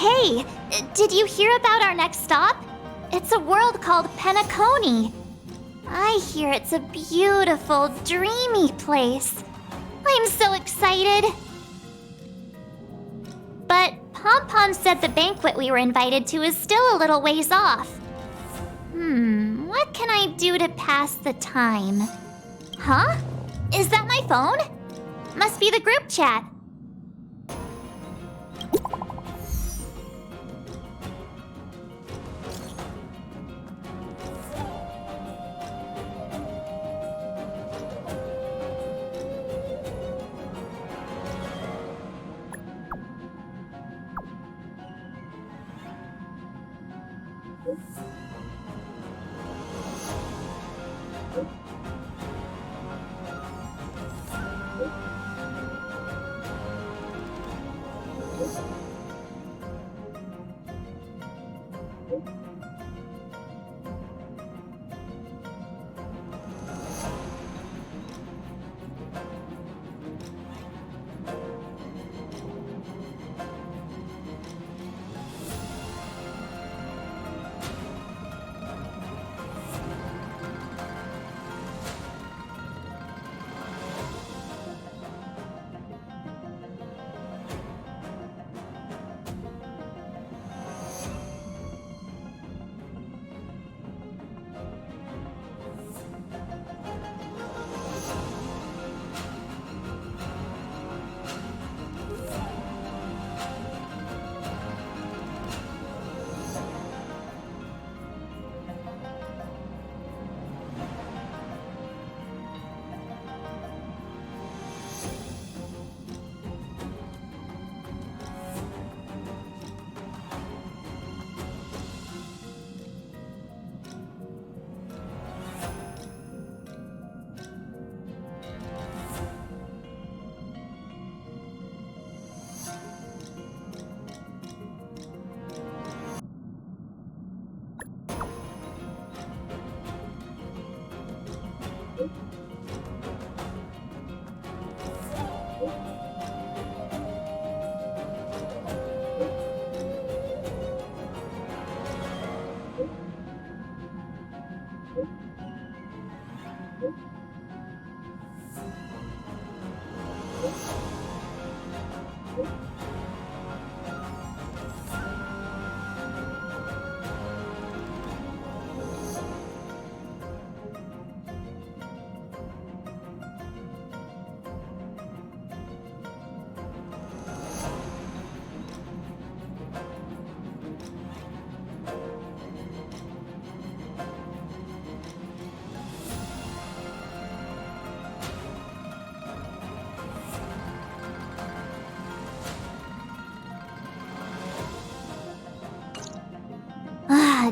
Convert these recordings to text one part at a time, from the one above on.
Hey, did you hear about our next stop? It's a world called Penacony. I hear it's a beautiful, dreamy place. I'm so excited. But Pom-Pom said the banquet we were invited to is still a little ways off. What can I do to pass the time? Huh? Is that my phone? Must be the group chat.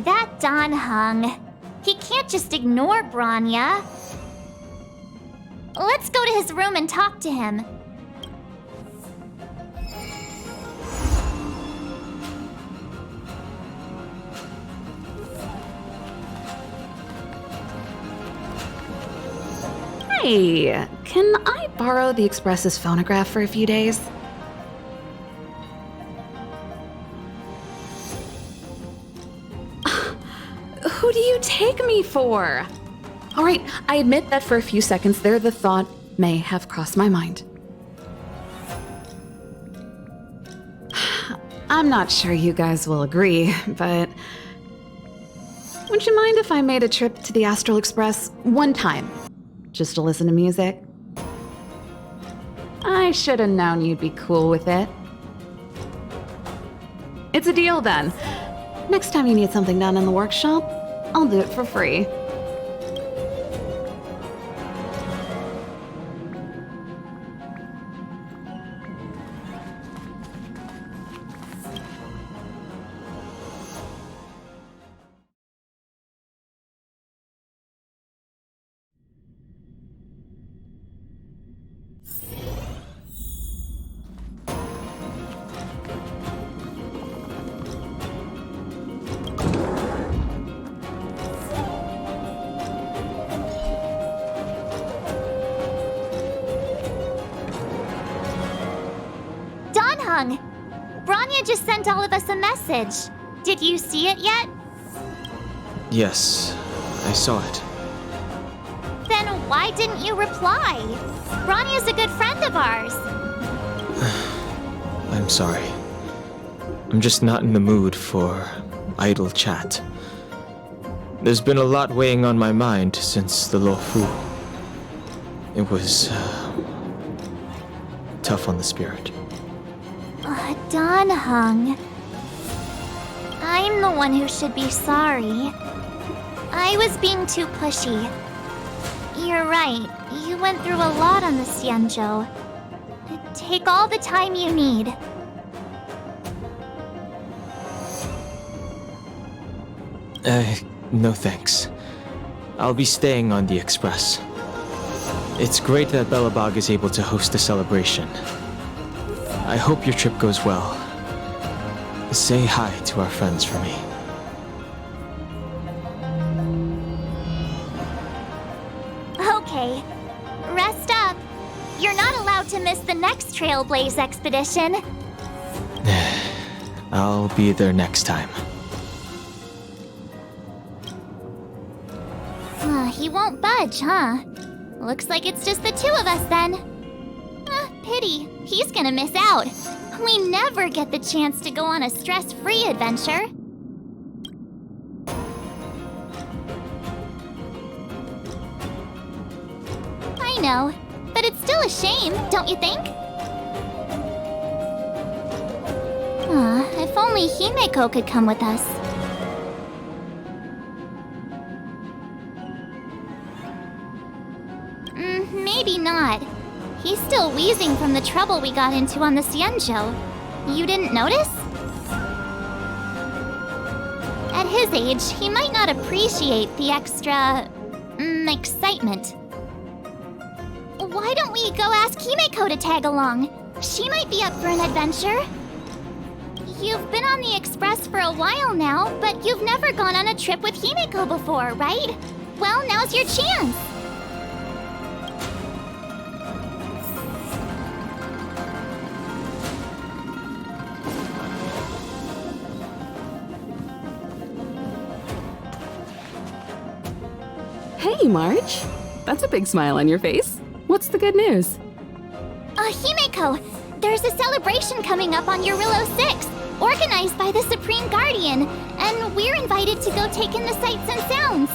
That Don Hung. He can't just ignore Branya. Let's go to his room and talk to him. Hey, can I borrow the Express's phonograph for a few days? Who do you take me for? All right, I admit that for a few seconds there, the thought may have crossed my mind. I'm not sure you guys will agree, but would you mind if I made a trip to the Astral Express one time, just to listen to music? I should have known you'd be cool with it. It's a deal then. Next time you need something done in the workshop, I'll do it for free. Bronya just sent all of us a message. Did you see it yet? Yes, I saw it. Then why didn't you reply? Bronya's a good friend of ours. I'm sorry. I'm just not in the mood for idle chat. There's been a lot weighing on my mind since the Luofu. It was tough on the spirit. Don Hung. I'm the one who should be sorry. I was being too pushy. You're right. You went through a lot on the Xianzhou. Take all the time you need. No thanks. I'll be staying on the Express. It's great that Belobog is able to host a celebration. I hope your trip goes well. Say hi to our friends for me. Okay. Rest up. You're not allowed to miss the next Trailblaze expedition. I'll be there next time. He won't budge, huh? Looks like it's just the two of us then. Pity. He's gonna miss out. We never get the chance to go on a stress-free adventure. I know, but it's still a shame, don't you think? If only Himeko could come with us. Maybe not. He's still wheezing from the trouble we got into on the Xianzhou. You didn't notice? At his age, he might not appreciate the extra... excitement. Why don't we go ask Himeko to tag along? She might be up for an adventure. You've been on the Express for a while now, but you've never gone on a trip with Himeko before, right? Well, now's your chance. Hey, March. That's a big smile on your face. What's the good news? Himeko, there's a celebration coming up on Eurillo 6, organized by the Supreme Guardian, and we're invited to go take in the sights and sounds.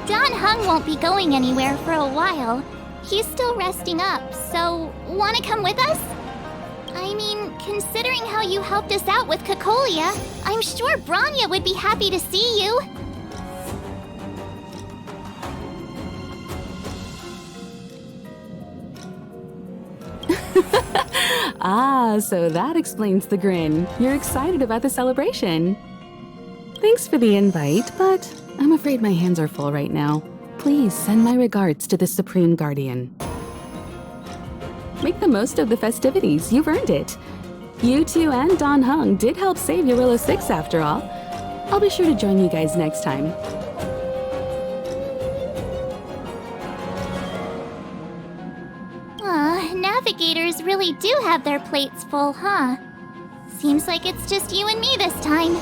Don Hung won't be going anywhere for a while. He's still resting up, so wanna come with us? I mean, considering how you helped us out with Cocolia, I'm sure Bronya would be happy to see you. So that explains the grin. You're excited about the celebration. Thanks for the invite, but I'm afraid my hands are full right now. Please send my regards to the Supreme Guardian. Make the most of the festivities. You've earned it. You two and Don Hung did help save Eurillo 6 after all. I'll be sure to join you guys next time. Navigators really do have their plates full, huh? Seems like it's just you and me this time.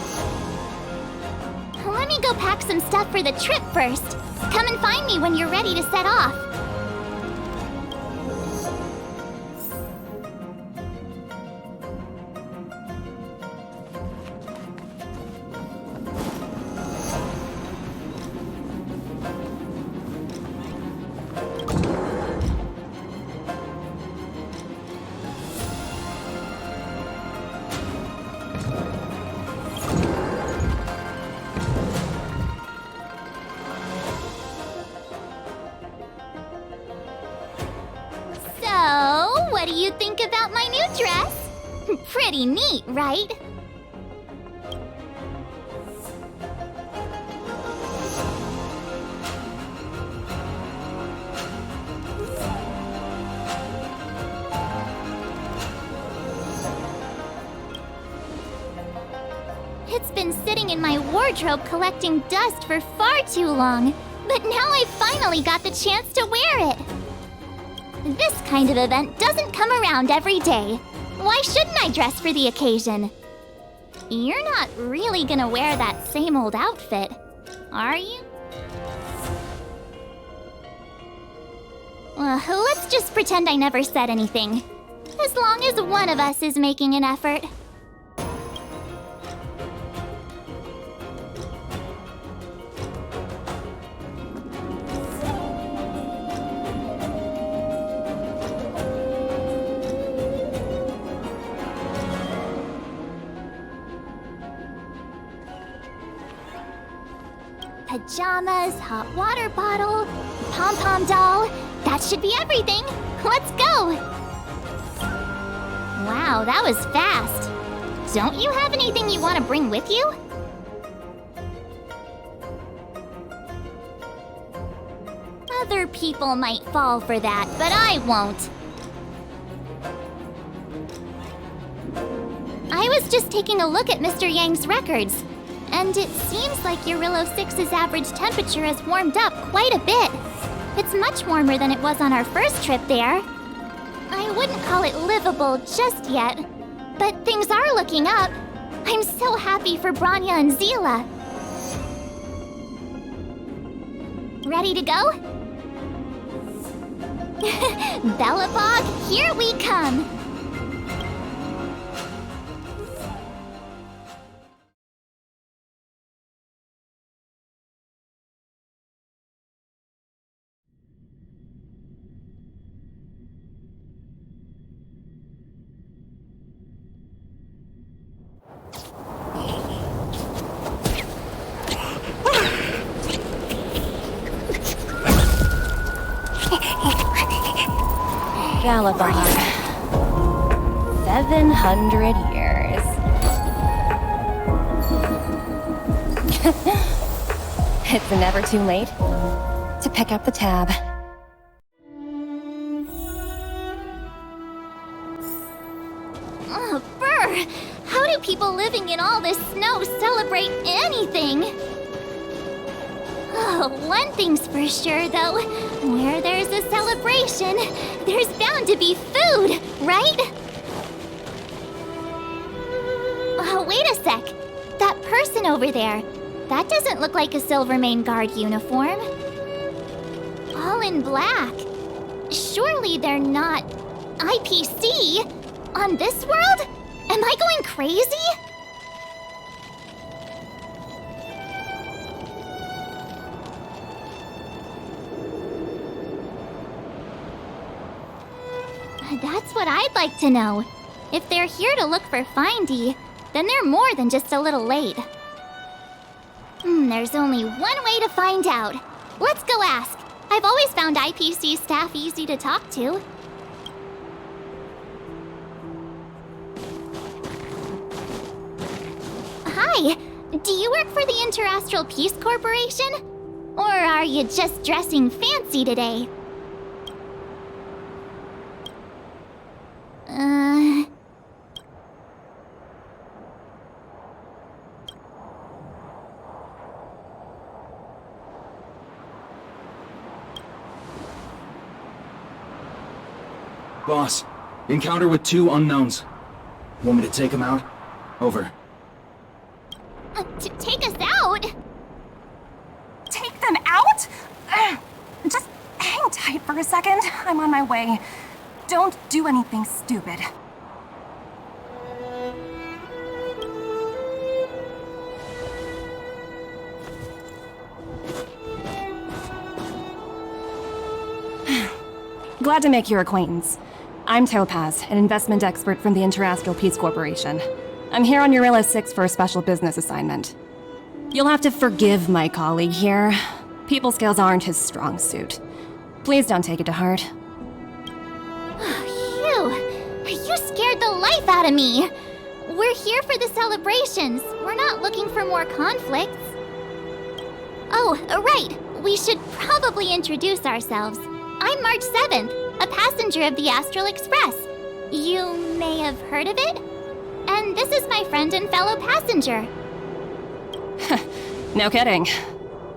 Let me go pack some stuff for the trip first. Come and find me when you're ready to set off. What do you think about my new dress? Pretty neat, right? It's been sitting in my wardrobe collecting dust for far too long, but now I finally got the chance to wear it. This kind of event doesn't come around every day. Why shouldn't I dress for the occasion? You're not really gonna wear that same old outfit, are you? Let's just pretend I never said anything. As long as one of us is making an effort. Pajamas, hot water bottle, pom-pom doll. That should be everything. Let's go! Wow, that was fast. Don't you have anything you want to bring with you? Other people might fall for that, but I won't. I was just taking a look at Mr. Yang's records. And it seems like Eurillo 6's average temperature has warmed up quite a bit. It's much warmer than it was on our first trip there. I wouldn't call it livable just yet, but things are looking up. I'm so happy for Branya and Zila. Ready to go? Belobog, here we come! Galabog. 700 years. It's never too late to pick up the tab. Oh, brr! How do people living in all this snow celebrate anything? Oh, one thing's for sure, though. Where there's a celebration, there's bound to be food, right? Oh, wait a sec. That person over there, that doesn't look like a Silvermane Guard uniform. All in black. Surely they're not IPC on this world? Am I going crazy? That's what I'd like to know. If they're here to look for Findy, then they're more than just a little late. There's only one way to find out. Let's go ask. I've always found IPC staff easy to talk to. Hi, do you work for the Interastral Peace Corporation? Or are you just dressing fancy today? Boss, encounter with 2 unknowns. Want me to take them out? Over. To take us out? Take them out? Just hang tight for a second. I'm on my way. Don't do anything stupid. Glad to make your acquaintance. I'm Topaz, an investment expert from the Interastral Peace Corporation. I'm here on Eurillo 6 for a special business assignment. You'll have to forgive my colleague here. People skills aren't his strong suit. Please don't take it to heart. Phew! You scared the life out of me! We're here for the celebrations. We're not looking for more conflicts. Oh, right. We should probably introduce ourselves. I'm March 7th, a passenger of the Astral Express. You may have heard of it? And this is my friend and fellow passenger. No kidding.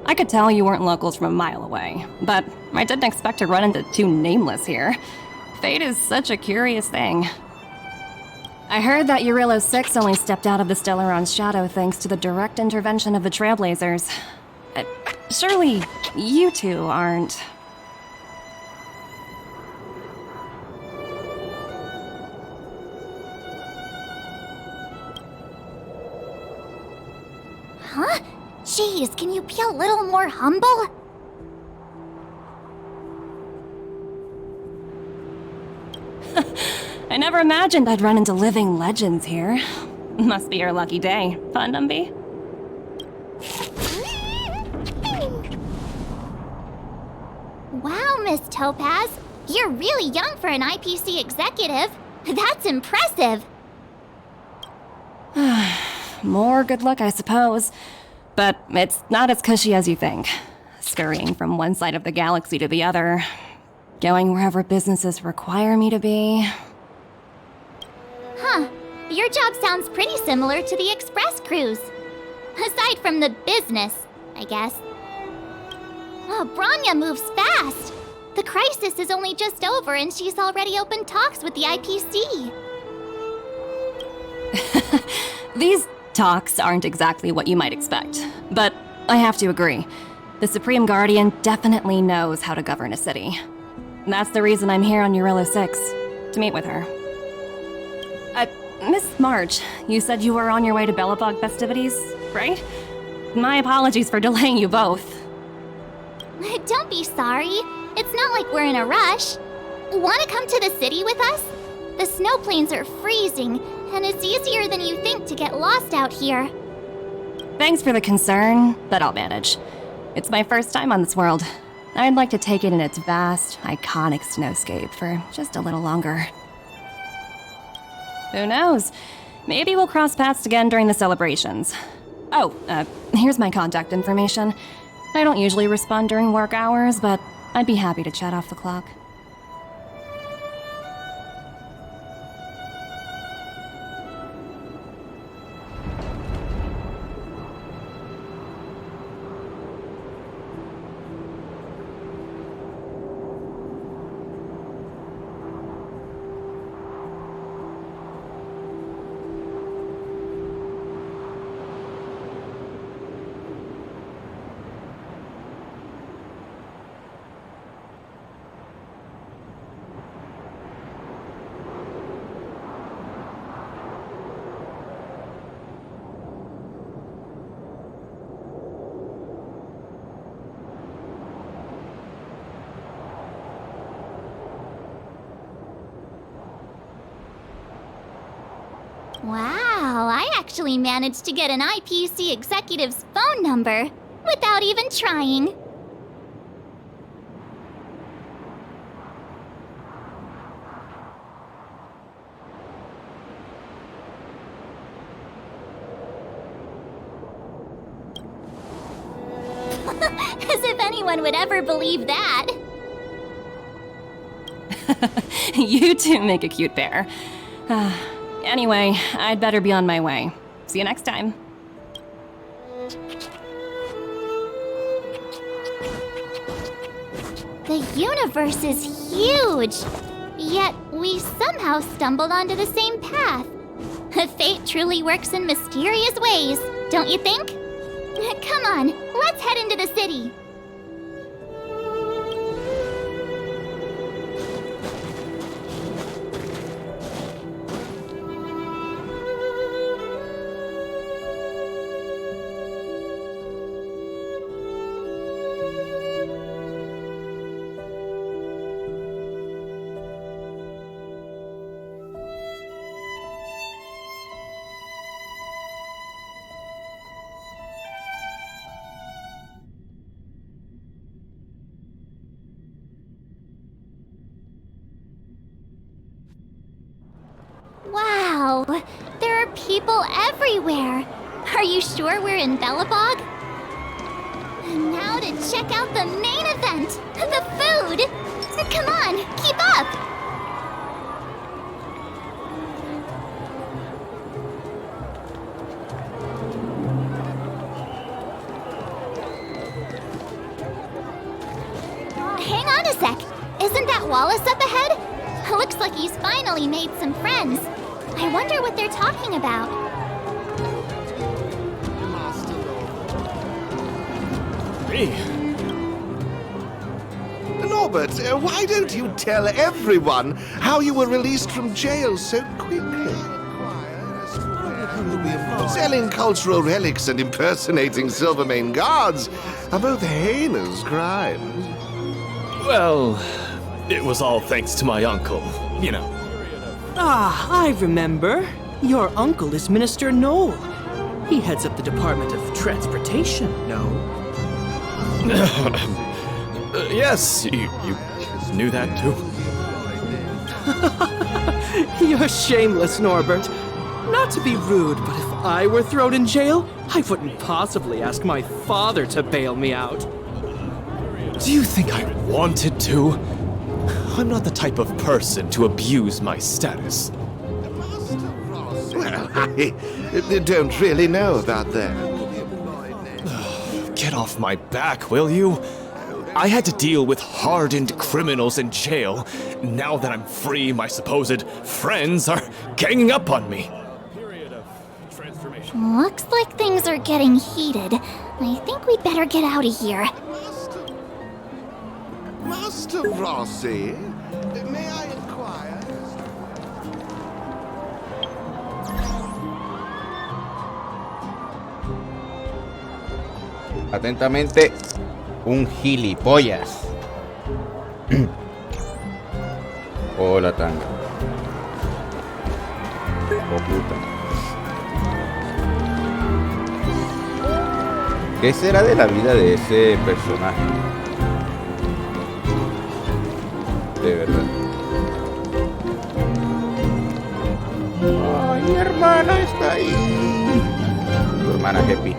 I could tell you weren't locals from a mile away, but I didn't expect to run into 2 nameless here. Fate is such a curious thing. I heard that Eurilo 6 only stepped out of the Stellaron's shadow thanks to the direct intervention of the Trailblazers. Surely you two aren't... Huh? Jeez, can you be a little more humble? I never imagined I'd run into living legends here. Must be your lucky day, huh, Numby? Wow, Miss Topaz. You're really young for an IPC executive. That's impressive. More good luck, I suppose. But it's not as cushy as you think. Scurrying from one side of the galaxy to the other. Going wherever businesses require me to be. Huh. Your job sounds pretty similar to the express cruise. Aside from the business, I guess. Oh, Branya moves fast. The crisis is only just over and she's already opened talks with the IPC. These talks aren't exactly what you might expect. But I have to agree. The Supreme Guardian definitely knows how to govern a city. That's the reason I'm here on Eurilo 6, to meet with her. Miss March, you said you were on your way to Belobog festivities, right? My apologies for delaying you both. Don't be sorry. It's not like we're in a rush. Want to come to the city with us? The snow plains are freezing, and it's easier than you think to get lost out here. Thanks for the concern, but I'll manage. It's my first time on this world. I'd like to take it in its vast, iconic snowscape for just a little longer. Who knows? Maybe we'll cross paths again during the celebrations. Oh, here's my contact information. I don't usually respond during work hours, but I'd be happy to chat off the clock. Wow, I actually managed to get an IPC executive's phone number without even trying. As if anyone would ever believe that. You two make a cute pair. Anyway, I'd better be on my way. See you next time. The universe is huge, yet we somehow stumbled onto the same path. Fate truly works in mysterious ways, don't you think? Come on, let's head into the city. Wow, there are people everywhere. Are you sure we're in Belobog? And now to check out the main event, the food. Come on, keep up. Hang on a sec. Isn't that Wallace up ahead? Looks like he's finally made some friends. I wonder what they're talking about. Me? Norbert, why don't you tell everyone how you were released from jail so quickly? Selling cultural relics and impersonating Silvermane guards are both heinous crimes. Well, it was all thanks to my uncle, you know. Ah, I remember. Your uncle is Minister Knoll. He heads up the Department of Transportation, no? Yes, you knew that too. You're shameless, Norbert. Not to be rude, but if I were thrown in jail, I wouldn't possibly ask my father to bail me out. Do you think I wanted to? I'm not the type of person to abuse my status. Well, I don't really know about that. Get off my back, will you? I had to deal with hardened criminals in jail. Now that I'm free, my supposed friends are ganging up on me. Looks like things are getting heated. I think we'd better get out of here. Master Rossi, may I inquire? Atentamente, un gilipollas. Hola, tanga. Oh, puta. ¿Qué será de la vida de ese personaje? De verdad. Ay, mi hermana está ahí. Tu hermana Happy.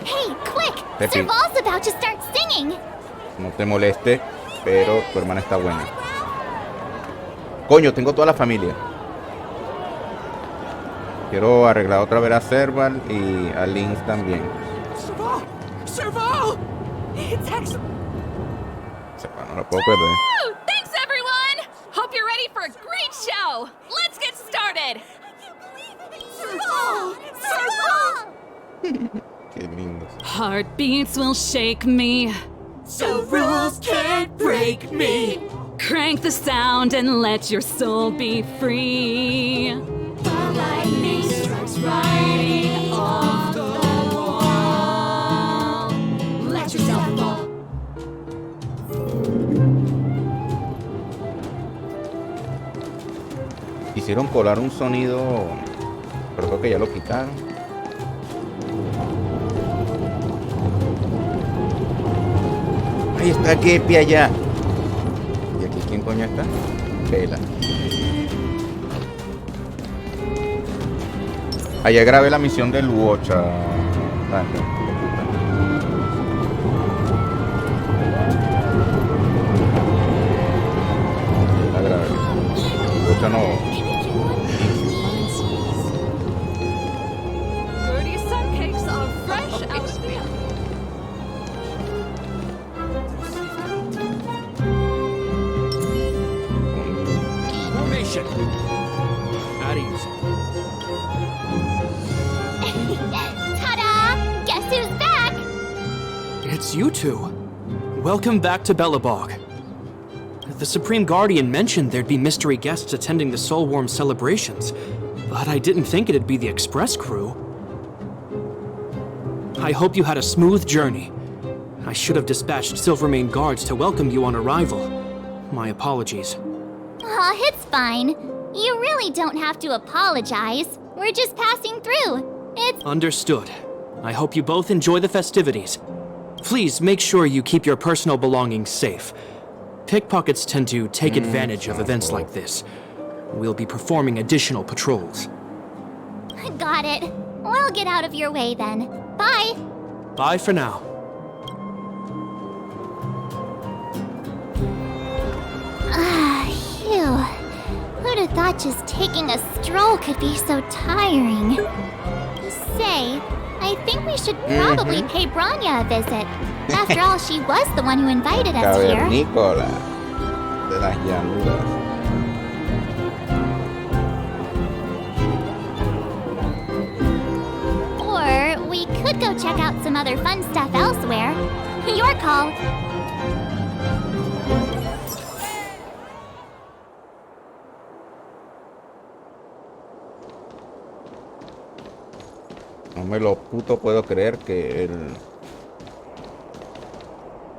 Hey, quick! Pepe. Serval's about to start singing! No te moleste, pero tu hermana está buena. Coño, tengo toda la familia. Quiero arreglar otra vez a Serval y a Link también. Serval! It's actually... Serval, no lo puedo perder. Woo! Thanks, everyone! Hope you're ready for a great show! Let's get started! Serval! Serval! Qué lindo. Heartbeats will shake me. So rules can't break me. Crank the sound and let your soul be free. The lightning strikes right off the wall. Let yourself fall. Quisieron colar un sonido, pero creo que ya lo quitaron. Ahí está Kepi allá. ¿Y aquí quién coño está? Vela. Allá grabé la misión del Watch. La grabé. Watch no. Gertie's sun cakes are fresh out of the oven. Formation. At ease. Ta-da! Guess who's back? It's you two. Welcome back to Belobog. The Supreme Guardian mentioned there'd be mystery guests attending the Soulworm celebrations, but I didn't think it'd be the Express crew. I hope you had a smooth journey. I should have dispatched Silvermane guards to welcome you on arrival. My apologies. Aw, it's fine. You really don't have to apologize. We're just passing through. It's... Understood. I hope you both enjoy the festivities. Please make sure you keep your personal belongings safe. Pickpockets tend to take advantage of events like this. We'll be performing additional patrols. Got it. We'll get out of your way then. Bye. Bye for now. Phew. Who'd have thought just taking a stroll could be so tiring? Say, I think we should probably pay Branya a visit. After all, she was the one who invited us here. Cavernícola de las llanuras. could go check out some other fun stuff elsewhere. Your call. No me lo puto puedo creer que el...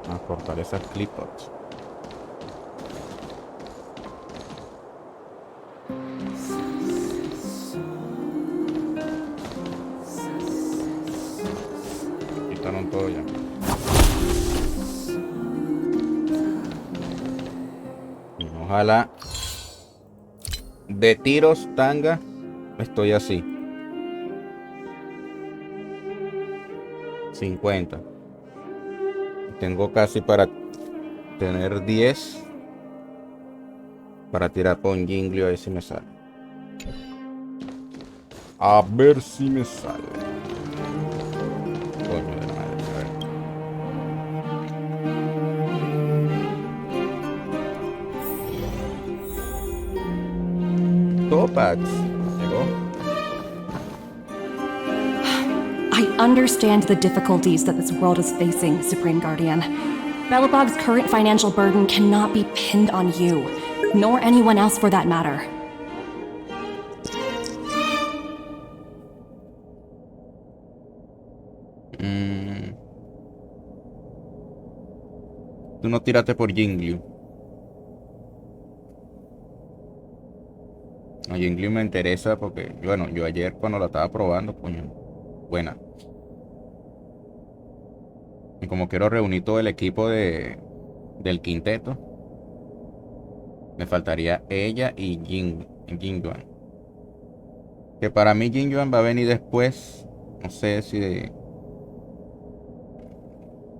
Las fortalezas Clipbox. Quitaron todo ya. Ojalá. De tiros, tanga, estoy así. 50. Tengo casi para tener 10 para tirar con Jinglio a ver si me sale. A ver si me sale. Coño de madre, a ver. Topax. Llegó. I understand the difficulties that this world is facing, Supreme Guardian. Belobog's current financial burden cannot be pinned on you, nor anyone else for that matter. Tú no tiraste por Jinglio. A Jinglio me interesa porque, bueno, yo ayer cuando la estaba probando, coño, buena. Y como quiero reunir todo el equipo del quinteto, me faltaría ella y Jin Yuan. Que para mí Jin Yuan va a venir después, no sé si de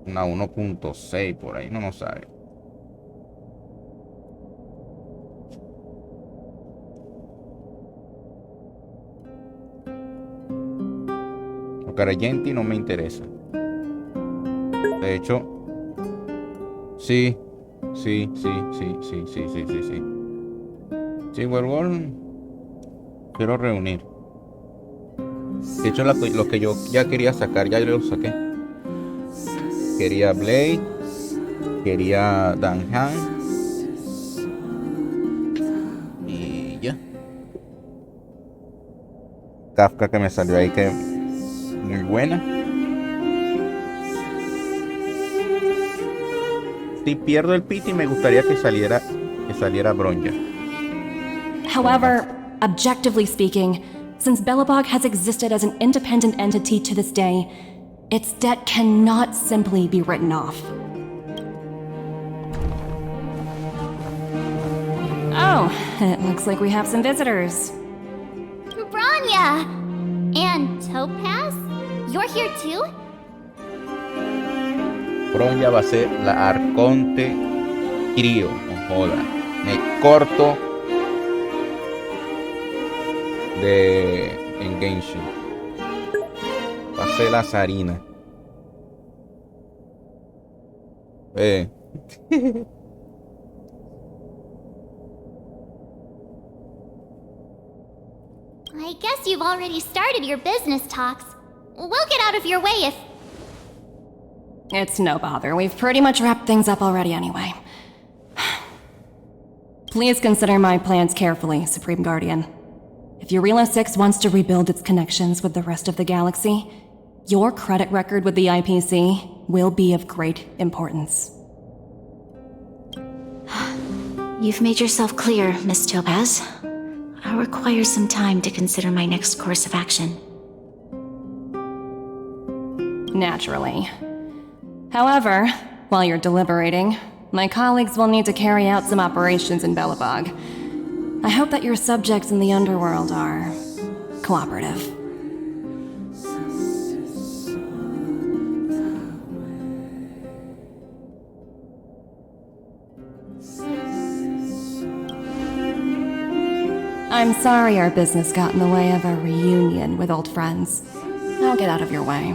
una 1.6 por ahí, no sabe. Caragenti no me interesa. De hecho, sí. Sí, Werewolf quiero reunir. De hecho, lo que yo ya quería sacar, ya lo saqué. Quería Blade, quería Dan Han y ya. Kafka que me salió ahí que muy buena. Si pierdo el pity me gustaría que saliera Bronja. However, objectively speaking, since Belobog has existed as an independent entity to this day, its debt cannot simply be written off. Oh, it looks like we have some visitors. Branya! And Topaz? You're here too? Bronja va a ser la Arconte Crío, no joda. Me corto en Genshin. Va a ser la Sarina. I guess you've already started your business talks. We'll get out of your way if... It's no bother. We've pretty much wrapped things up already anyway. Please consider my plans carefully, Supreme Guardian. If Eurela 6 wants to rebuild its connections with the rest of the galaxy, your credit record with the IPC will be of great importance. You've made yourself clear, Miss Topaz. I'll require some time to consider my next course of action. Naturally. However, while you're deliberating, my colleagues will need to carry out some operations in Belobog. I hope that your subjects in the underworld are cooperative. I'm sorry our business got in the way of a reunion with old friends. I'll get out of your way.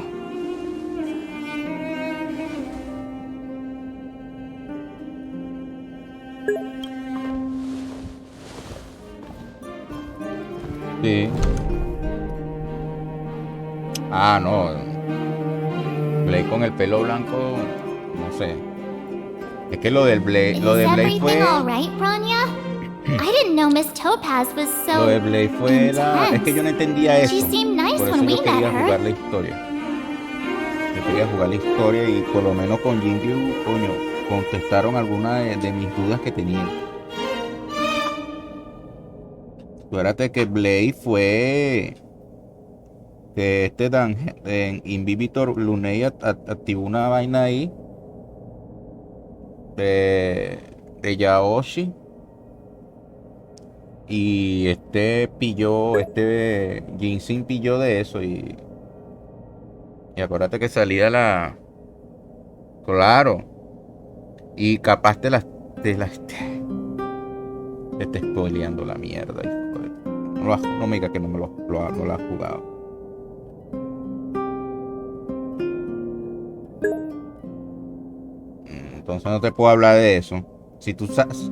Sí. Ah, no. Blade con el pelo blanco, no sé. Es que lo de Blade everything fue... all right, Rania? I didn't know Miss Topaz was so Lo de Blade fue la... Es que yo no entendía She eso. seemed nice Por eso when we yo met quería her. jugar la historia. Yo quería jugar la historia y por lo menos con Jinju, coño, contestaron algunas de mis dudas que tenía. Acuérdate que Blade fue... Que en Invivitor Luney activó una vaina ahí de Yaoshi. Y Jinsin pilló de eso y acuérdate que salía la... Claro. Y capaz te esté spoileando la mierda. Hijo de... No me digas que no lo has jugado. Entonces no te puedo hablar de eso. Si tú estás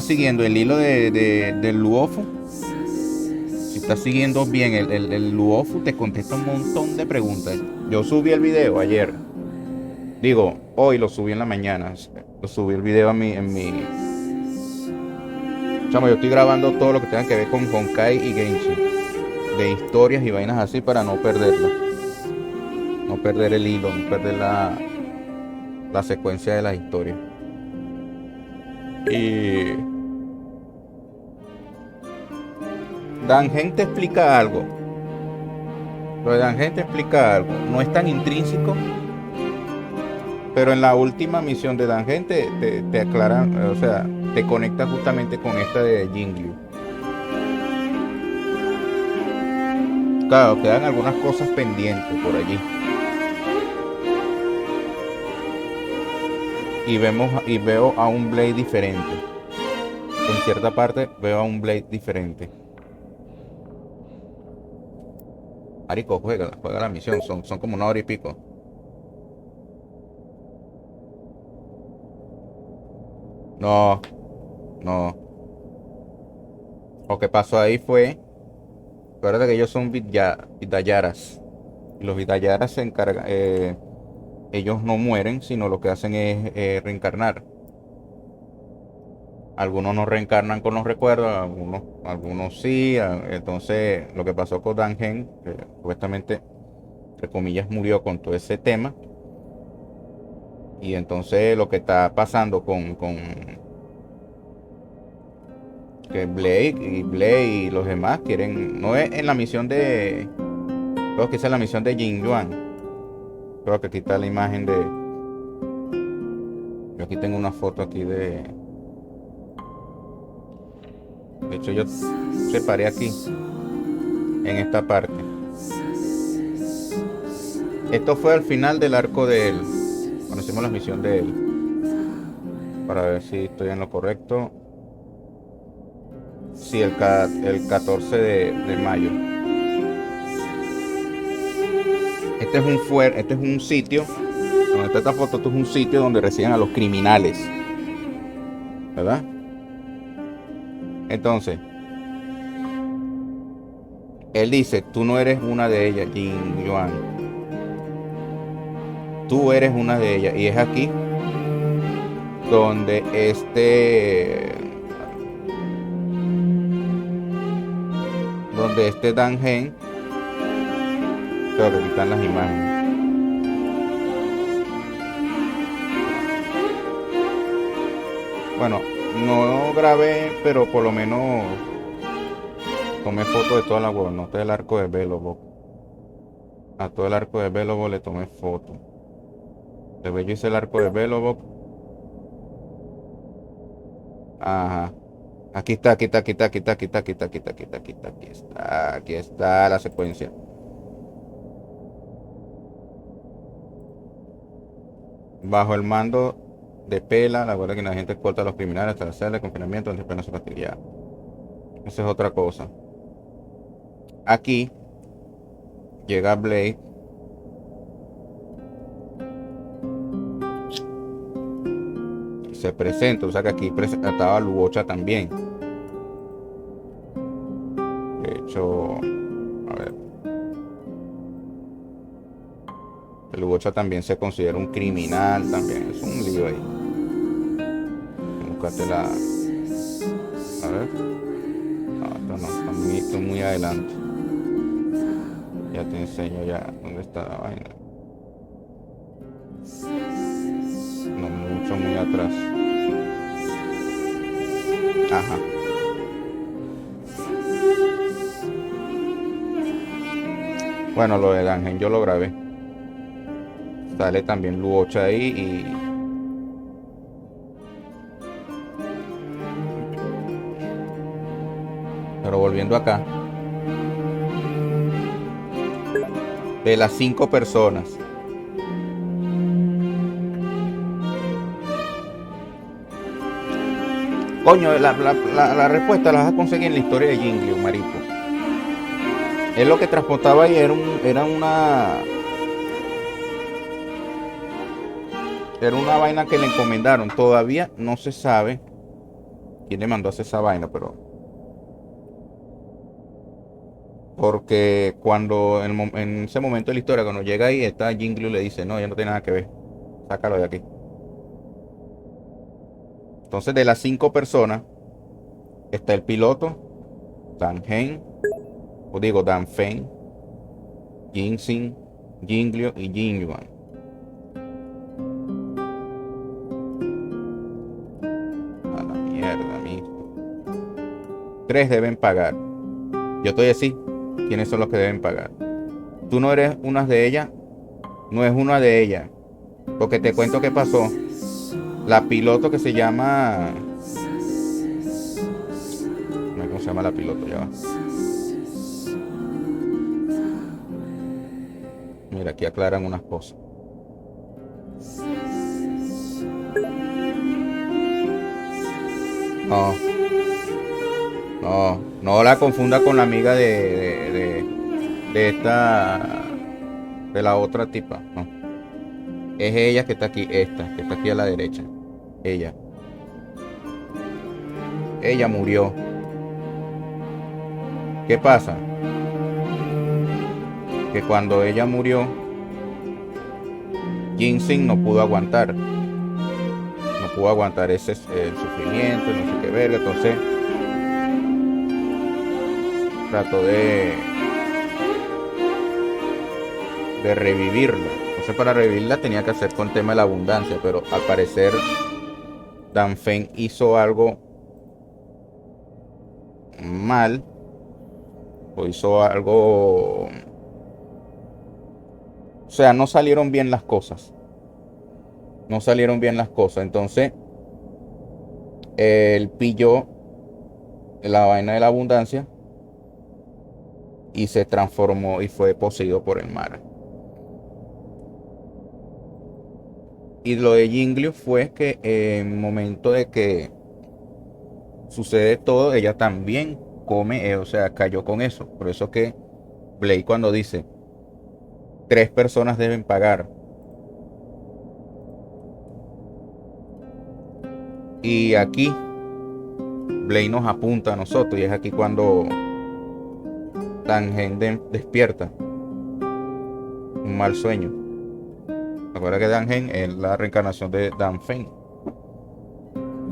siguiendo el hilo del Luofu, si estás siguiendo bien el Luofu, te contesta un montón de preguntas. Yo subí el video ayer. Digo, hoy lo subí en la mañana. Lo subí el video en mi... Chamo, yo estoy grabando todo lo que tenga que ver con Honkai y Genshin. De historias y vainas así para no perderla. No perder el hilo, no perder la secuencia de las historias. Y... Dangen te explica algo. Lo de Dangen te explica algo. No es tan intrínseco. Pero en la última misión de Dangen te aclaran, o sea, te conecta justamente con esta de Jingyu. Claro, quedan algunas cosas pendientes por allí. Y veo a un Blade diferente. En cierta parte veo a un Blade diferente. Marico, juega la misión. Son como 1 hora y pico. No. Lo que pasó ahí fue... Recuerda que ellos son Vidayaras. Y los Vidayaras se encargan... ellos no mueren, sino lo que hacen es reencarnar. Algunos no reencarnan con los recuerdos, algunos sí. Entonces, lo que pasó con Dangen, que supuestamente, entre comillas, murió con todo ese tema. Y entonces lo que está pasando con que Blade y los demás quieren, no es en la misión de, creo que es en la misión de Jin Yuan. Creo que aquí está la imagen de, yo aquí tengo una foto aquí de hecho yo separé aquí en esta parte. Esto fue al final del arco de él, cuando hicimos la misión de él, para ver si estoy en lo correcto. Sí, el 14 de mayo. Este es un sitio, donde está esta foto, esto es un sitio donde reciben a los criminales, ¿verdad? Entonces, él dice, tú no eres una de ellas, Jin Yuan. Tú eres una de ellas. Y es aquí donde Dangen, creo que aquí están las imágenes. Bueno, no grabé, pero por lo menos tomé fotos de toda la huevo, no del arco de Belobo. A todo el arco de Belobo le tomé foto. De yo hice el arco de Belobo. Ajá. Aquí está la secuencia. Bajo el mando de Pela, la verdad que la gente escolta a los criminales hasta la celda de confinamiento donde esperan su castigar. Esa es otra cosa. Aquí llega Blade. Se presenta, o sea que aquí estaba Luocha también. De hecho, a ver. Luocha también se considera un criminal, también es un lío ahí. Búscate la... A ver. No, esto muy adelante. Ya te enseño ya dónde está la vaina. No mucho, muy atrás. Ajá. Bueno, lo del ángel yo lo grabé. Sale también Luocha ahí y... Pero volviendo acá. De las 5 personas. Coño, la respuesta la vas a conseguir en la historia de Jingle, marico. Él lo que transportaba ahí era una vaina que le encomendaron. Todavía no se sabe quién le mandó a hacer esa vaina, pero... Porque cuando en ese momento de la historia, cuando llega ahí, está Jingle y le dice, no, ya no tiene nada que ver. Sácalo de aquí. Entonces, de las 5 personas, está el piloto, Dan Feng, Jinxing, Jinglio y Jin Yuan. A la mierda, amigo. 3 deben pagar. Yo estoy así. ¿Quiénes son los que deben pagar? Tú no eres una de ellas. No es una de ellas. Porque te cuento qué pasó. La piloto que se llama... ¿Cómo se llama la piloto? Ya va. Mira, aquí aclaran unas cosas. No la confunda con la amiga de esta, de la otra tipa. No. Es ella que está aquí, esta, que está aquí a la derecha. Ella murió. ¿Qué pasa? Que cuando ella murió, Ginseng no pudo aguantar. No pudo aguantar ese el sufrimiento, no sé qué verga. Entonces trató de revivirla. Entonces para revivirla tenía que hacer con el tema de la abundancia. Pero al parecer Dan Feng hizo algo mal. O hizo algo... O sea, no salieron bien las cosas. Entonces, él pilló la vaina de la abundancia y se transformó y fue poseído por el mar. Y lo de Jingle fue que en el momento de que sucede todo, ella también come, o sea, cayó con eso. Por eso que Blade cuando dice 3 personas deben pagar. Y aquí Blade nos apunta a nosotros y es aquí cuando Dangen despierta un mal sueño. Recuerda que Dangen es la reencarnación de Dan Feng.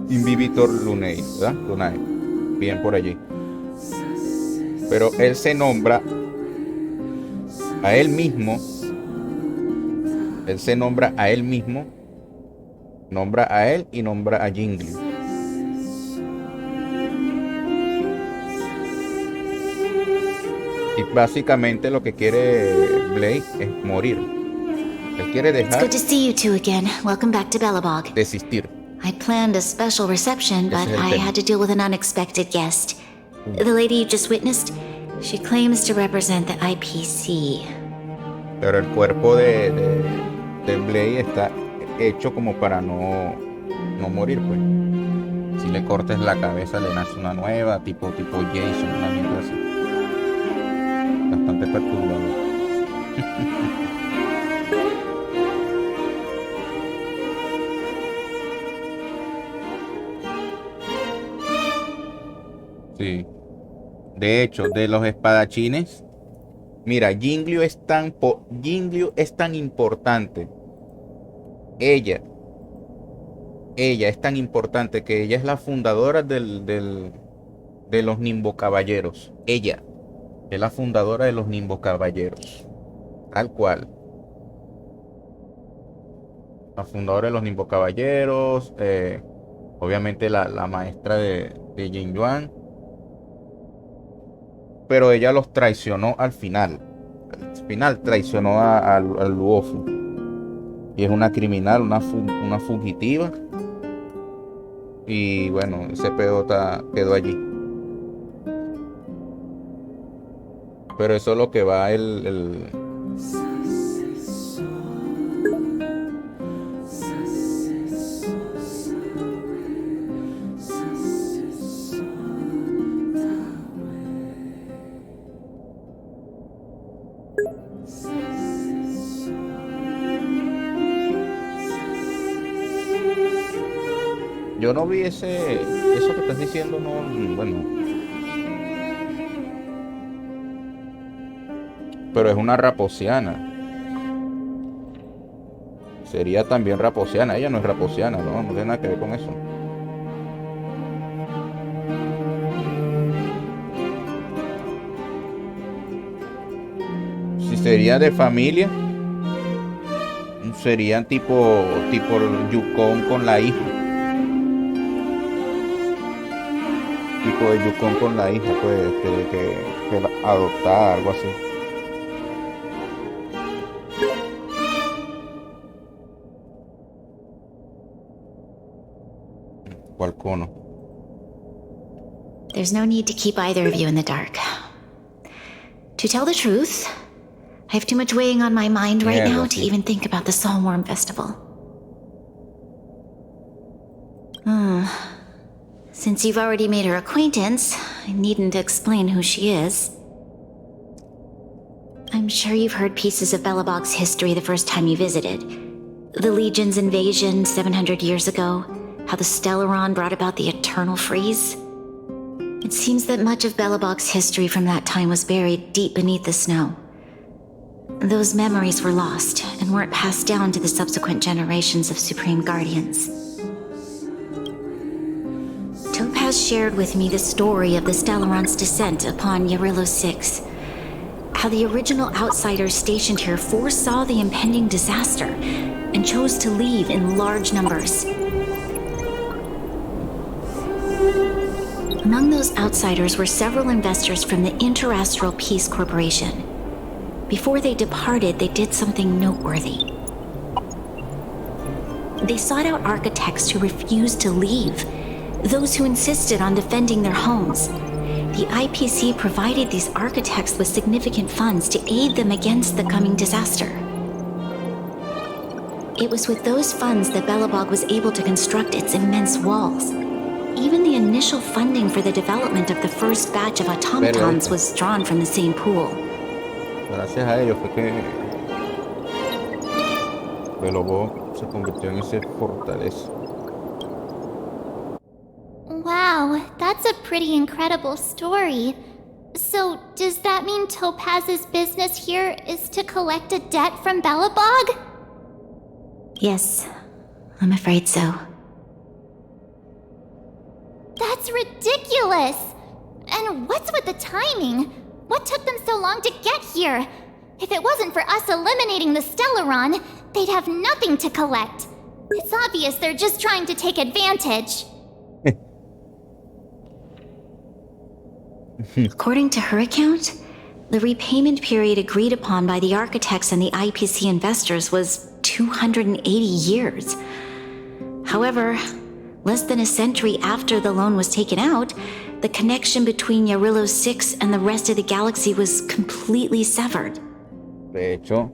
Invivitor Lunei, ¿verdad? Lunai. Bien por allí. Pero él se nombra a él mismo. Él se nombra a él mismo. Nombra a él y nombra a Jingle. Y básicamente lo que quiere Blade es morir. Él quiere It's dejar good to see you two again. Welcome back to Belobog. desistir. I planned a special reception, but Ese es el I tema. had to deal with an unexpected guest. The lady you just witnessed, she claims to represent the IPC. Pero el cuerpo de Blade está hecho como para no morir, pues. Si le cortes la cabeza le nace una nueva, tipo Jason, una mierda así. Bastante perturbador. Sí. De hecho, de los espadachines, Mira, Jingliu es tan importante. Ella es tan importante que ella es la fundadora de los Nimbo Caballeros. Ella es la fundadora de los Nimbo Caballeros. Tal cual. La fundadora de los Nimbo Caballeros. Obviamente la maestra de Jin Yuan. Pero ella los traicionó al final. Al final traicionó al Luofu. Y es una criminal, una fugitiva. Y bueno, ese pedo quedó allí. Pero eso es lo que va el... Yo no vi eso que estás diciendo, no, bueno. Pero es una raposiana. Sería también raposiana. Ella no es raposiana, no tiene nada que ver con eso. Si sería de familia, serían tipo Yukon con la hija. Tipo de Yukon con la hija, pues, que adoptar, algo así. ¿Cuál cono? There's no need to keep either of you in the dark. To tell the truth, I have too much weighing on my mind right now to even think about the Saltworm Festival. Since you've already made her acquaintance, I needn't explain who she is. I'm sure you've heard pieces of Belobog's history the first time you visited. The Legion's invasion 700 years ago, how the Stellaron brought about the Eternal Freeze. It seems that much of Belobog's history from that time was buried deep beneath the snow. Those memories were lost and weren't passed down to the subsequent generations of Supreme Guardians. Topaz shared with me the story of the Stellaron's descent upon Yarillo 6. How the original outsiders stationed here foresaw the impending disaster and chose to leave in large numbers. Among those outsiders were several investors from the Interastral Peace Corporation. Before they departed, they did something noteworthy. They sought out architects who refused to leave, those who insisted on defending their homes. The IPC provided these architects with significant funds to aid them against the coming disaster. It was with those funds that Belobog was able to construct its immense walls. Even the initial funding for the development of the first batch of automatons was drawn from the same pool. Gracias a ellos fue que Belobog se convirtió en ese fortaleza. Wow, that's a pretty incredible story. So, does that mean Topaz's business here is to collect a debt from Belobog? Yes, I'm afraid so. That's ridiculous! And what's with the timing? What took them so long to get here? If it wasn't for us eliminating the Stellaron, they'd have nothing to collect. It's obvious they're just trying to take advantage. According to her account, the repayment period agreed upon by the architects and the IPC investors was 280 years. However, less than a century after the loan was taken out, the connection between Yarillo 6 and the rest of the galaxy was completely severed. De hecho,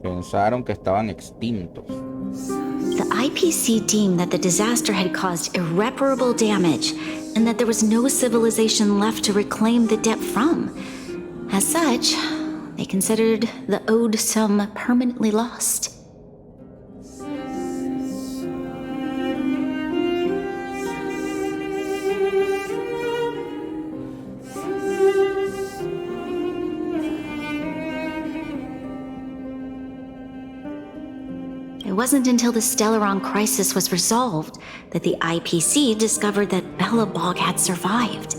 pensaron que estaban extintos. The IPC deemed that the disaster had caused irreparable damage and that there was no civilization left to reclaim the debt from. As such, they considered the owed sum permanently lost. wasn't until the Stellaron crisis was resolved that the IPC discovered that Belobog had survived.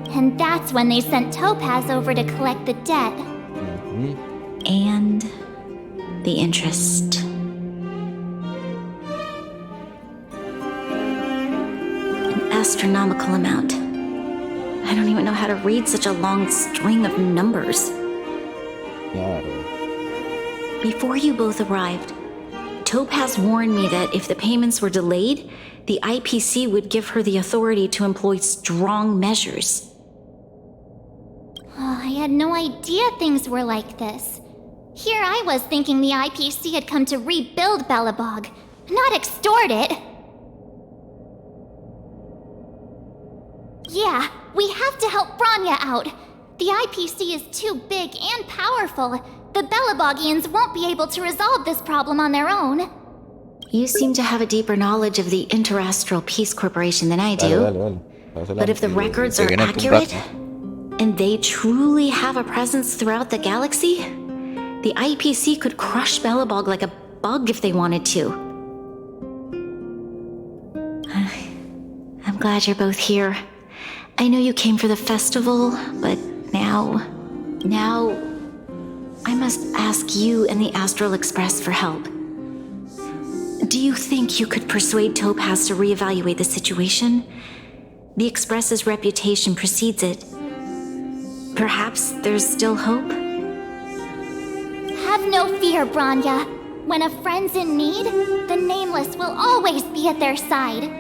And that's when they sent Topaz over to collect the debt. And the interest. An astronomical amount. I don't even know how to read such a long string of numbers. Before you both arrived, Topaz warned me that if the payments were delayed, the IPC would give her the authority to employ strong measures. Oh, I had no idea things were like this. Here I was thinking the IPC had come to rebuild Belobog, not extort it. Yeah, we have to help Bronya out. The IPC is too big and powerful. The Belobogians won't be able to resolve this problem on their own. You seem to have a deeper knowledge of the Interastral Peace Corporation than I do. But if the records are accurate, and they truly have a presence throughout the galaxy, the IPC could crush Belobog like a bug if they wanted to. I'm glad you're both here. I know you came for the festival, but now I must ask you and the Astral Express for help. Do you think you could persuade Topaz to reevaluate the situation? The Express's reputation precedes it. Perhaps there's still hope? Have no fear, Bronya. When a friend's in need, the Nameless will always be at their side.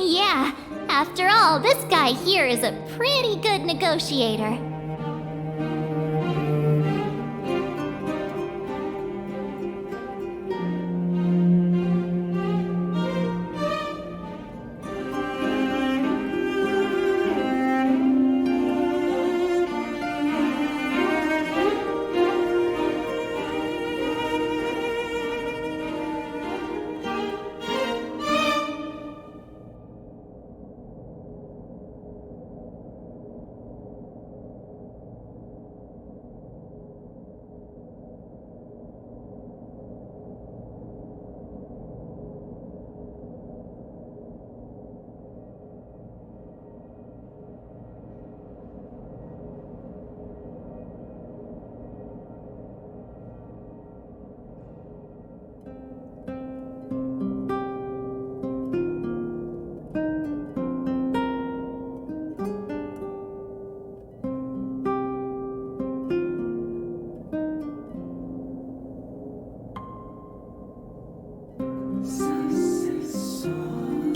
Yeah, after all, this guy here is a pretty good negotiator.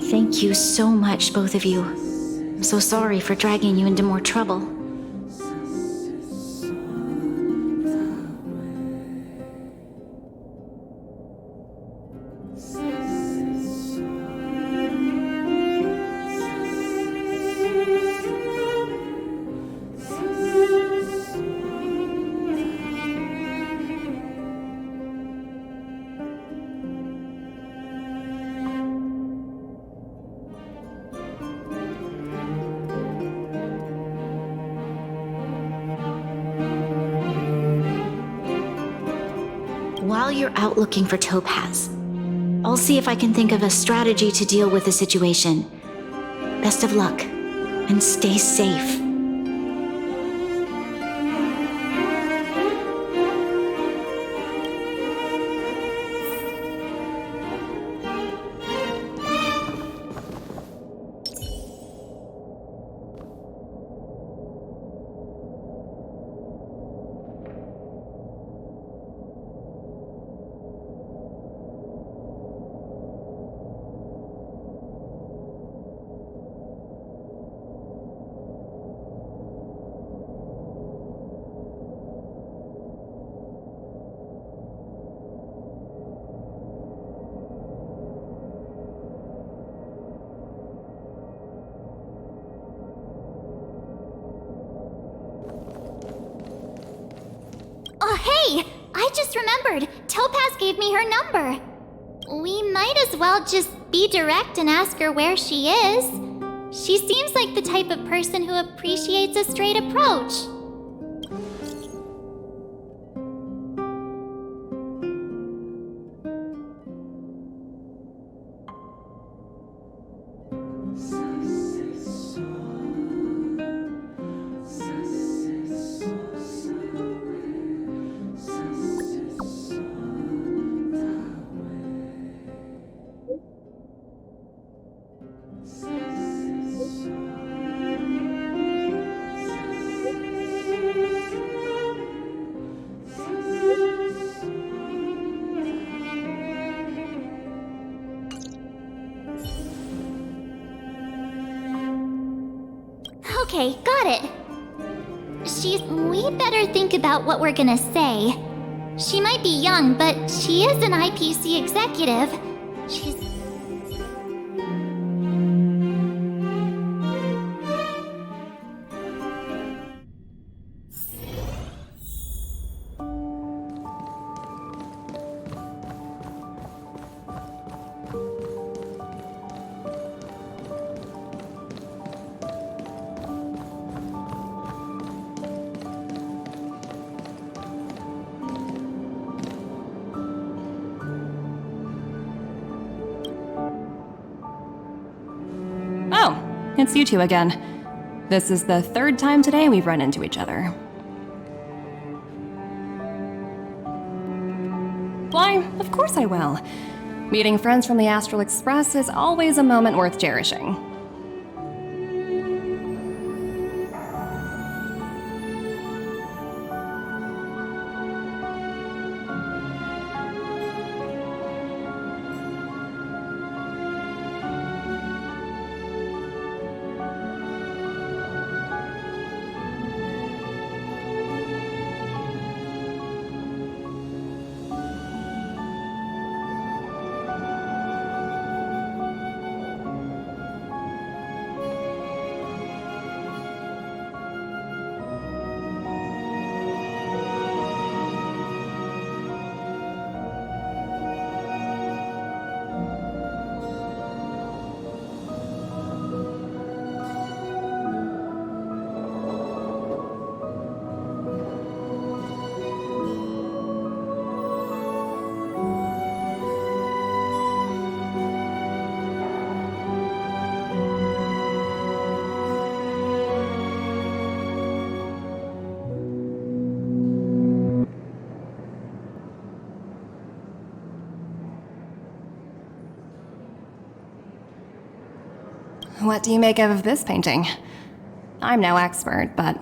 Thank you so much, both of you. I'm so sorry for dragging you into more trouble. While you're out looking for Topaz, I'll see if I can think of a strategy to deal with the situation. Best of luck, and stay safe. Hey! I just remembered! Topaz gave me her number! We might as well just be direct and ask her where she is. She seems like the type of person who appreciates a straight approach. Okay, got it. We better think about what we're gonna say. She might be young, but she is an IPC executive. She's... Oh, it's you two again. This is the third time today we've run into each other. Why, of course I will. Meeting friends from the Astral Express is always a moment worth cherishing. What do you make of this painting? I'm no expert, but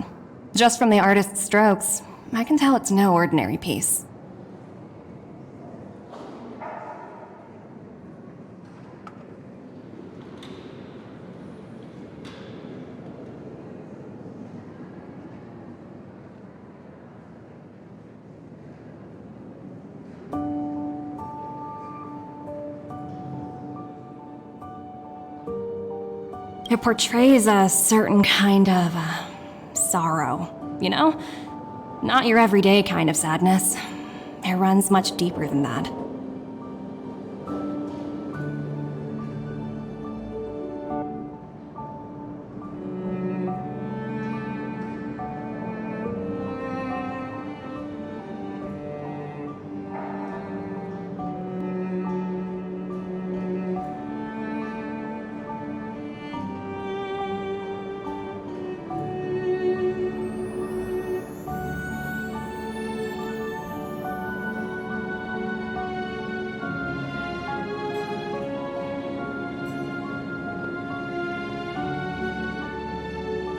just from the artist's strokes, I can tell it's no ordinary piece. It portrays a certain kind of sorrow, you know? Not your everyday kind of sadness. It runs much deeper than that.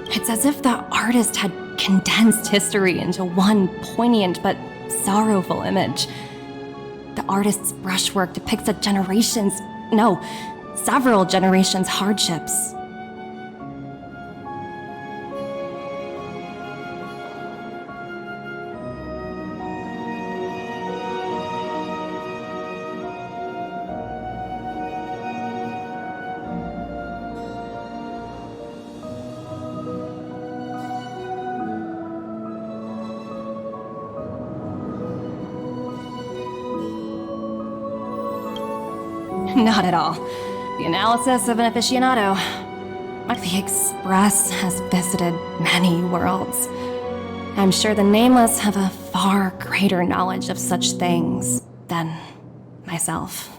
It's as if the artist had condensed history into one poignant but sorrowful image. The artist's brushwork depicts several generations' hardships. Not at all. The analysis of an aficionado. The Express has visited many worlds. I'm sure the Nameless have a far greater knowledge of such things than myself.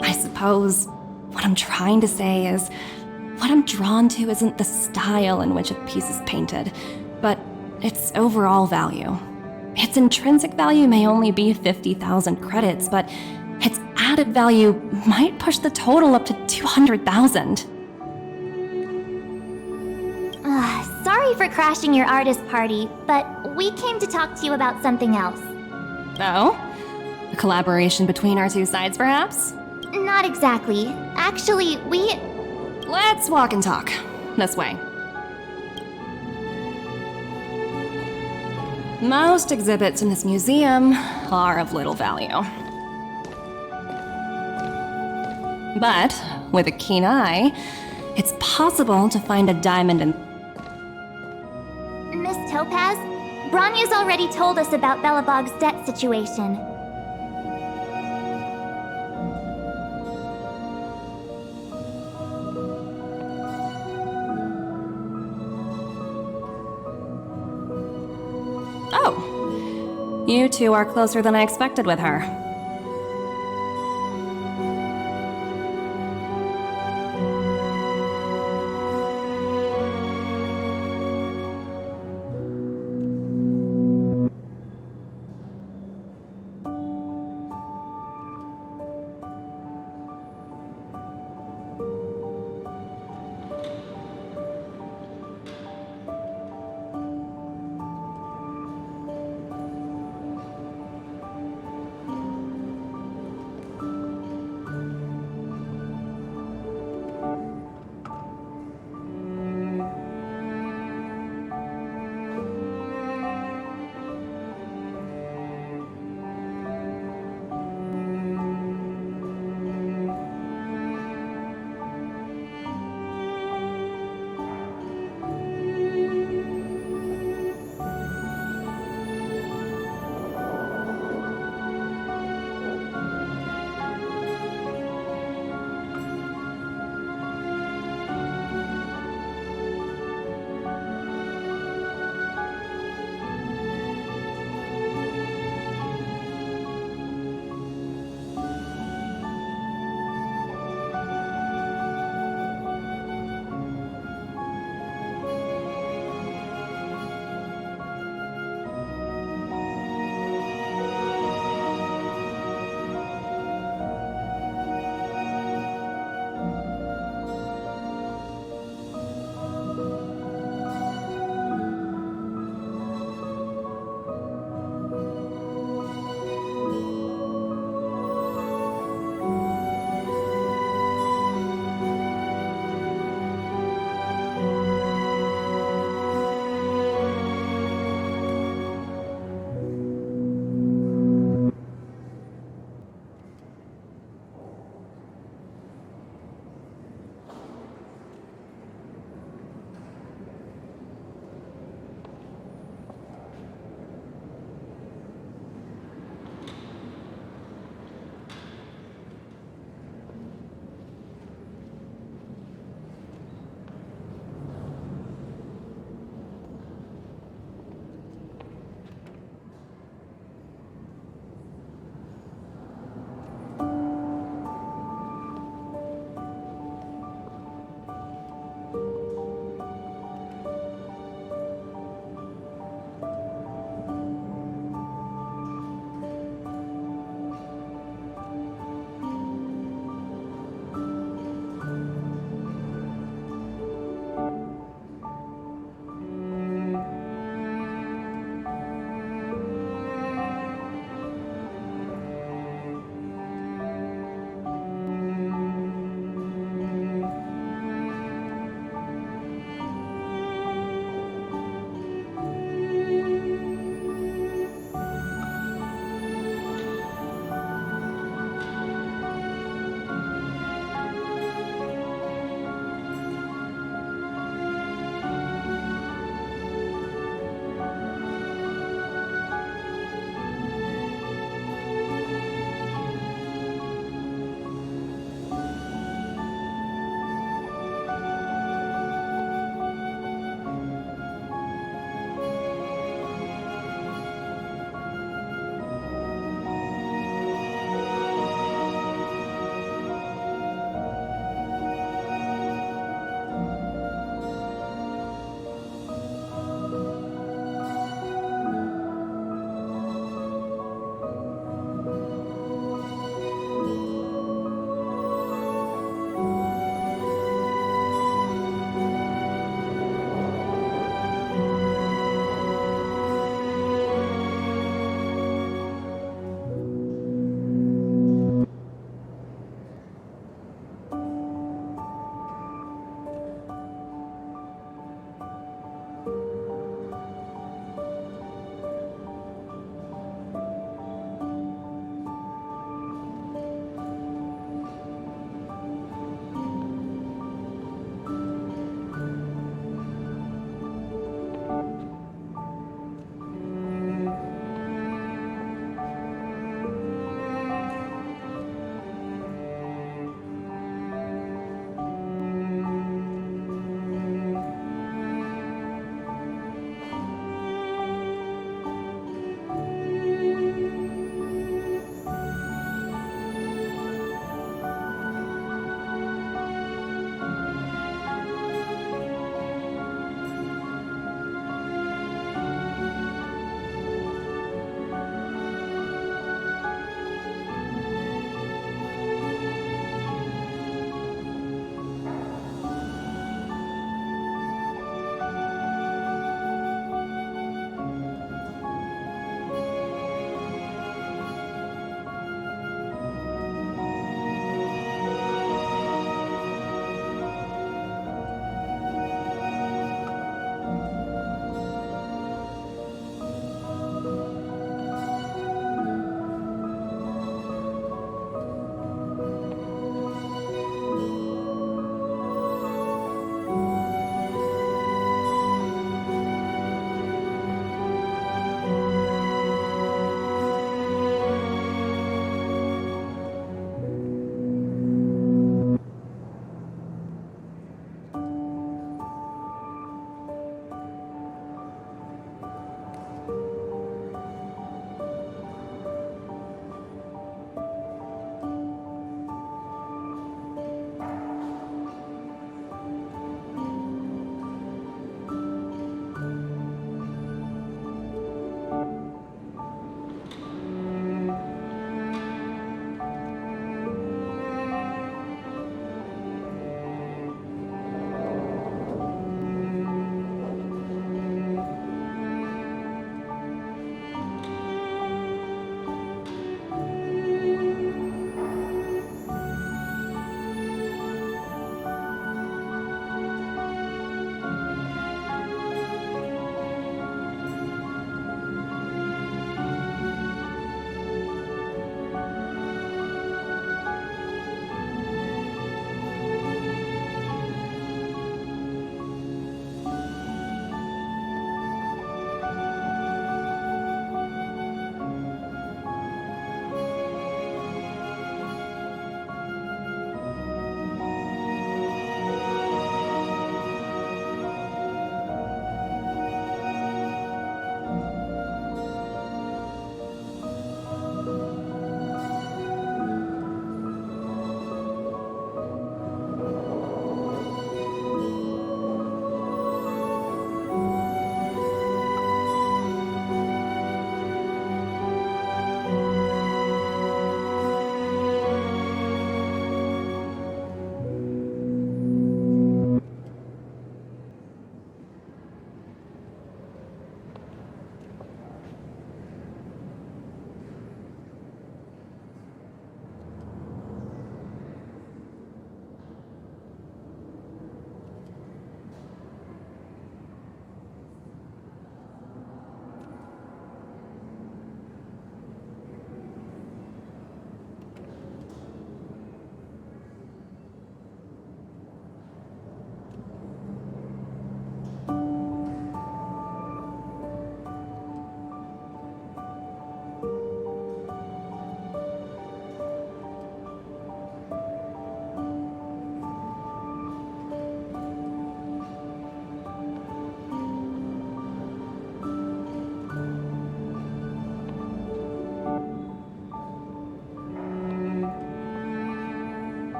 I suppose what I'm trying to say is, what I'm drawn to isn't the style in which a piece is painted, but its overall value. Its intrinsic value may only be 50,000 credits, but its added value might push the total up to 200,000. Sorry for crashing your artist party, but we came to talk to you about something else. Oh? A collaboration between our two sides, perhaps? Not exactly. Actually, Let's walk and talk. This way. Most exhibits in this museum are of little value. But with a keen eye, it's possible to find a diamond in... Miss Topaz, Bronya's already told us about Belobog's debt situation. Oh, you two are closer than I expected with her.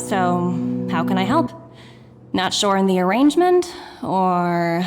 So, how can I help? Not sure in the arrangement, or...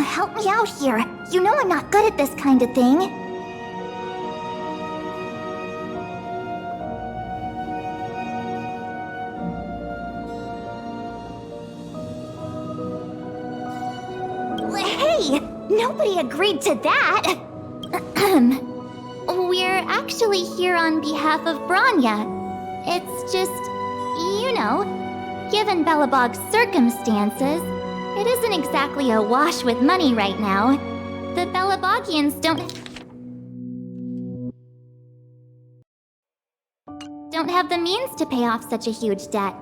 Help me out here. You know I'm not good at this kind of thing. Hey! Nobody agreed to that! We're actually here on behalf of Branya. It's just, you know, given Belobog's circumstances, it isn't exactly a wash with money right now. The Belobogians don't have the means to pay off such a huge debt.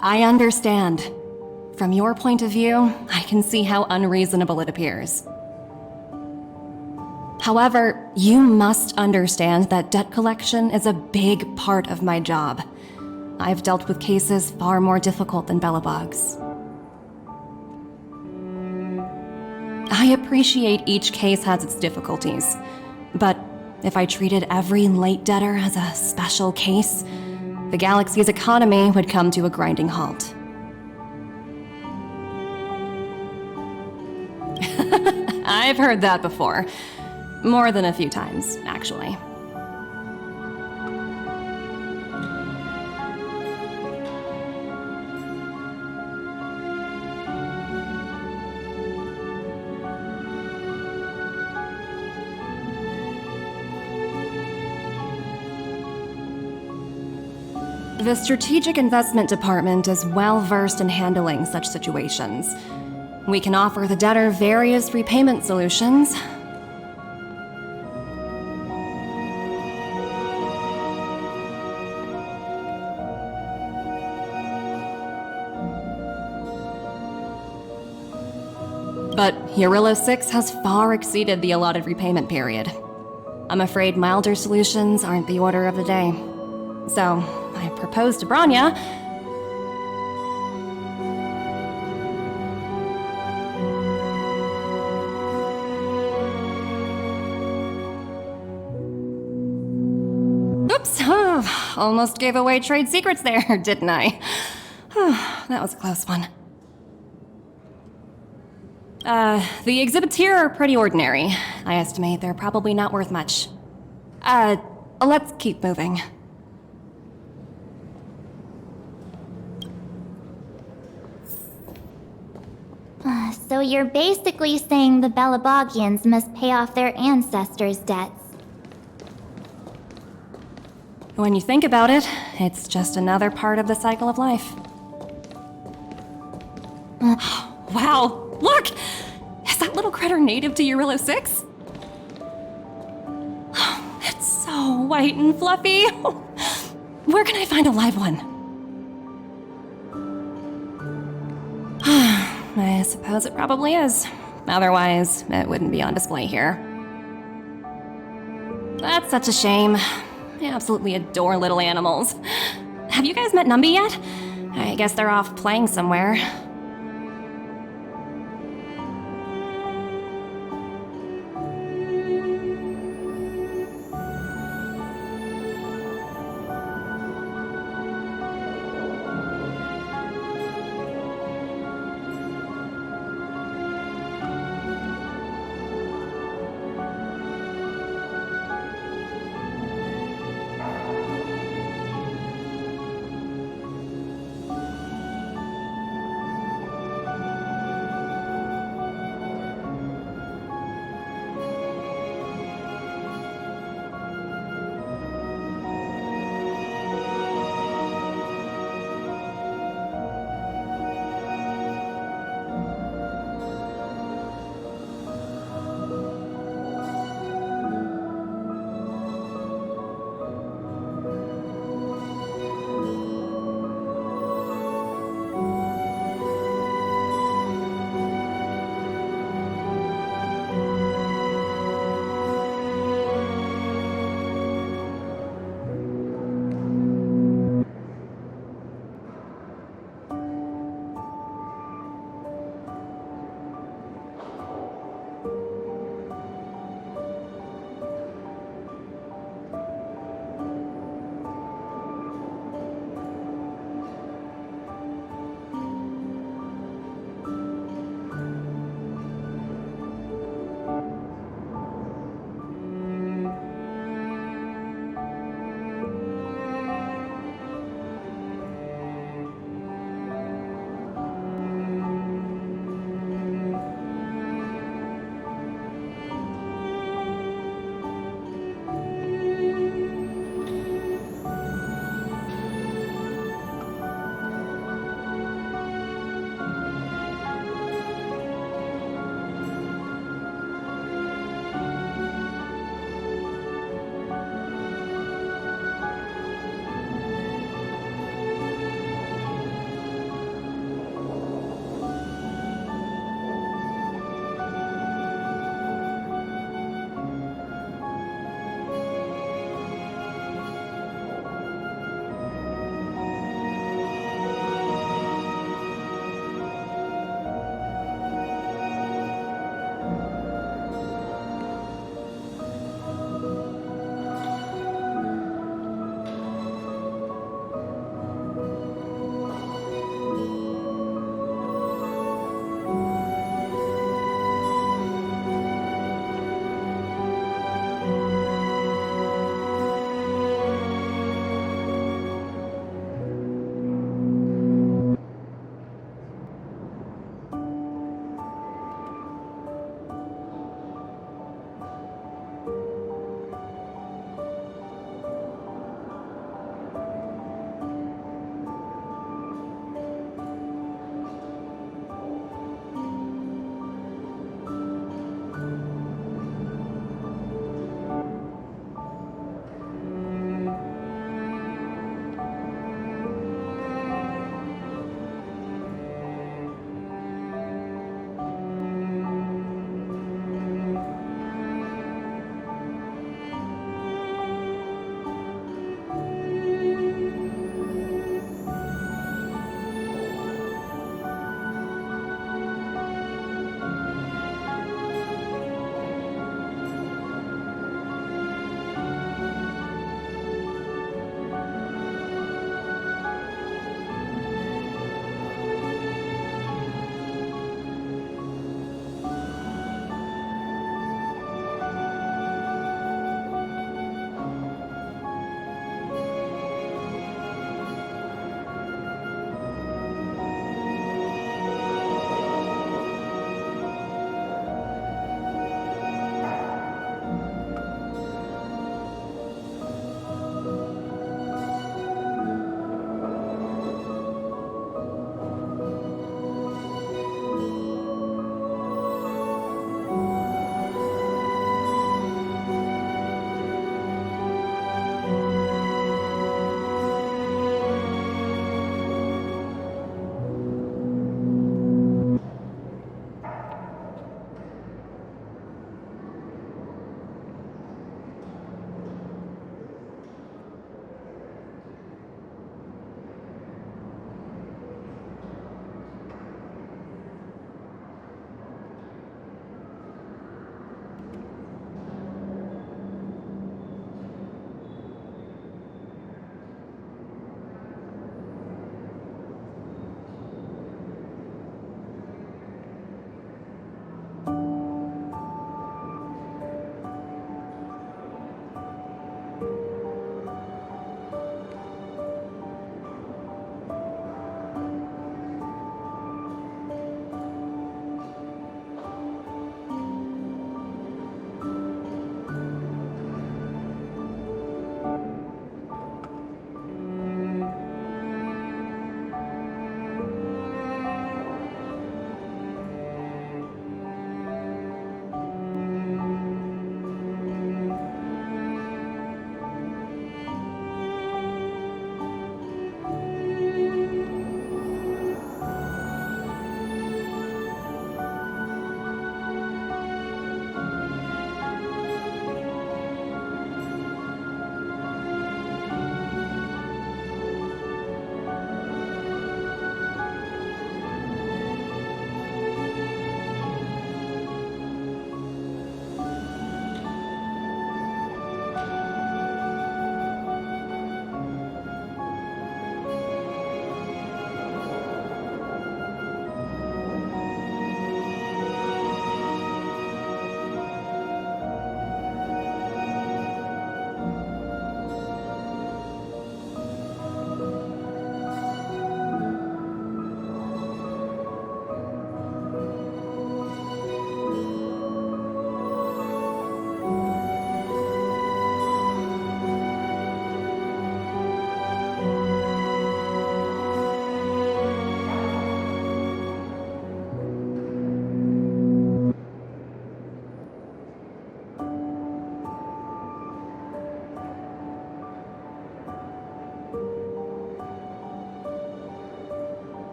I understand. From your point of view, I can see how unreasonable it appears. However, you must understand that debt collection is a big part of my job. I've dealt with cases far more difficult than Belobog's. I appreciate each case has its difficulties, but if I treated every late debtor as a special case, the galaxy's economy would come to a grinding halt. I've heard that before. More than a few times, actually. The Strategic Investment Department is well versed in handling such situations. We can offer the debtor various repayment solutions. But Eurilla 6 has far exceeded the allotted repayment period. I'm afraid milder solutions aren't the order of the day. So, I proposed to Branya. Oops! Almost gave away trade secrets there, didn't I? That was a close one. The exhibits here are pretty ordinary. I estimate they're probably not worth much. Let's keep moving. So you're basically saying the Belabogians must pay off their ancestors' debts. When you think about it, it's just another part of the cycle of life. Wow! Look! Is that little critter native to Eurilla 6? It's so white and fluffy. Where can I find a live one? I suppose it probably is. Otherwise, it wouldn't be on display here. That's such a shame. I absolutely adore little animals. Have you guys met Numby yet? I guess they're off playing somewhere.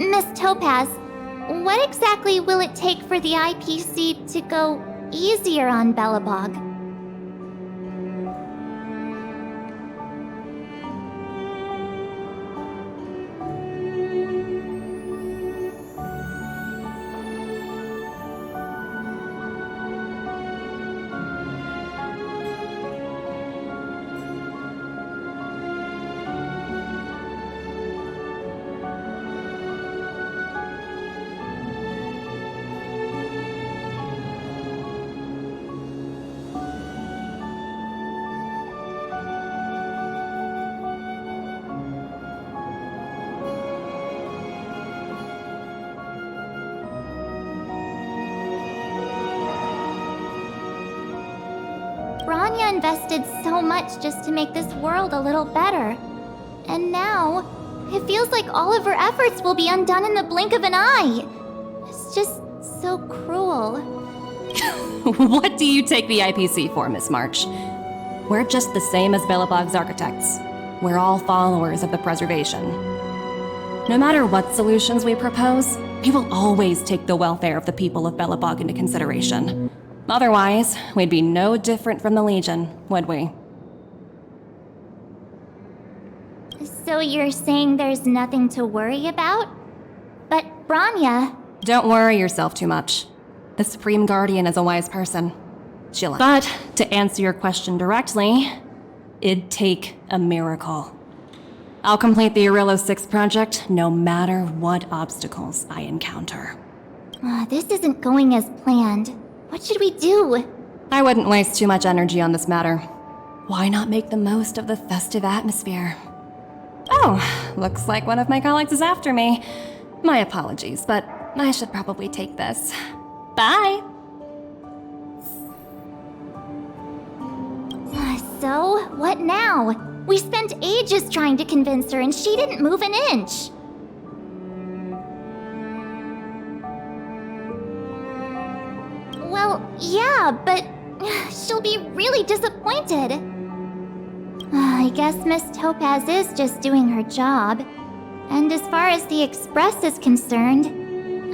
Miss Topaz, what exactly will it take for the IPC to go easier on Belobog? Branya invested so much just to make this world a little better. And now, it feels like all of her efforts will be undone in the blink of an eye. It's just so cruel. What do you take the IPC for, Miss March? We're just the same as Belobog's architects. We're all followers of the preservation. No matter what solutions we propose, we will always take the welfare of the people of Belobog into consideration. Otherwise, we'd be no different from the Legion, would we? So you're saying there's nothing to worry about? But Branya... Don't worry yourself too much. The Supreme Guardian is a wise person. But, to answer your question directly, it'd take a miracle. I'll complete the Arillo 6 project no matter what obstacles I encounter. This isn't going as planned. What should we do? I wouldn't waste too much energy on this matter. Why not make the most of the festive atmosphere? Oh, looks like one of my colleagues is after me. My apologies, but I should probably take this. Bye! So, what now? We spent ages trying to convince her and she didn't move an inch. Well, yeah, but she'll be really disappointed. I guess Miss Topaz is just doing her job. And as far as the Express is concerned,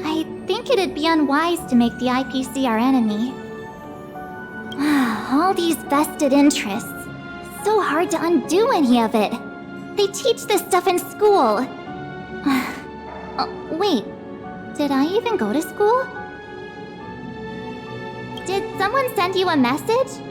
I think it'd be unwise to make the IPC our enemy. All these vested interests. So hard to undo any of it. They teach this stuff in school. Wait, did I even go to school? Did someone send you a message?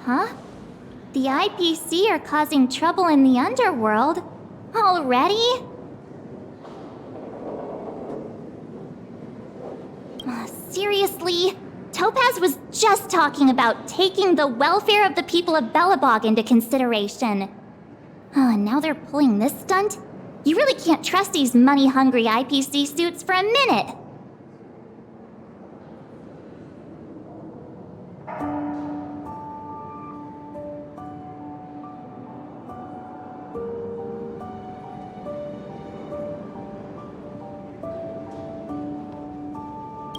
Huh? The IPC are causing trouble in the underworld? Already? Seriously? Topaz was just talking about taking the welfare of the people of Belobog into consideration. And now they're pulling this stunt? You really can't trust these money-hungry IPC suits for a minute.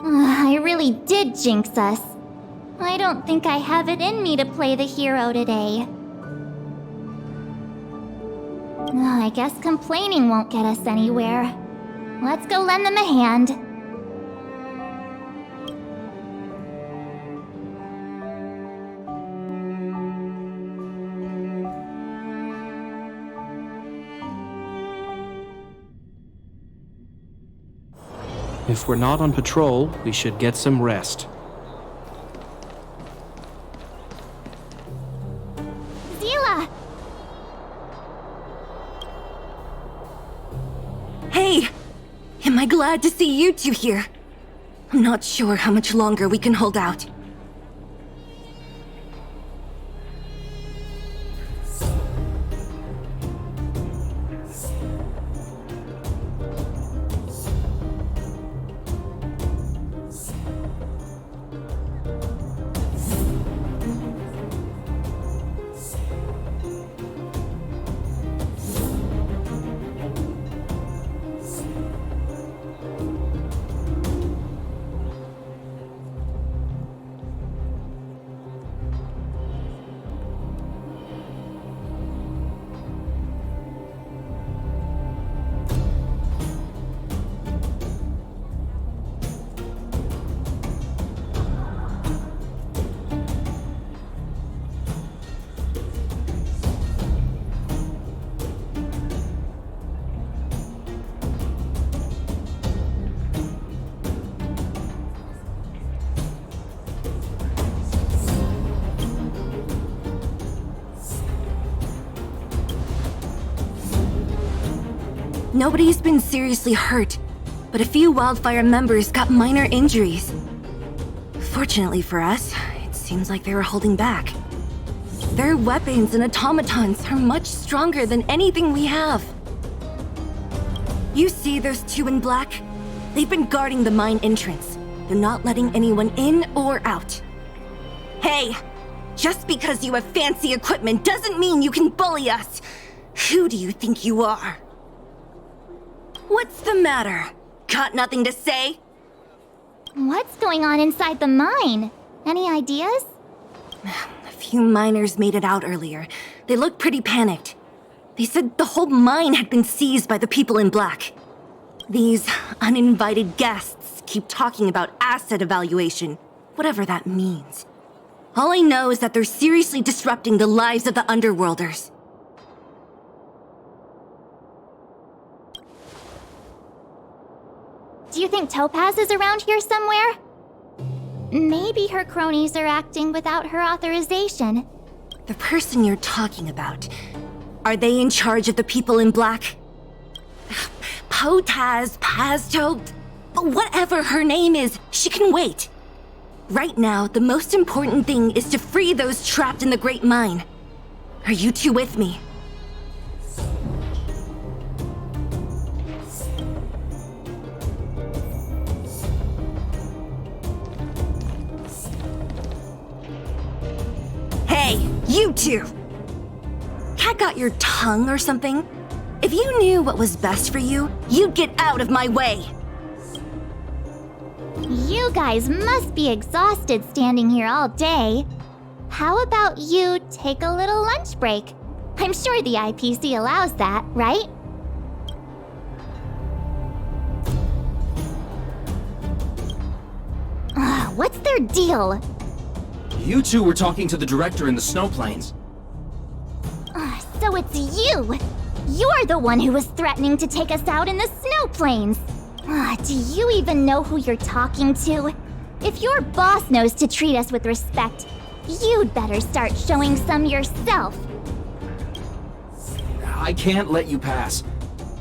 I really did jinx us. I don't think I have it in me to play the hero today. I guess complaining won't get us anywhere. Let's go lend them a hand. If we're not on patrol, we should get some rest. Zila! Hey! Am I glad to see you two here? I'm not sure how much longer we can hold out. Nobody's been seriously hurt, but a few Wildfire members got minor injuries. Fortunately for us, it seems like they were holding back. Their weapons and automatons are much stronger than anything we have. You see those two in black? They've been guarding the mine entrance. They're not letting anyone in or out. Hey! Just because you have fancy equipment doesn't mean you can bully us! Who do you think you are? What's the matter? Got nothing to say? What's going on inside the mine? Any ideas? A few miners made it out earlier. They looked pretty panicked. They said the whole mine had been seized by the people in black. These uninvited guests keep talking about asset evaluation, whatever that means. All I know is that they're seriously disrupting the lives of the Underworlders. Do you think Topaz is around here somewhere? Maybe her cronies are acting without her authorization. The person you're talking about, are they in charge of the people in black? Potaz, Pazto, whatever her name is, she can wait. Right now, the most important thing is to free those trapped in the Great Mine. Are you two with me? Hey, you two! Cat got your tongue or something? If you knew what was best for you, you'd get out of my way! You guys must be exhausted standing here all day. How about you take a little lunch break? I'm sure the IPC allows that, right? What's their deal? You two were talking to the director in the snow plains. So it's you! You're the one who was threatening to take us out in the snow plains! Do you even know who you're talking to? If your boss knows to treat us with respect, You'd better start showing some yourself. I can't let you pass.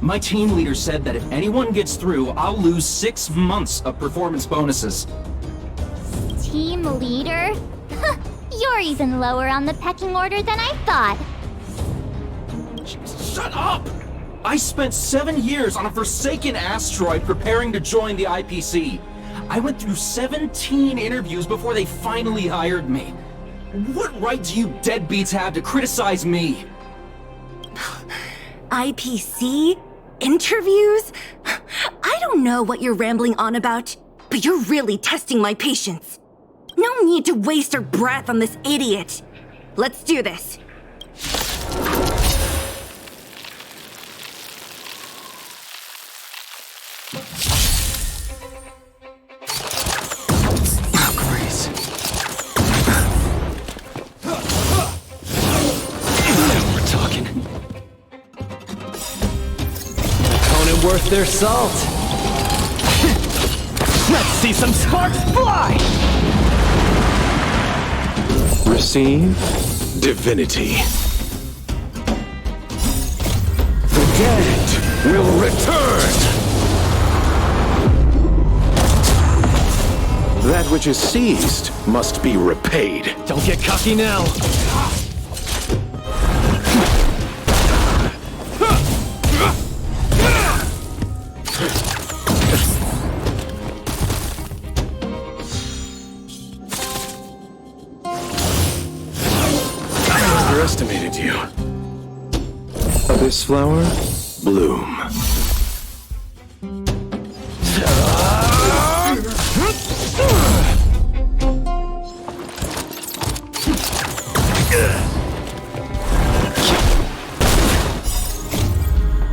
My team leader said that if anyone gets through, I'll lose 6 months of performance bonuses. Team leader? You're even lower on the pecking order than I thought. Shut up! I spent 7 years on a forsaken asteroid preparing to join the IPC. I went through 17 interviews before they finally hired me. What right do you deadbeats have to criticize me? IPC? Interviews? I don't know what you're rambling on about, but you're really testing my patience. No need to waste our breath on this idiot. Let's do this. Worth their salt. Let's see some sparks fly! Receive divinity. The dead will return! That which is seized must be repaid. Don't get cocky now. Underestimated you. This flower, bloom.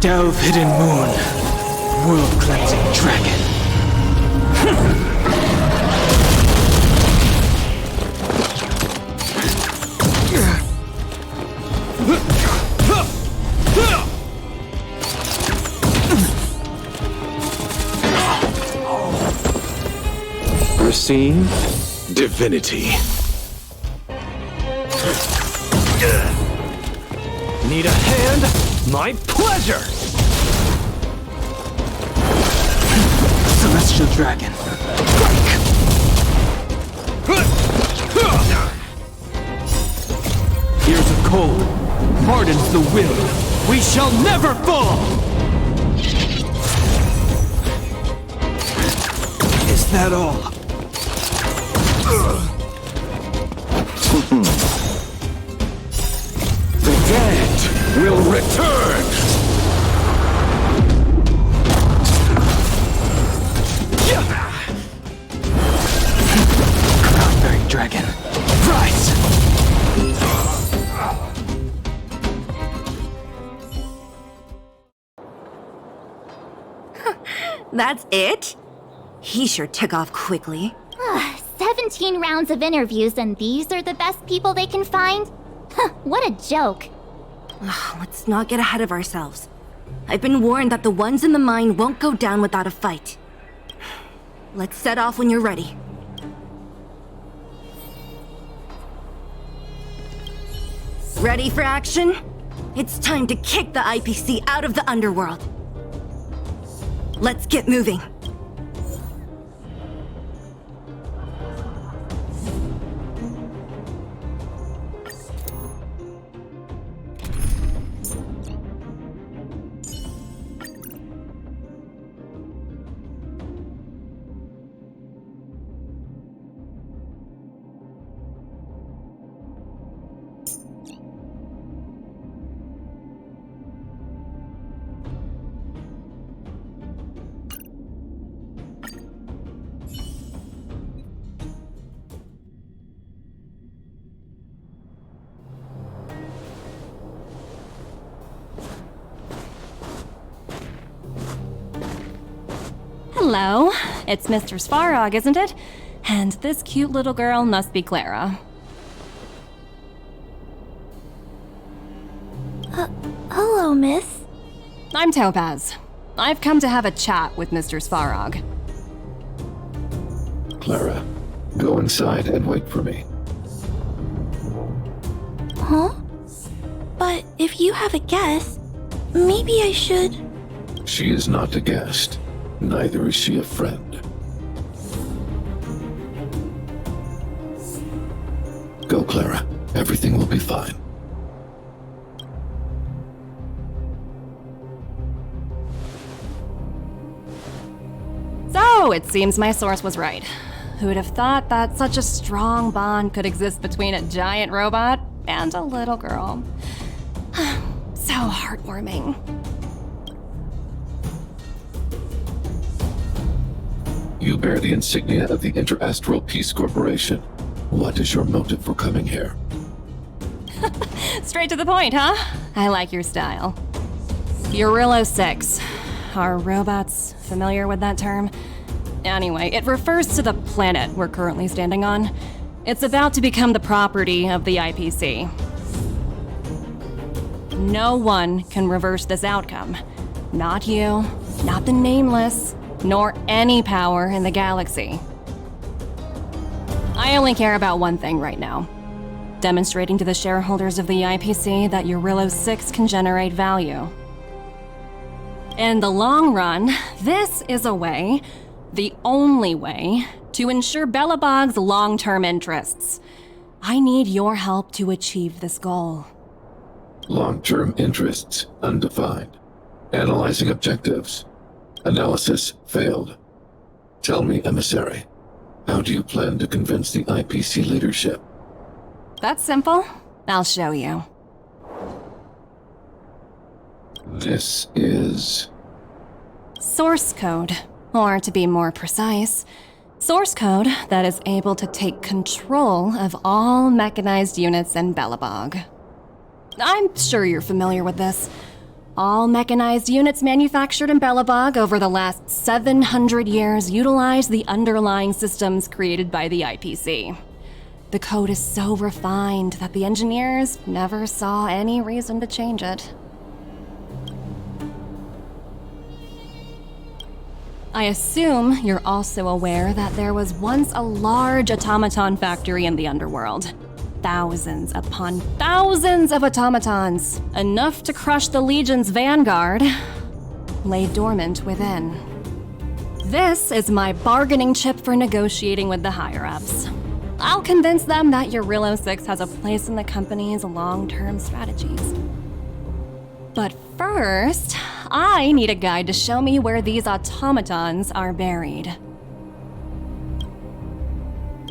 Delve hidden moon, world cleansing dragon. Receive divinity. Need a hand? My pleasure! Celestial dragon. Here's a cold, hardens the will. We shall never fall! Is that all? The dead will return! Crown-bearing dragon. Rise! That's it? He sure took off quickly. 17 rounds of interviews and these are the best people they can find? What a joke. Let's not get ahead of ourselves. I've been warned that the ones in the mine won't go down without a fight. Let's set off when you're ready. Ready for action? It's time to kick the IPC out of the underworld. Let's get moving. Hello, it's Mr. Svarog, isn't it? And this cute little girl must be Clara. Hello, miss. I'm Topaz. I've come to have a chat with Mr. Svarog. Clara, go inside and wait for me. Huh? But if you have a guess, maybe I should... She is not a guest. Neither is she a friend. Go, Clara. Everything will be fine. So, it seems my source was right. Who would have thought that such a strong bond could exist between a giant robot and a little girl? So heartwarming. You bear the insignia of the Interastral Peace Corporation. What is your motive for coming here? Straight to the point, huh? I like your style. Eurillo 6. Are robots familiar with that term? Anyway, it refers to the planet we're currently standing on. It's about to become the property of the IPC. No one can reverse this outcome. Not you, not the Nameless, nor any power in the galaxy. I only care about one thing right now. Demonstrating to the shareholders of the IPC that Eurillo 6 can generate value. In the long run, this is a way, the only way, to ensure Belobog's long-term interests. I need your help to achieve this goal. Long-term interests undefined. Analyzing objectives. Analysis failed. Tell me, Emissary, how do you plan to convince the IPC leadership? That's simple. I'll show you. This is... Source code. Or to be more precise, source code that is able to take control of all mechanized units in Belobog. I'm sure you're familiar with this. All mechanized units manufactured in Belobog over the last 700 years utilize the underlying systems created by the IPC. The code is so refined that the engineers never saw any reason to change it. I assume you're also aware that there was once a large automaton factory in the underworld. Thousands upon thousands of automatons, enough to crush the Legion's vanguard, lay dormant within. This is my bargaining chip for negotiating with the higher-ups. I'll convince them that Eurillo 6 has a place in the company's long-term strategies. But first, I need a guide to show me where these automatons are buried.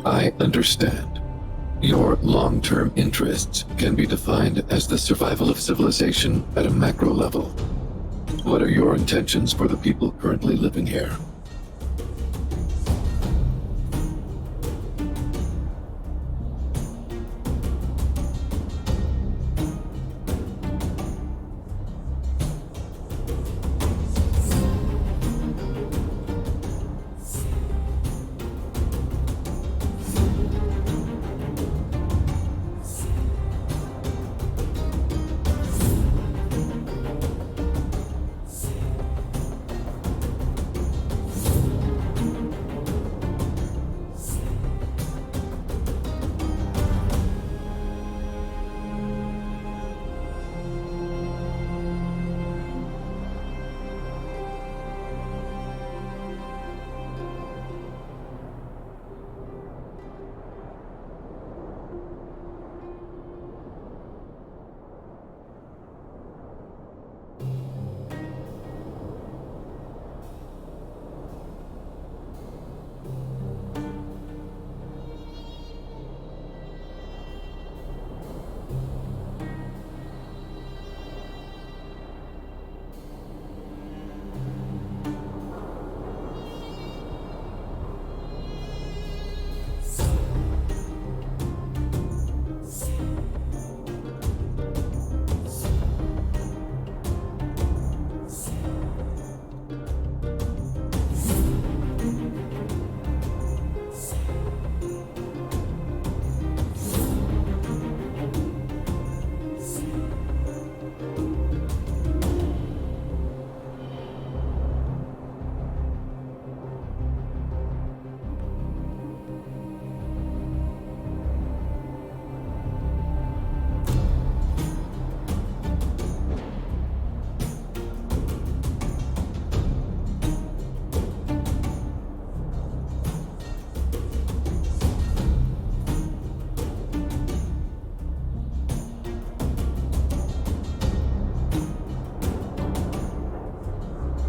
I understand. Your long-term interests can be defined as the survival of civilization at a macro level. What are your intentions for the people currently living here?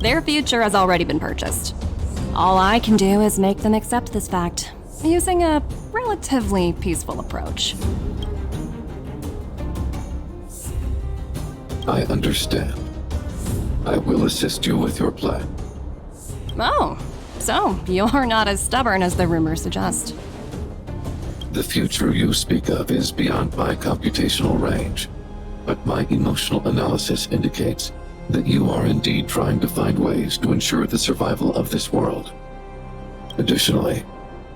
Their future has already been purchased. All I can do is make them accept this fact, using a relatively peaceful approach. I understand. I will assist you with your plan. Oh, so you're not as stubborn as the rumors suggest. The future you speak of is beyond my computational range, but my emotional analysis indicates that you are indeed trying to find ways to ensure the survival of this world. Additionally,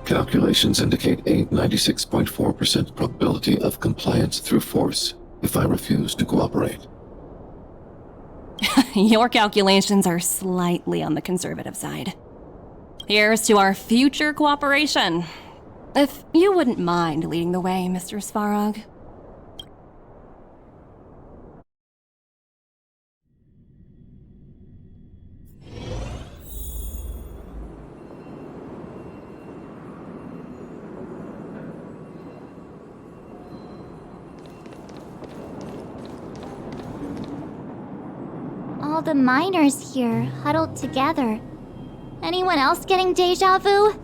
calculations indicate a 96.4% probability of compliance through force if I refuse to cooperate. Your calculations are slightly on the conservative side. Here's to our future cooperation. If you wouldn't mind leading the way, Mr. Svarog. All the miners here, huddled together. Anyone else getting deja vu?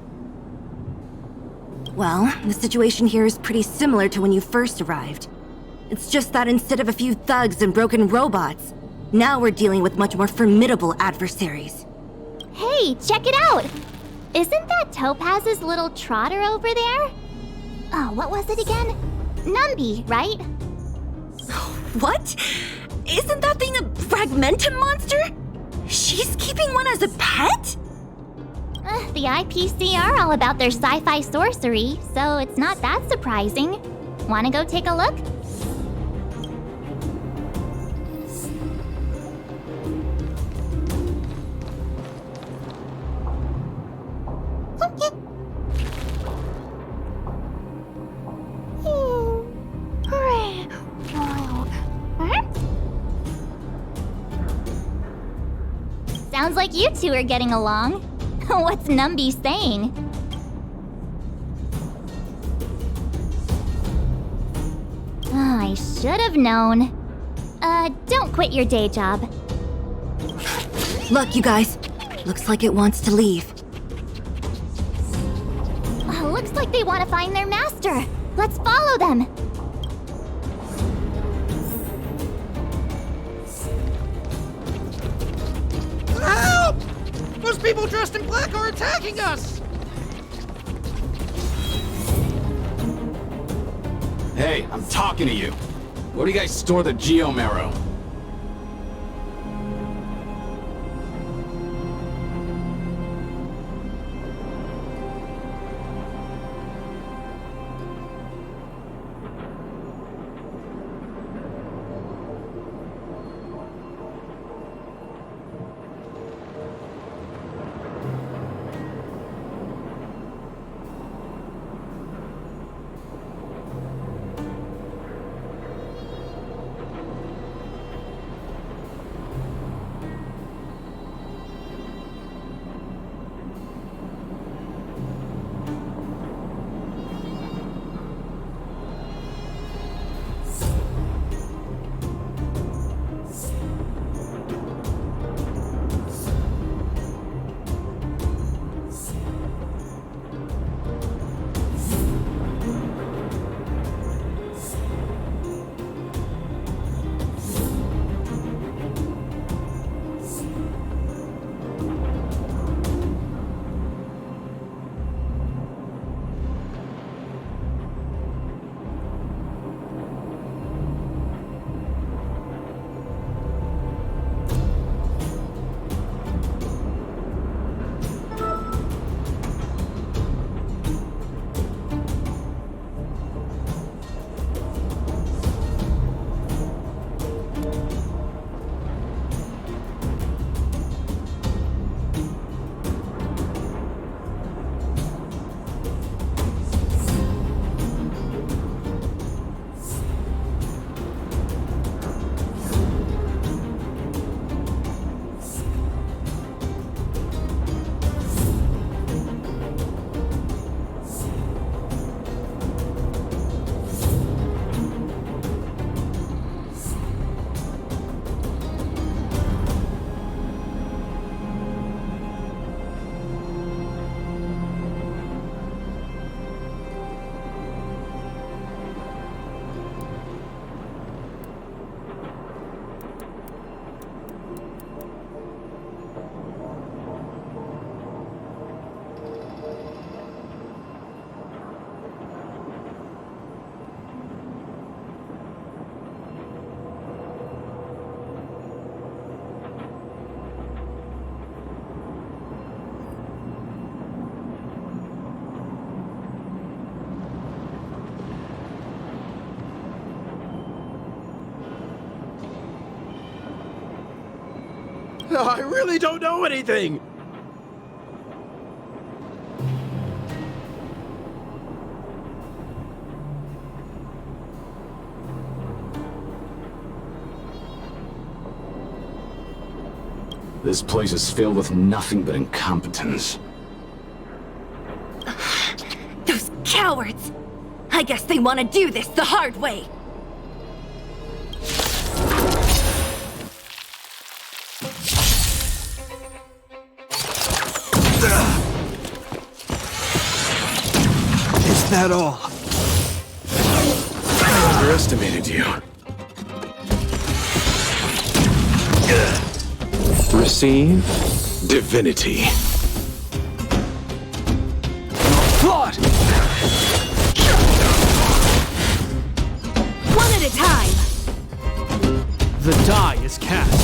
Well, the situation here is pretty similar to when you first arrived. It's just that instead of a few thugs and broken robots, now we're dealing with much more formidable adversaries. Hey, check it out! Isn't that Topaz's little trotter over there? Oh, what was it again? Numby, right? What? Isn't that thing a Fragmentum monster? She's keeping one as a pet? The IPC are all about their sci-fi sorcery, so it's not that surprising. Wanna go take a look? Sounds like you two are getting along. What's Numby saying? Oh, I should have known. Don't quit your day job. Look, you guys. Looks like it wants to leave. Looks like they want to find their master. Let's follow them. Help! Those people dressed in black are attacking us! Hey, I'm talking to you. Where do you guys store the Geomarrow? I really don't know anything! This place is filled with nothing but incompetence. Those cowards! I guess they want to do this the hard way! Is that all? I underestimated you. Receive divinity. Thought! One at a time! The die is cast.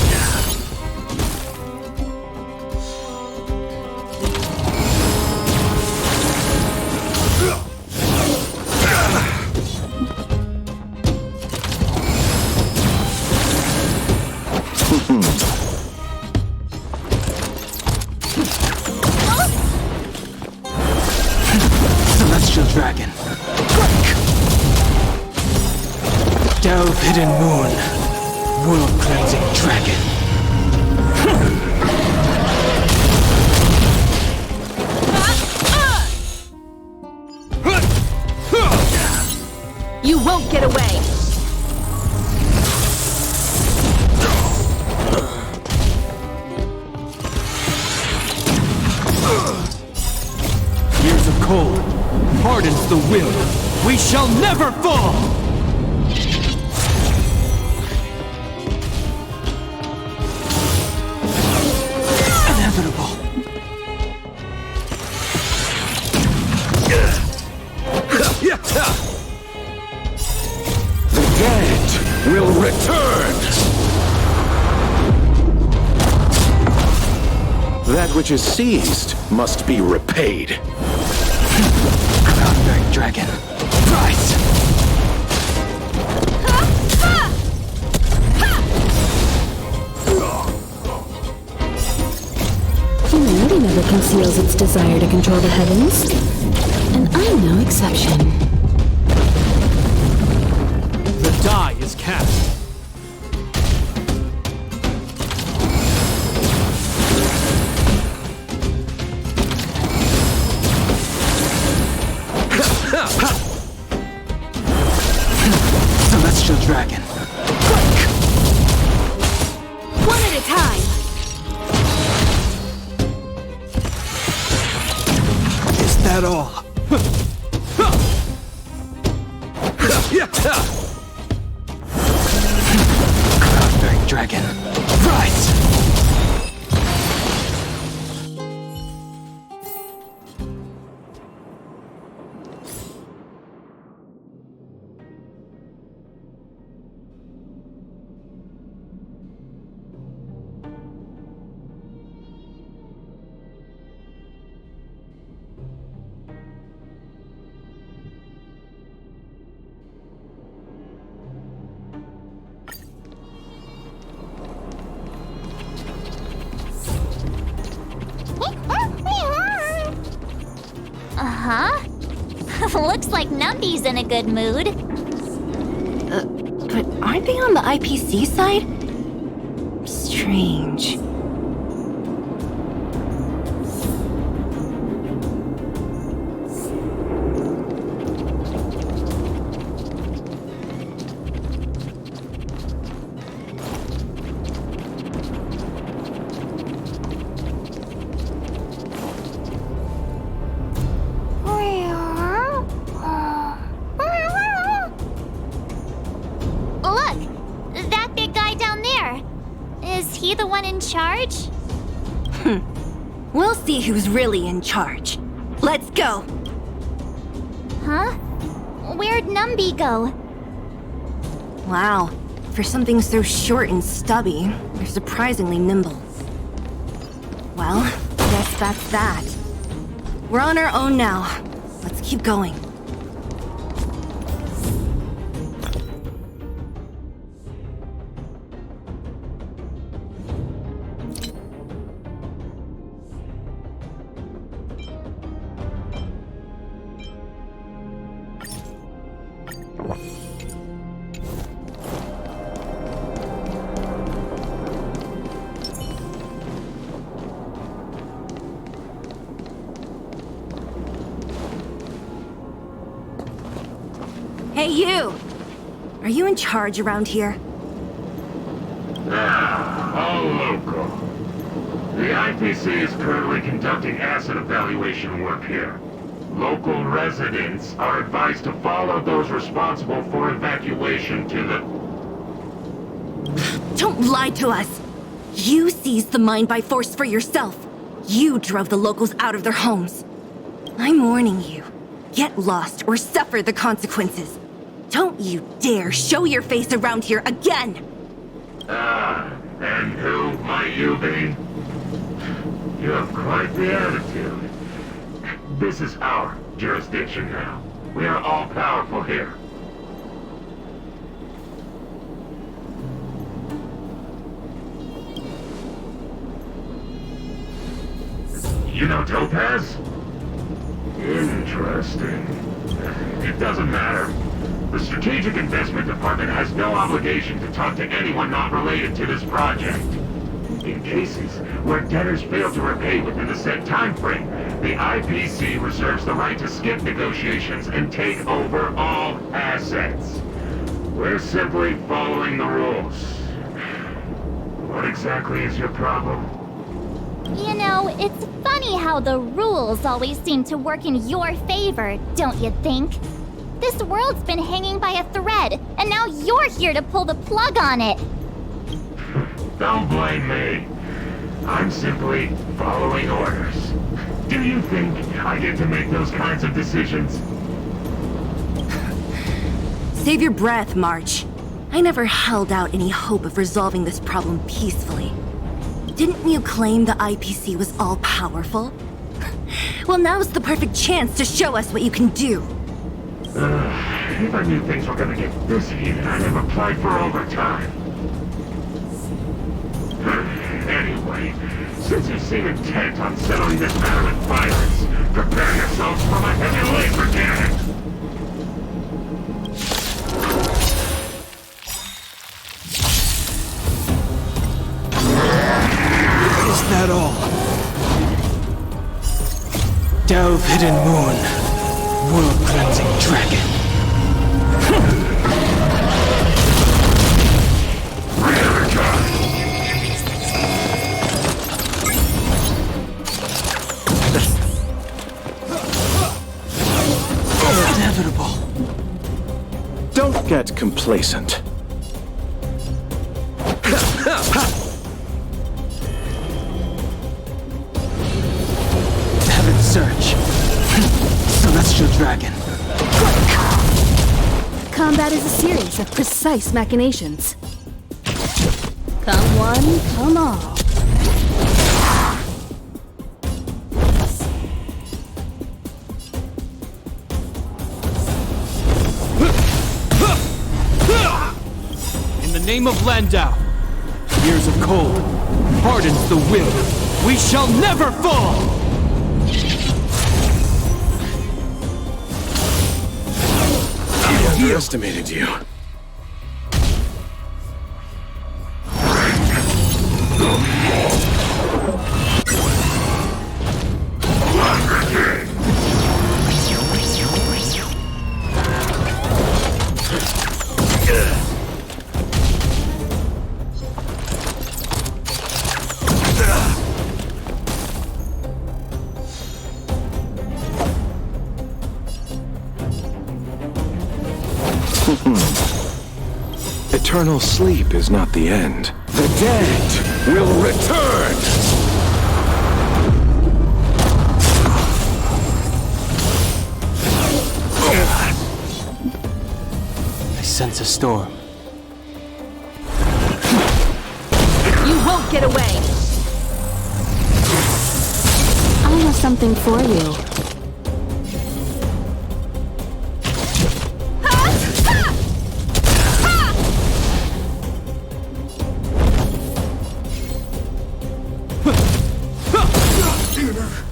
Celestial Dragon. Delve Hidden Moon. World Cleansing Dragon. You won't get away! Years of cold hardens the will. We shall never fall! Inevitable. The dead will return! That which is seized must be repaid. Cloudbearing Dragon. Rise! Humanity never conceals its desire to control the heavens, and I'm no exception. The die is cast. Celestial Dragon. One at a time! Is that all? Cloudbearing Dragon. Rise! Uh-huh. Looks like Numby's in a good mood. But aren't they on the IPC side? Strange. Look! That big guy down there. Is he the one in charge? We'll see who's really in charge. Let's go! Huh? Where'd Numby go? Wow. For something so short and stubby, they're surprisingly nimble. Well, guess that's that. We're on our own now. Let's keep going. Hey, you! Are you in charge around here? All local. The IPC is currently conducting asset evaluation work here. Local residents are advised to follow those responsible for evacuation to the... Don't lie to us! You seized the mine by force for yourself. You drove the locals out of their homes. I'm warning you. Get lost or suffer the consequences. Don't you dare show your face around here again! And who might you be? You have quite the attitude. This is our jurisdiction now. We are all powerful here. You know Topaz? Interesting. It doesn't matter. The Strategic Investment Department has no obligation to talk to anyone not related to this project. In cases where debtors fail to repay within the set time frame, the IPC reserves the right to skip negotiations and take over all assets. We're simply following the rules. What exactly is your problem? You know, it's funny how the rules always seem to work in your favor, don't you think? This world's been hanging by a thread, and now you're here to pull the plug on it. Don't blame me. I'm simply following orders. Do you think I get to make those kinds of decisions? Save your breath, March. I never held out any hope of resolving this problem peacefully. Didn't you claim the IPC was all-powerful? Well, now's the perfect chance to show us what you can do. If I knew things were gonna get this heated, I'd have applied for overtime. Anyway, since you seem intent on settling this matter with violence, prepare yourselves for my heavy laser cannon! Is that all? Delve Hidden Moon, World-Cleansing Dragon. Inevitable. Don't get complacent. Heaven's Search. Celestial Dragon. Combat is a series of precise machinations. Come one, come all. In the name of Landau, years of cold hardens the will. We shall never fall! I underestimated you. Eternal sleep is not the end. The dead will return! I sense a storm. You won't get away! I have something for you.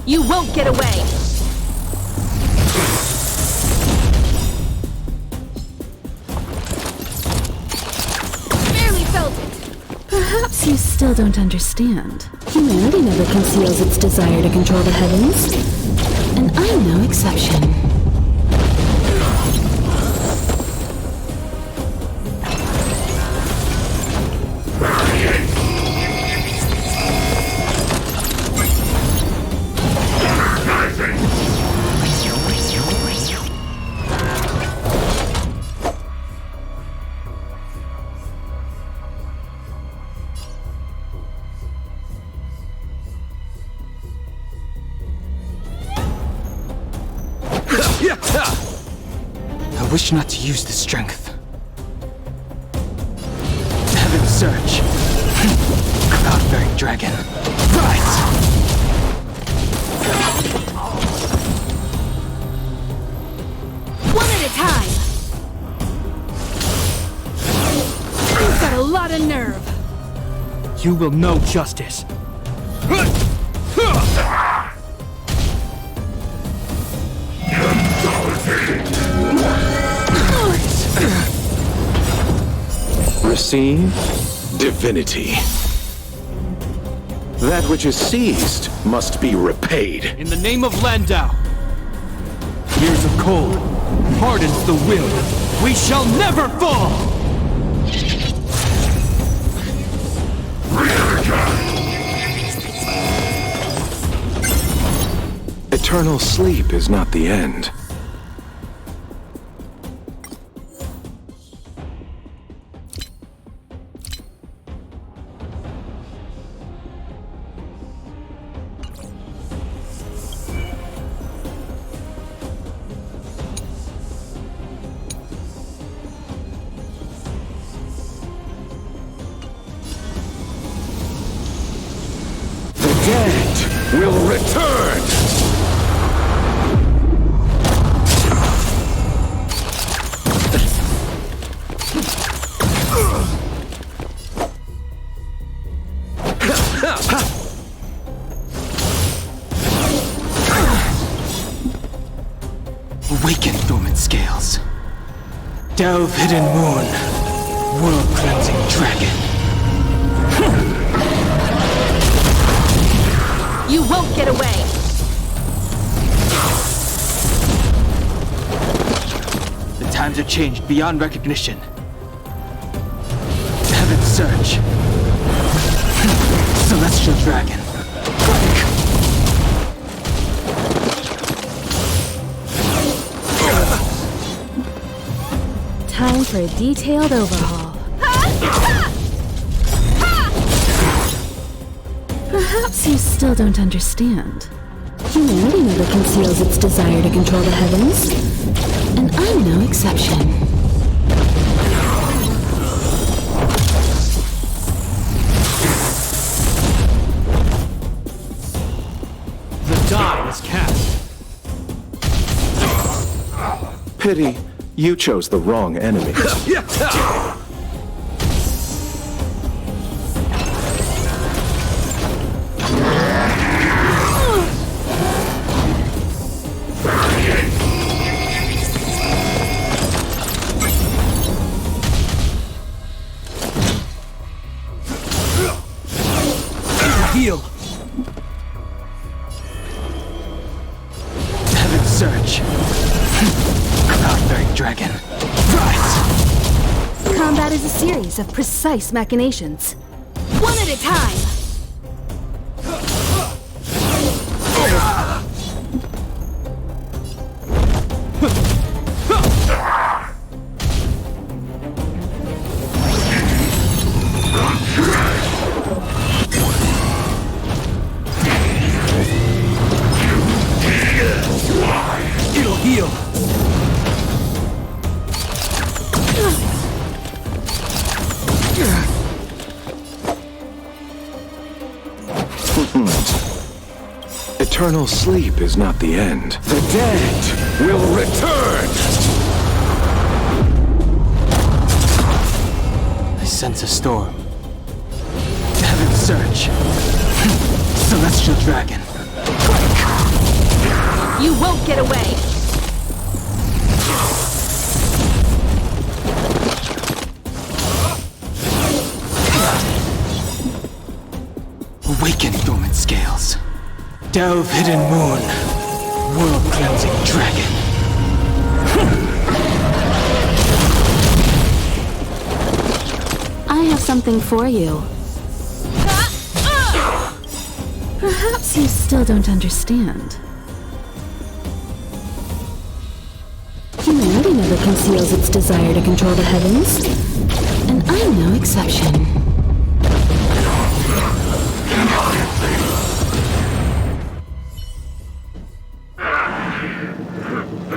You won't get away! Barely felt it! Perhaps you still don't understand. Humanity never conceals its desire to control the heavens. And I'm no exception. wish not to use the strength. Heaven surge. Cloud-bearing dragon. Rise! One at a time! You've got a lot of nerve! You will know justice. Receive divinity. That which is seized must be repaid. In the name of Landau. Years of cold hardens the will. We shall never fall! Eternal sleep is not the end. Will return! Awaken, dormant scales. Delve, hidden moon. World-cleansing dragon. You won't get away! The times have changed beyond recognition. Heaven surge. Celestial dragon. Time for a detailed overhaul. Perhaps you still don't understand. Humanity never conceals its desire to control the heavens, and I'm no exception. The die is cast. Pity, you chose the wrong enemy. Heal. Heaven surge. Cloud-bearing dragon. Rise! Combat is a series of precise machinations. One at a time! It'll heal. Eternal sleep is not the end. The dead will return! I sense a storm. Heaven surge. Celestial dragon. You won't get away! Awaken, dormant scales. Delve, hidden moon. World-cleansing dragon. I have something for you. Perhaps you still don't understand. Humanity never conceals its desire to control the heavens, and I'm no exception.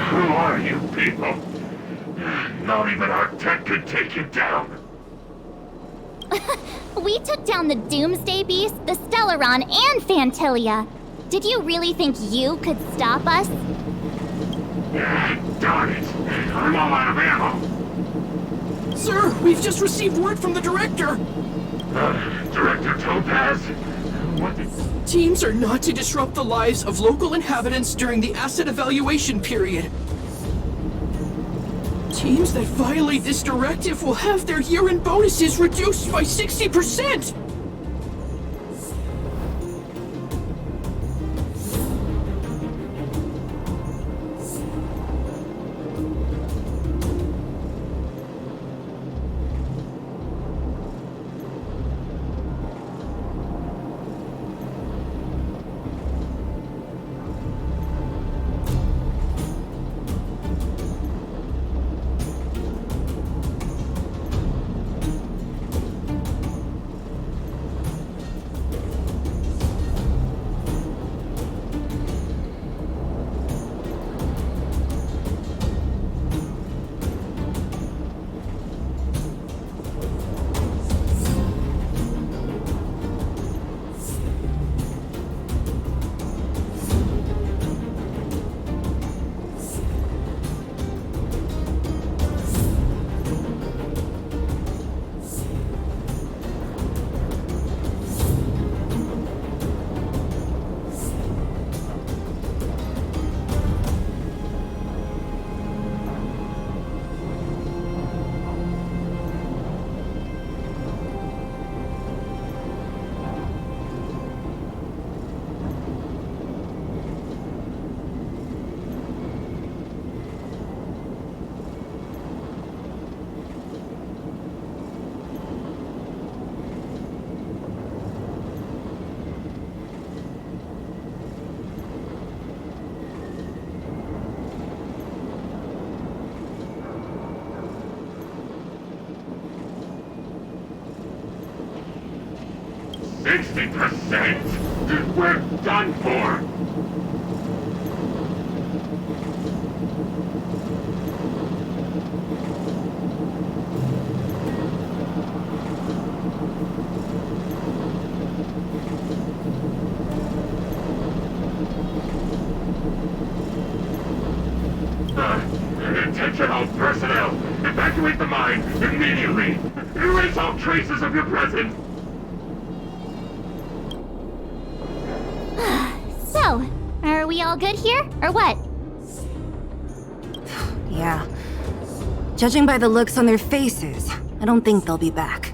Who are you people? you down. We took down the Doomsday Beast, the Stellaron, and Fantilia. Did you really think you could stop us? Darn it! I'm all out of ammo! Sir, we've just received word from the director! Director Topaz? What the... Teams are not to disrupt the lives of local inhabitants during the asset evaluation period. Teams that violate this directive will have their year-end bonuses reduced by 60%! We're done for! Attention all personnel! Evacuate the mine immediately! Erase all traces of your presence! So, are we all good here, or what? Yeah. Judging by the looks on their faces, I don't think they'll be back.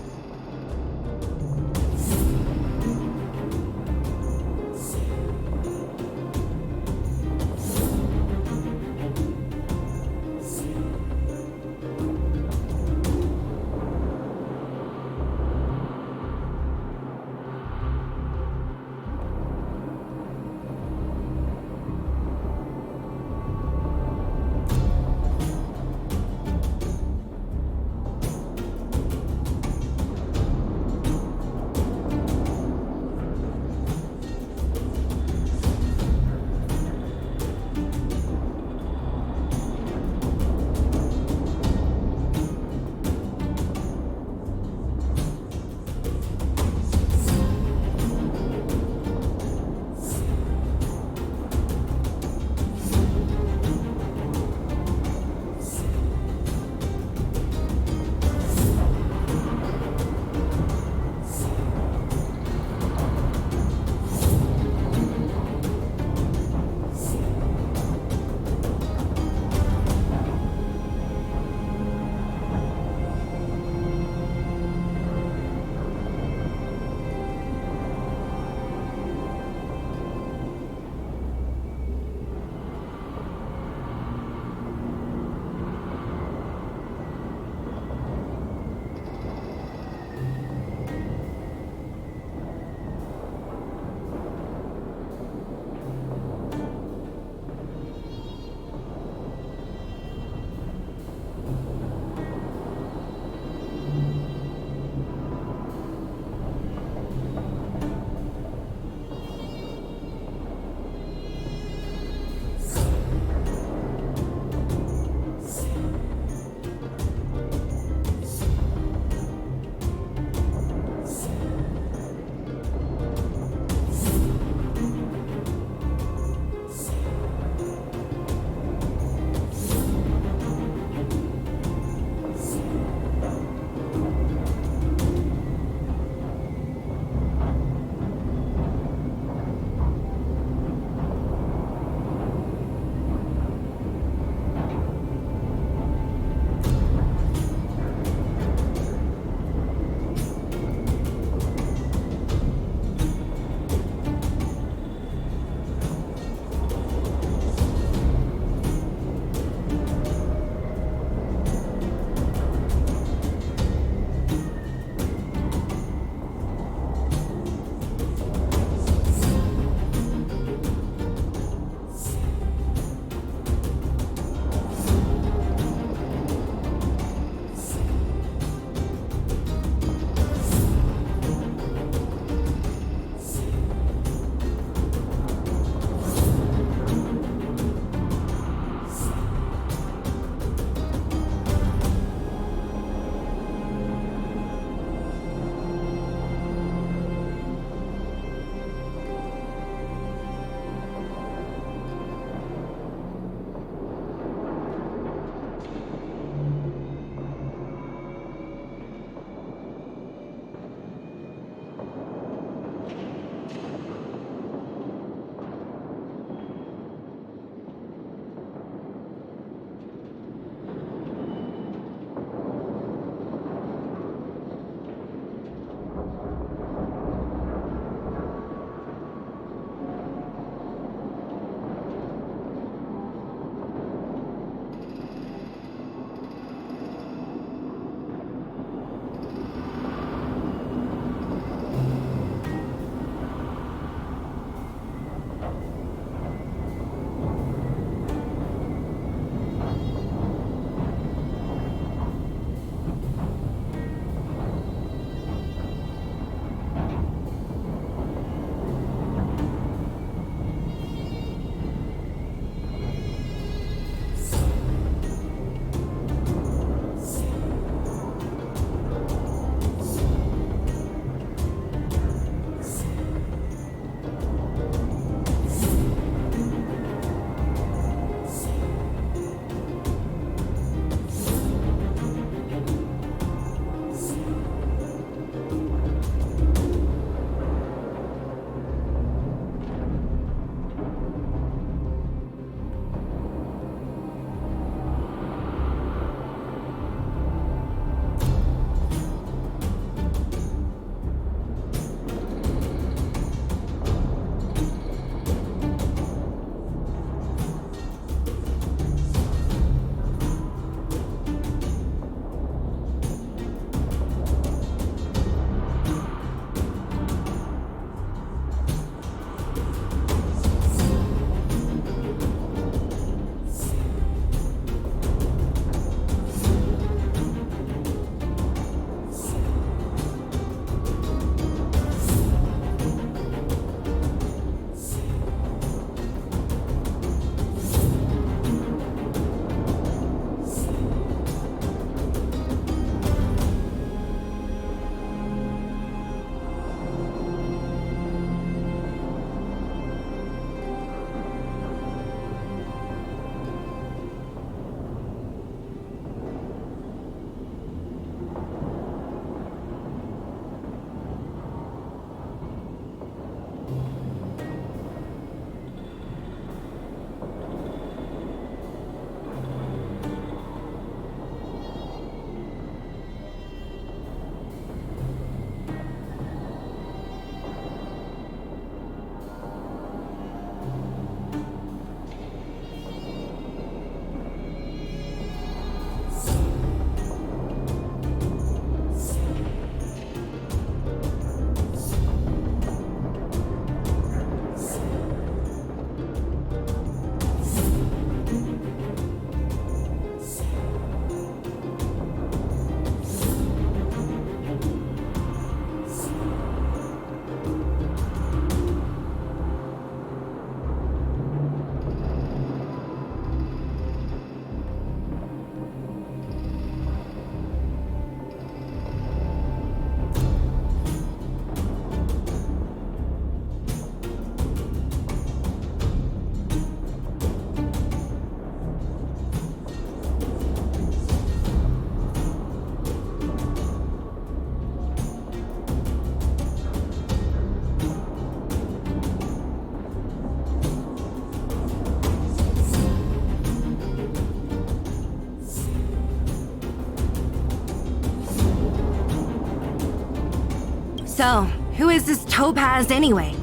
So, who is this Topaz anyway?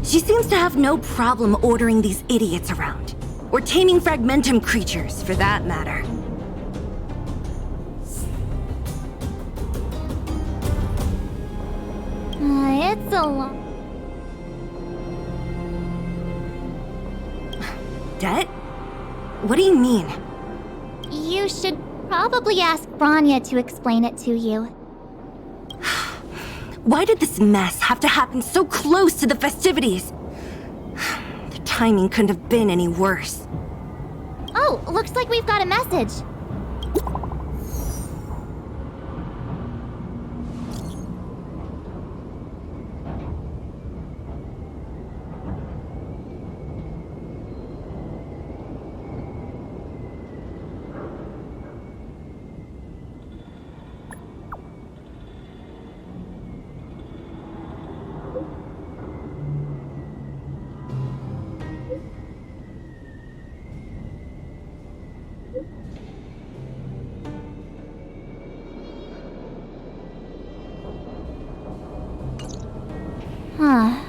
She seems to have no problem ordering these idiots around. Or taming fragmentum creatures, for that matter. It's a lot. Debt? What do you mean? You should probably ask Bronya to explain it to you. Why did this mess have to happen so close to the festivities? The timing couldn't have been any worse. Oh, looks like we've got a message.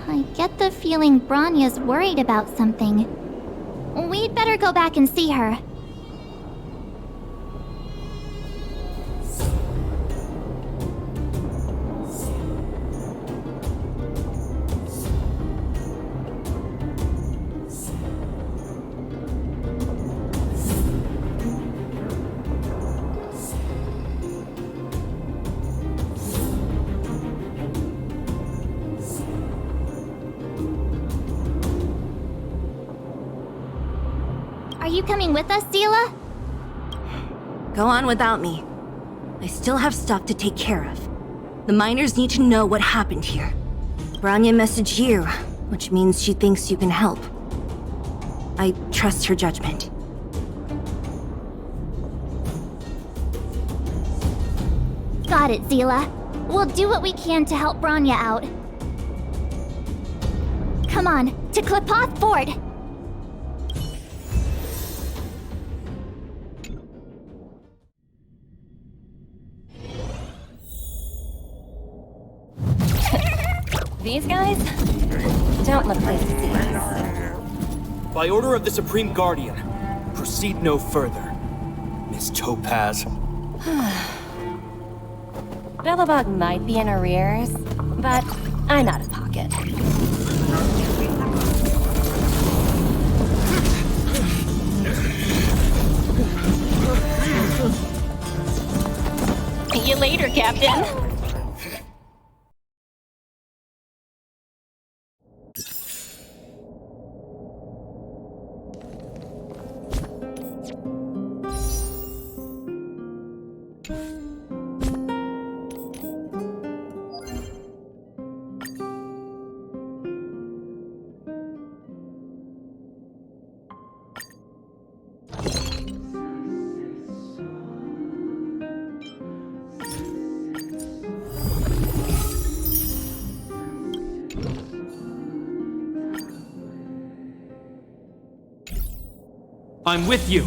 I get the feeling Bronya's worried about something. We'd better go back and see her. Are you coming with us, Zila? Go on without me. I still have stuff to take care of. The miners need to know what happened here. Bronya messaged you, which means she thinks you can help. I trust her judgment. Got it, Zila. We'll do what we can to help Bronya out. Come on, to Klipoth Ford! These guys don't look pleased to see us. By order of the Supreme Guardian, proceed no further, Miss Topaz. Belobog might be in arrears, but I'm out of pocket. See you later, Captain. I'm with you.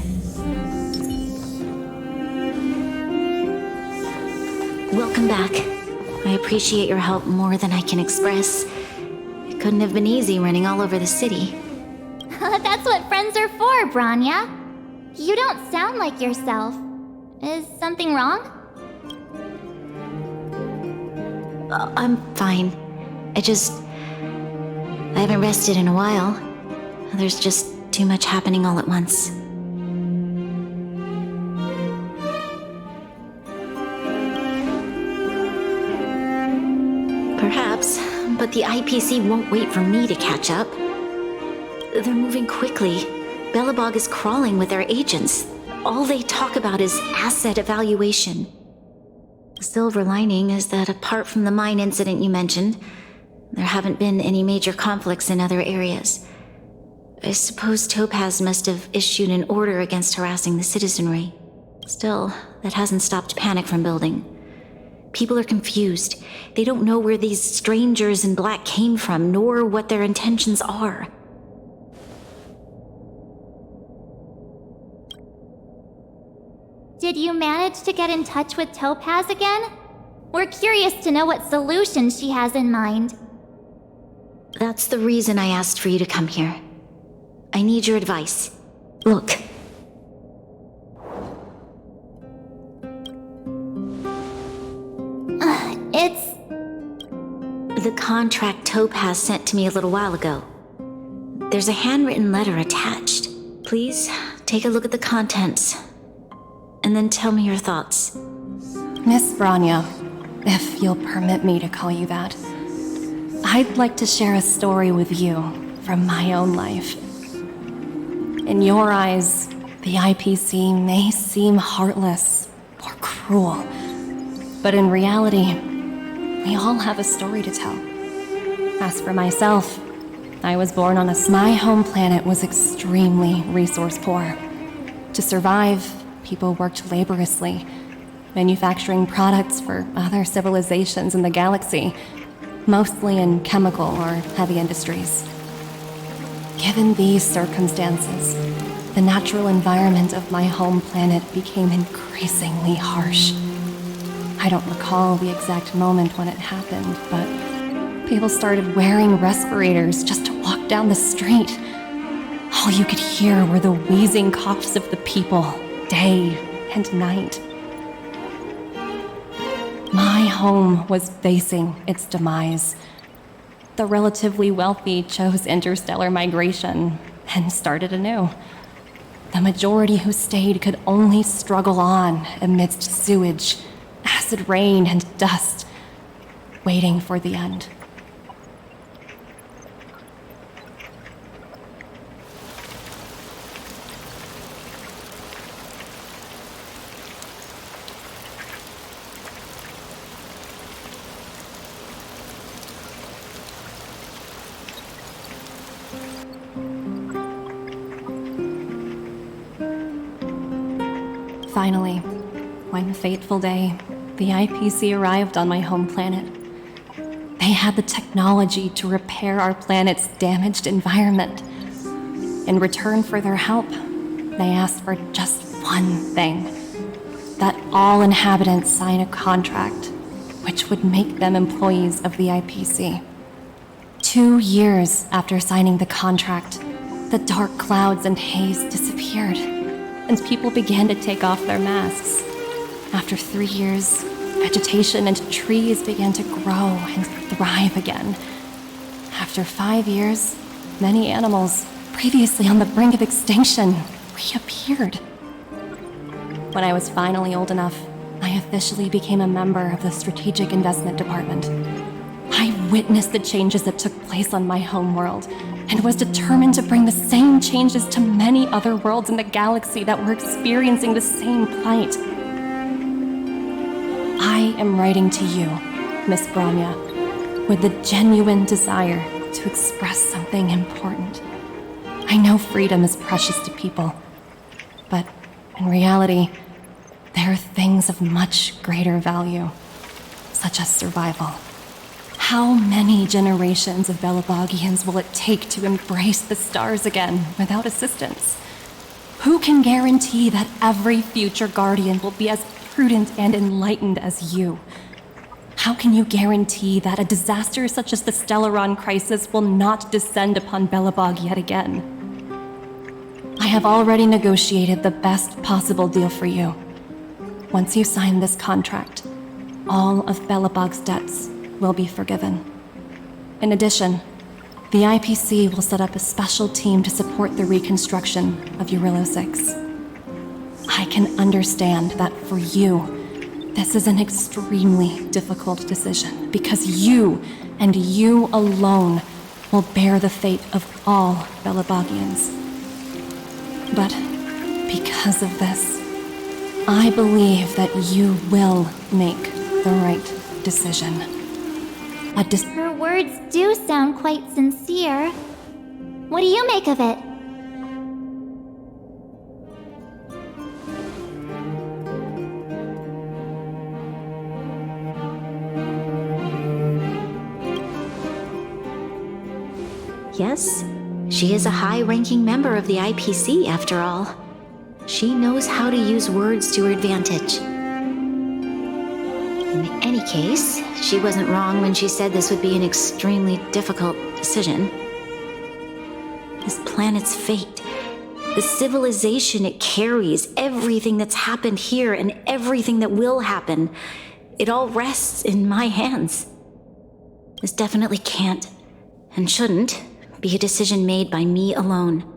Welcome back. I appreciate your help more than I can express. It couldn't have been easy running all over the city. That's what friends are for, Bronya. You don't sound like yourself. Is something wrong? I'm fine. I haven't rested in a while. There's just too much happening all at once. Perhaps, but the IPC won't wait for me to catch up. They're moving quickly. Belobog is crawling with their agents. All they talk about is asset evaluation. The silver lining is that apart from the mine incident you mentioned, there haven't been any major conflicts in other areas. I suppose Topaz must have issued an order against harassing the citizenry. Still, that hasn't stopped panic from building. People are confused. They don't know where these strangers in black came from, nor what their intentions are. Did you manage to get in touch with Topaz again? We're curious to know what solutions she has in mind. That's the reason I asked for you to come here. I need your advice. Look. It's... the contract Topaz sent to me a little while ago. There's a handwritten letter attached. Please, take a look at the contents. And then tell me your thoughts. Miss Branya, if you'll permit me to call you that, I'd like to share a story with you from my own life. In your eyes, the IPC may seem heartless or cruel, but in reality, we all have a story to tell. As for myself, I was born on my home planet was extremely resource poor. To survive, people worked laboriously, manufacturing products for other civilizations in the galaxy, mostly in chemical or heavy industries. Given these circumstances, the natural environment of my home planet became increasingly harsh. I don't recall the exact moment when it happened, but people started wearing respirators just to walk down the street. All you could hear were the wheezing coughs of the people, day and night. My home was facing its demise. The relatively wealthy chose interstellar migration and started anew. The majority who stayed could only struggle on amidst sewage, acid rain, and dust, waiting for the end. Finally, one fateful day, the IPC arrived on my home planet. They had the technology to repair our planet's damaged environment. In return for their help, they asked for just one thing: that all inhabitants sign a contract which would make them employees of the IPC. 2 years after signing the contract, the dark clouds and haze disappeared, and people began to take off their masks. After 3 years, vegetation and trees began to grow and thrive again. After 5 years, many animals, previously on the brink of extinction, reappeared. When I was finally old enough, I officially became a member of the Strategic Investment Department. I witnessed the changes that took place on my home world, and was determined to bring the same changes to many other worlds in the galaxy that were experiencing the same plight. I am writing to you, Miss Branya, with the genuine desire to express something important. I know freedom is precious to people, but in reality, there are things of much greater value, such as survival. How many generations of Belabogians will it take to embrace the stars again without assistance? Who can guarantee that every future Guardian will be as prudent and enlightened as you? How can you guarantee that a disaster such as the Stellaron crisis will not descend upon Belobog yet again? I have already negotiated the best possible deal for you. Once you sign this contract, all of Belobog's debts will be forgiven. In addition, the IPC will set up a special team to support the reconstruction of Eurilo 6. I can understand that for you, this is an extremely difficult decision, because you, and you alone, will bear the fate of all Belabogians. But because of this, I believe that you will make the right decision. Her words do sound quite sincere. What do you make of it? Yes, she is a high-ranking member of the IPC, after all. She knows how to use words to her advantage. In any case, she wasn't wrong when she said this would be an extremely difficult decision. This planet's fate, the civilization it carries, everything that's happened here and everything that will happen, it all rests in my hands. This definitely can't, and shouldn't, be a decision made by me alone.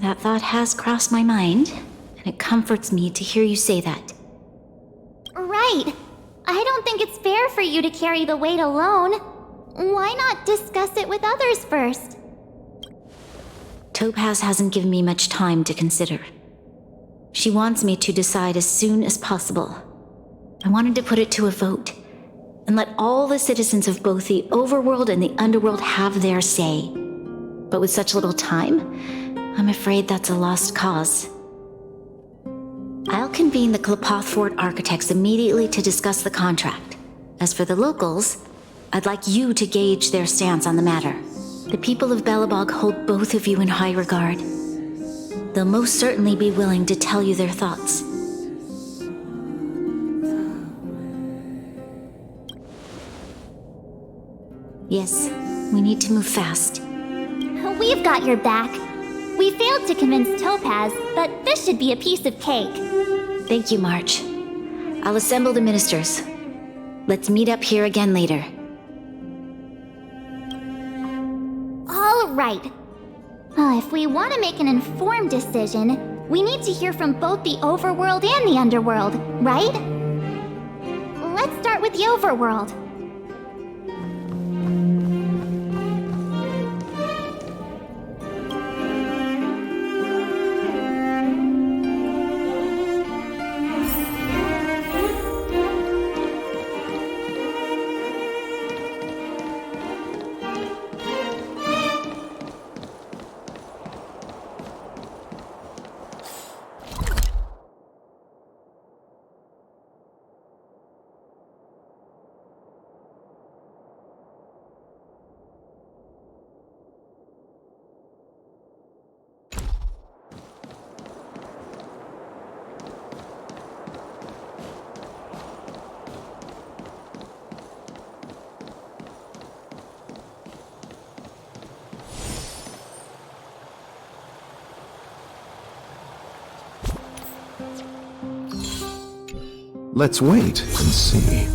That thought has crossed my mind, and it comforts me to hear you say that. Right. I don't think it's fair for you to carry the weight alone. Why not discuss it with others first? Topaz hasn't given me much time to consider. She wants me to decide as soon as possible. I wanted to put it to a vote, and let all the citizens of both the overworld and the underworld have their say. But with such little time, I'm afraid that's a lost cause. I'll convene the Klapoth Fort architects immediately to discuss the contract. As for the locals, I'd like you to gauge their stance on the matter. The people of Belobog hold both of you in high regard. They'll most certainly be willing to tell you their thoughts. Yes, we need to move fast. We've got your back. We failed to convince Topaz, but this should be a piece of cake. Thank you, March. I'll assemble the ministers. Let's meet up here again later. All right. If we want to make an informed decision, we need to hear from both the overworld and the underworld, right? Let's start with the overworld. Let's wait and see.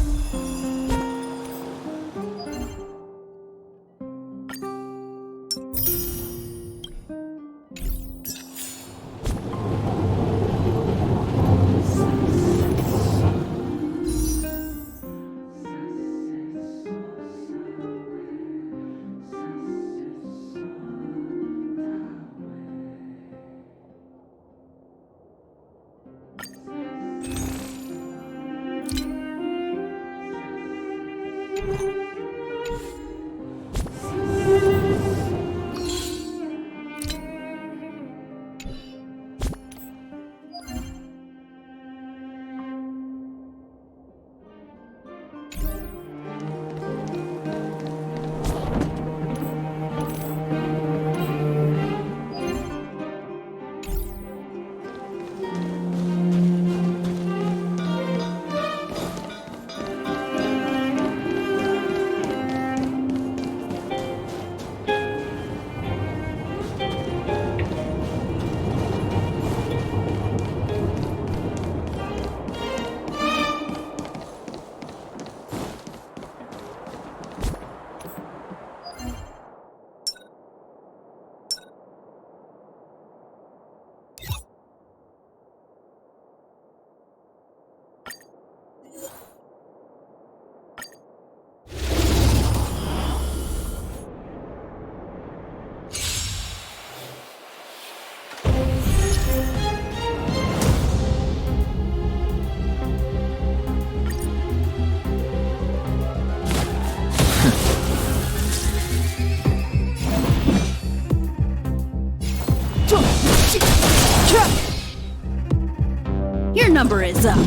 Your number is up.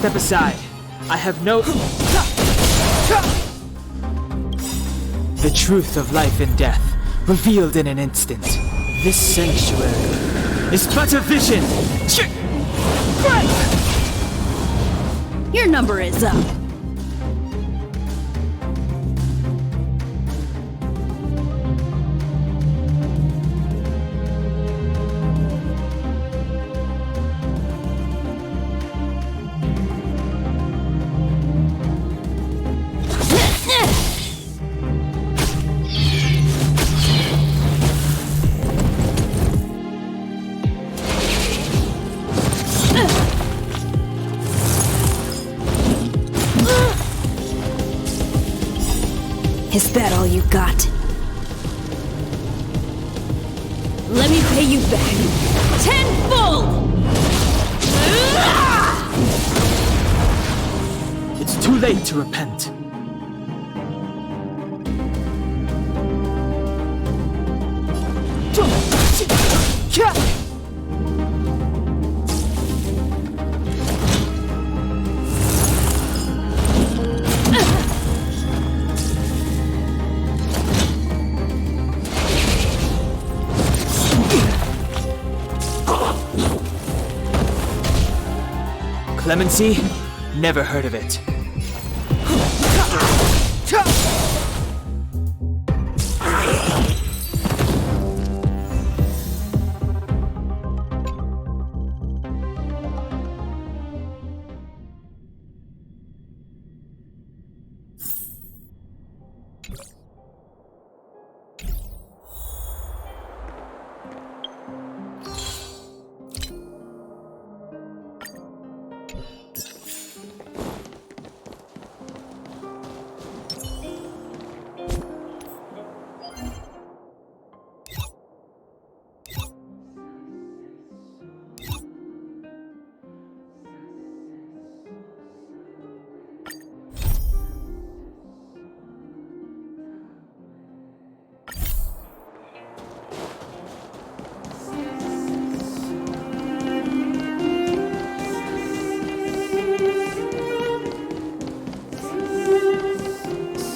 Step aside. I have no... The truth of life and death, revealed in an instant. This sanctuary is but a vision! Your number is up. Is that all you got? Let me pay you back. Tenfold! It's too late to repent. Clemency? Never heard of it.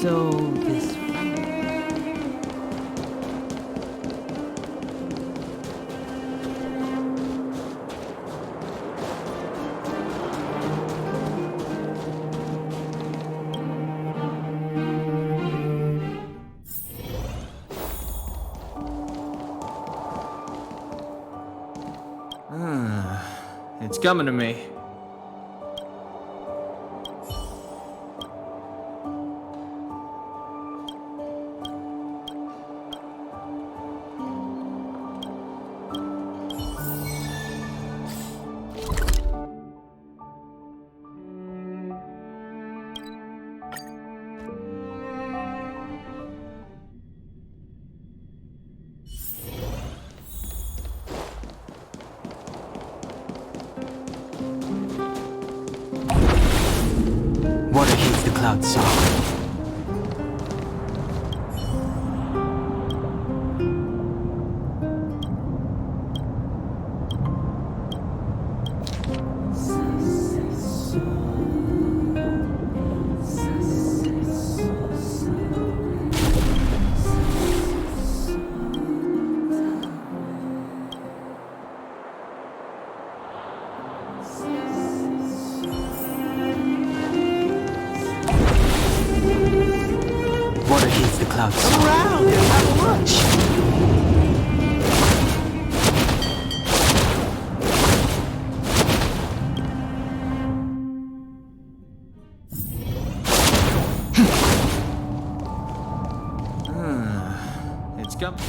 So, this... It's coming to me. Water heats the clouds soft. Water heats the clouds soft. Come around and have lunch. It's coming.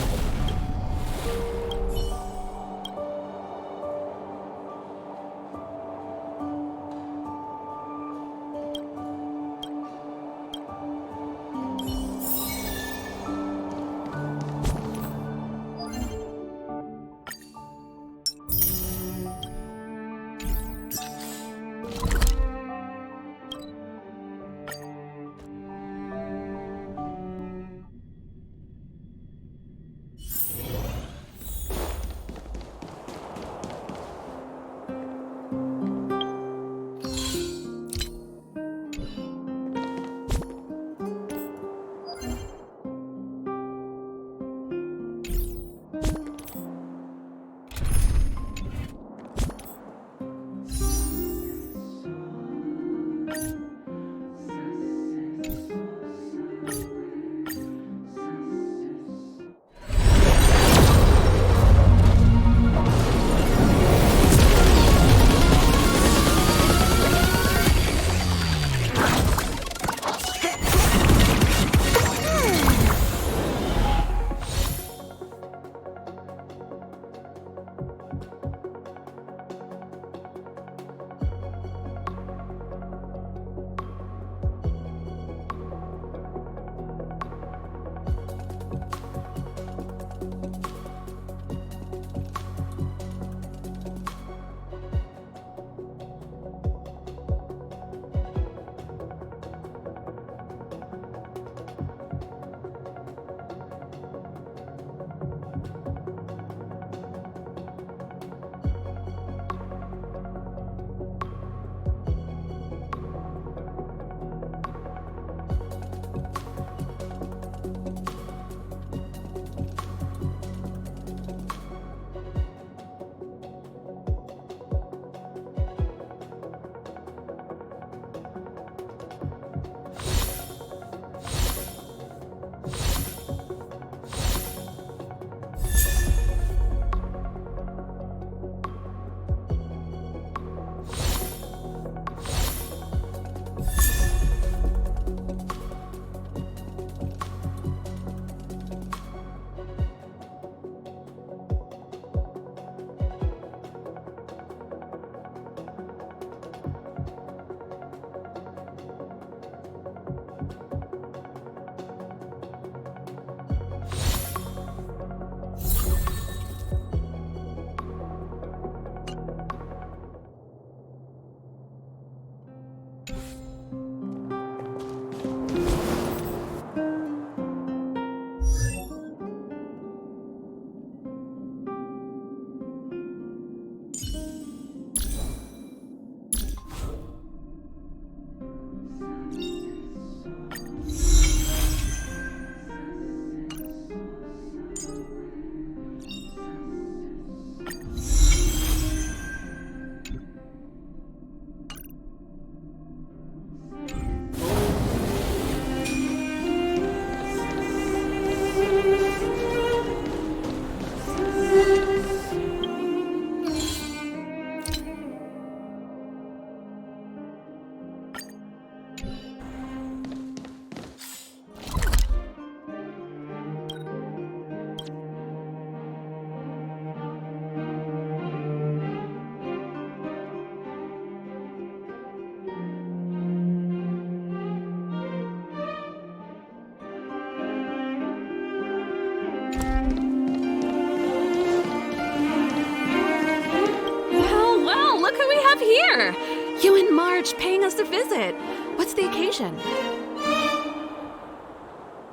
church paying us a visit. What's the occasion?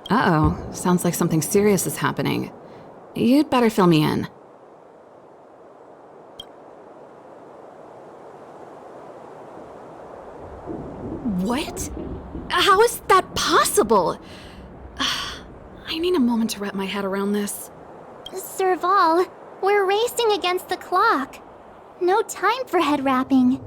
Uh-oh, sounds like something serious is happening. You'd better fill me in. What? How is that possible? I need a moment to wrap my head around this. Serval, we're racing against the clock. No time for head wrapping.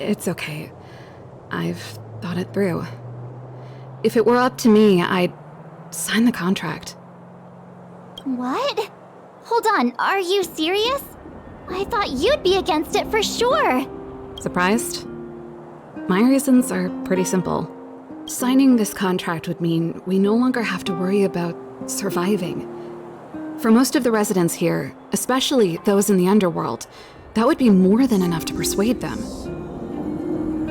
It's okay. I've thought it through. If it were up to me, I'd sign the contract. What? Hold on, are you serious? I thought you'd be against it for sure. Surprised? My reasons are pretty simple. Signing this contract would mean we no longer have to worry about surviving. For most of the residents here, especially those in the underworld, that would be more than enough to persuade them.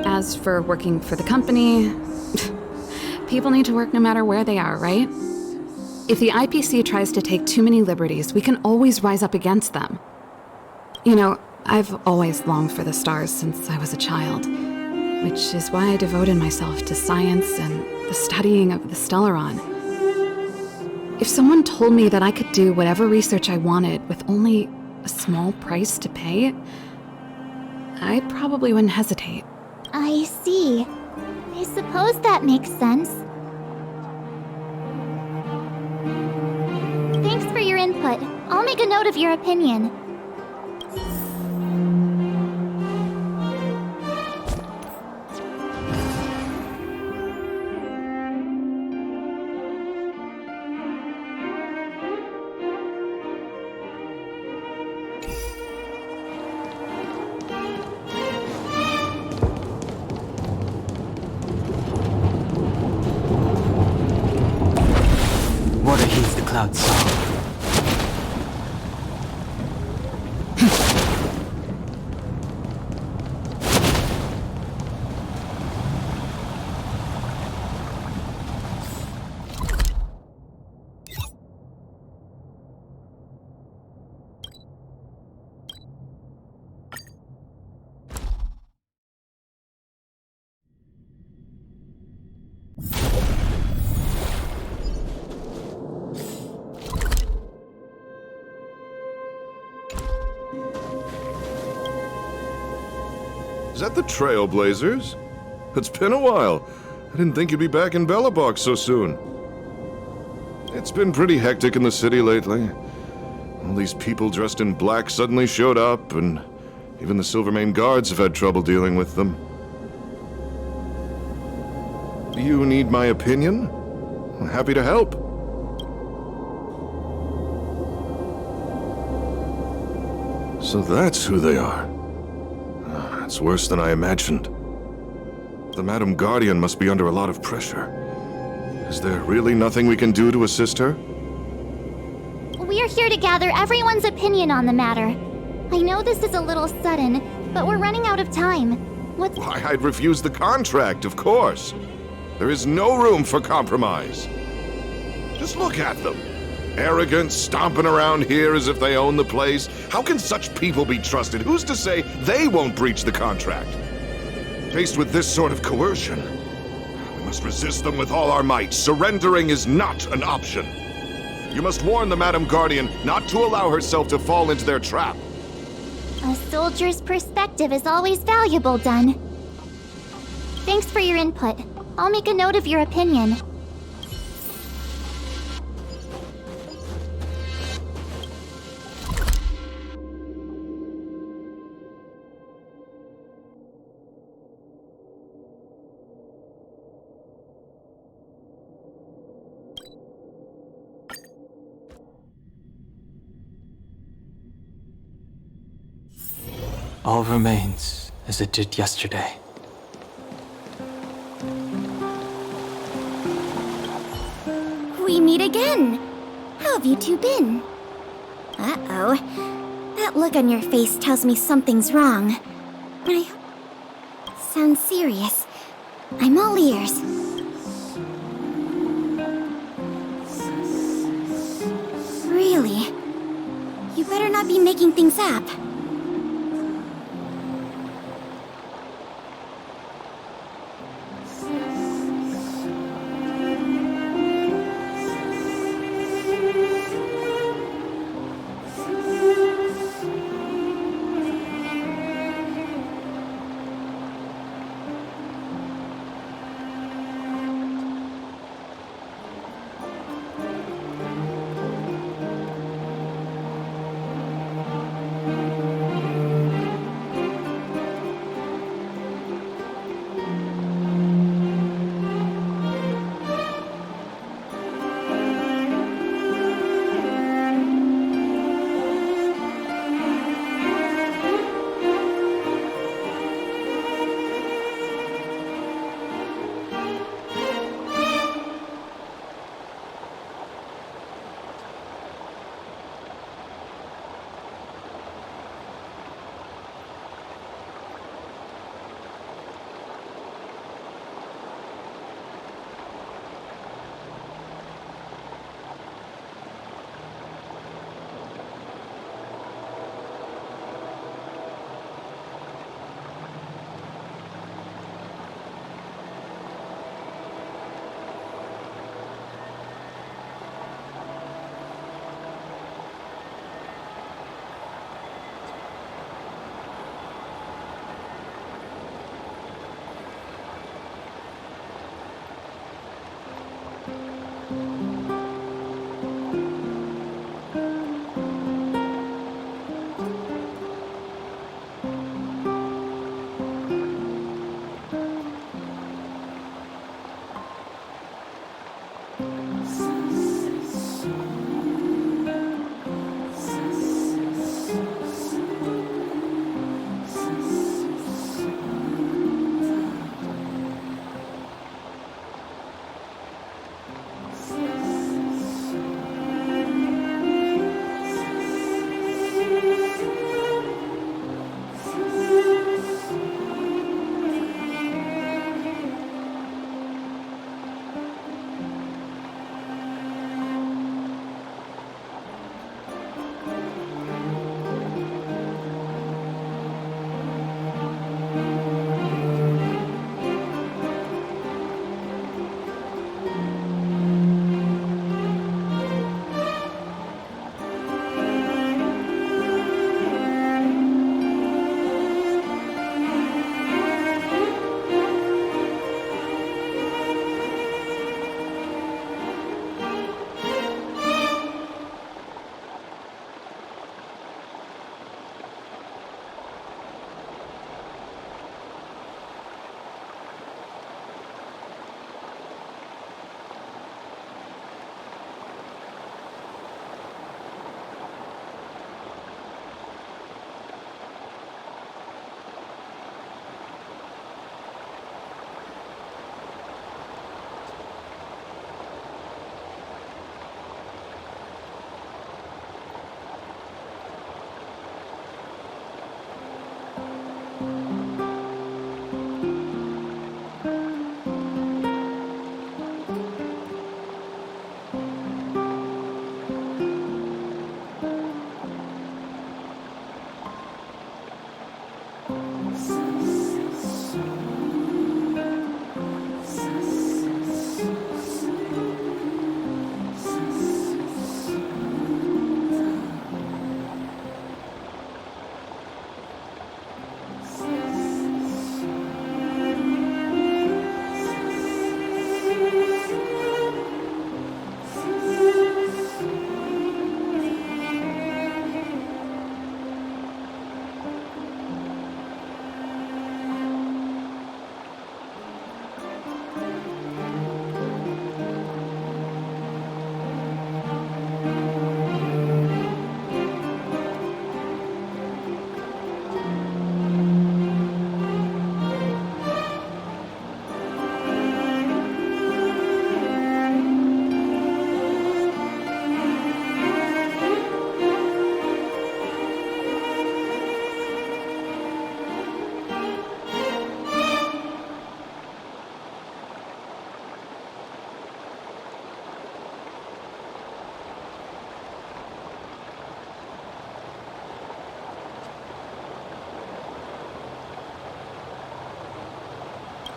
As for working for the company, people need to work no matter where they are, right? If the IPC tries to take too many liberties, we can always rise up against them. You know, I've always longed for the stars since I was a child, which is why I devoted myself to science and the studying of the Stellaron. If someone told me that I could do whatever research I wanted with only a small price to pay, I probably wouldn't hesitate. I see. I suppose that makes sense. Thanks for your input. I'll make a note of your opinion. Water heaves the clouds soft. Is that the Trailblazers? It's been a while. I didn't think you'd be back in Belobog so soon. It's been pretty hectic in the city lately. All these people dressed in black suddenly showed up, and even the Silvermane guards have had trouble dealing with them. You need my opinion? I'm happy to help. So that's who they are. It's worse than I imagined. The Madam Guardian must be under a lot of pressure. Is there really nothing we can do to assist her? We're here to gather everyone's opinion on the matter. I know this is a little sudden, but we're running out of time. What's... Why, I'd refuse the contract, of course. There is no room for compromise. Just look at them. Arrogant, stomping around here as if they own the place. How can such people be trusted? Who's to say they won't breach the contract? Faced with this sort of coercion, we must resist them with all our might. Surrendering is not an option. You must warn the Madam Guardian not to allow herself to fall into their trap. A soldier's perspective is always valuable, Dun. Thanks for your input. I'll make a note of your opinion. All remains as it did yesterday. We meet again. How have you two been? Uh-oh. That look on your face tells me something's wrong. I hope... Sounds serious. I'm all ears. Really? You better not be making things up.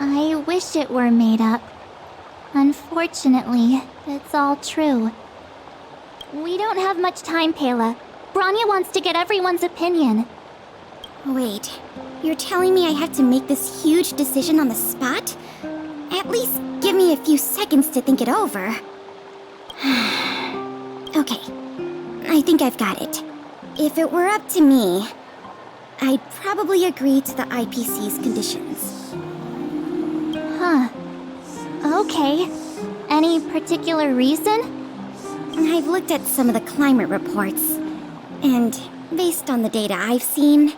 I wish it were made up. Unfortunately, it's all true. We don't have much time, Pela. Branya wants to get everyone's opinion. Wait, you're telling me I have to make this huge decision on the spot? At least give me a few seconds to think it over. Okay, I think I've got it. If it were up to me, I'd probably agree to the IPC's conditions. Huh. Okay. Any particular reason? I've looked at some of the climate reports, and based on the data I've seen,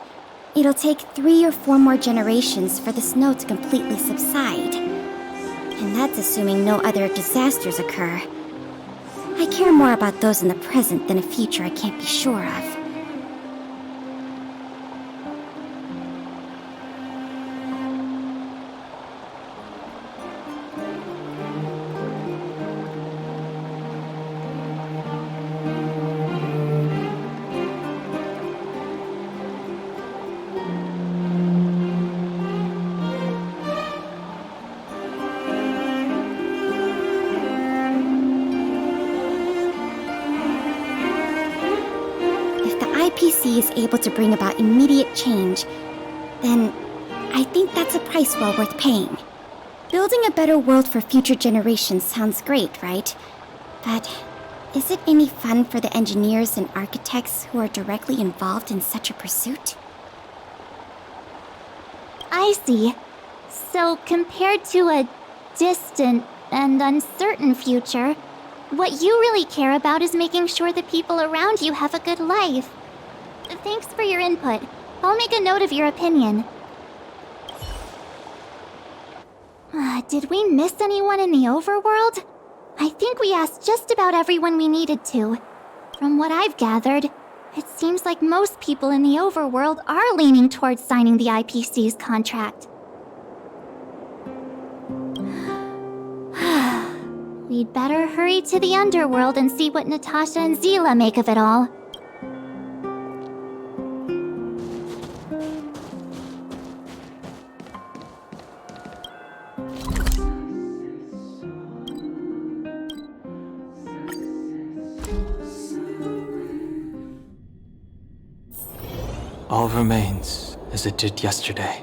it'll take 3 or 4 more generations for the snow to completely subside. And that's assuming no other disasters occur. I care more about those in the present than a future I can't be sure of. IPC is able to bring about immediate change, then I think that's a price well worth paying. Building a better world for future generations sounds great, right? But is it any fun for the engineers and architects who are directly involved in such a pursuit? I see. So compared to a distant and uncertain future, what you really care about is making sure the people around you have a good life. Thanks for your input. I'll make a note of your opinion. Did we miss anyone in the overworld? I think we asked just about everyone we needed to. From what I've gathered, it seems like most people in the overworld are leaning towards signing the IPC's contract. We'd better hurry to the underworld and see what Natasha and Zila make of it all. All remains as it did yesterday.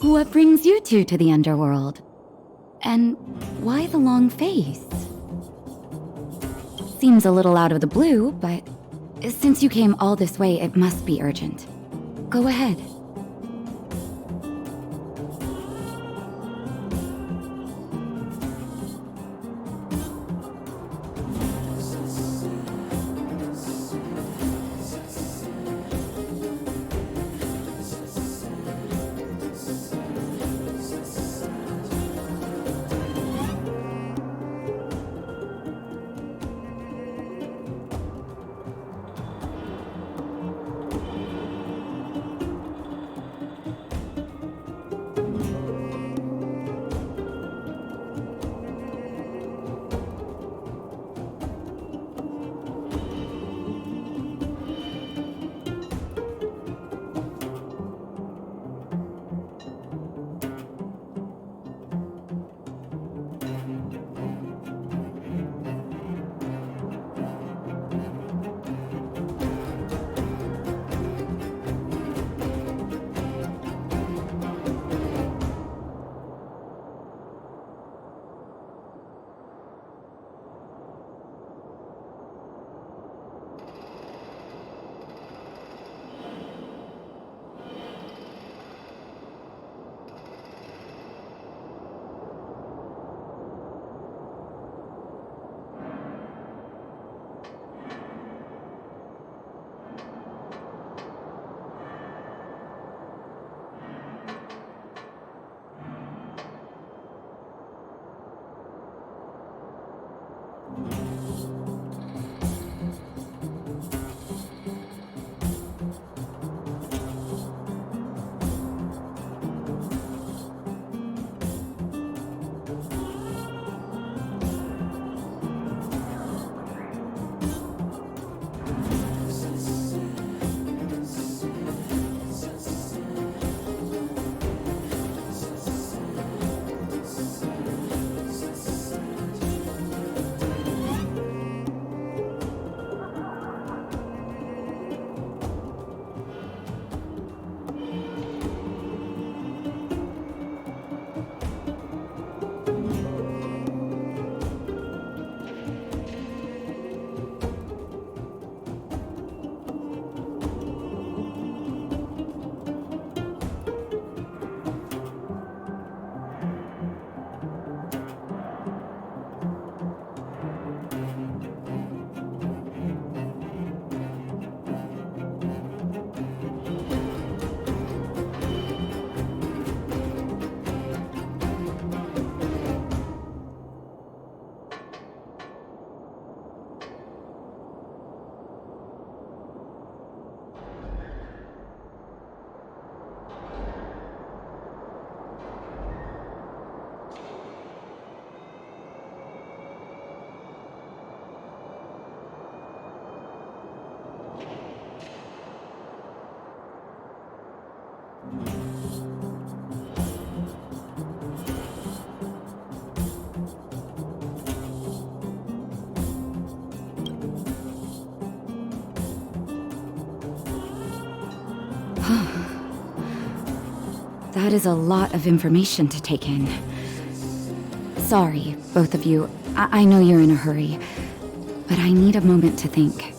What brings you two to the underworld? And why the long face? Seems a little out of the blue, but since you came all this way, it must be urgent. Go ahead. That is a lot of information to take in. Sorry, both of you. I know you're in a hurry, but I need a moment to think.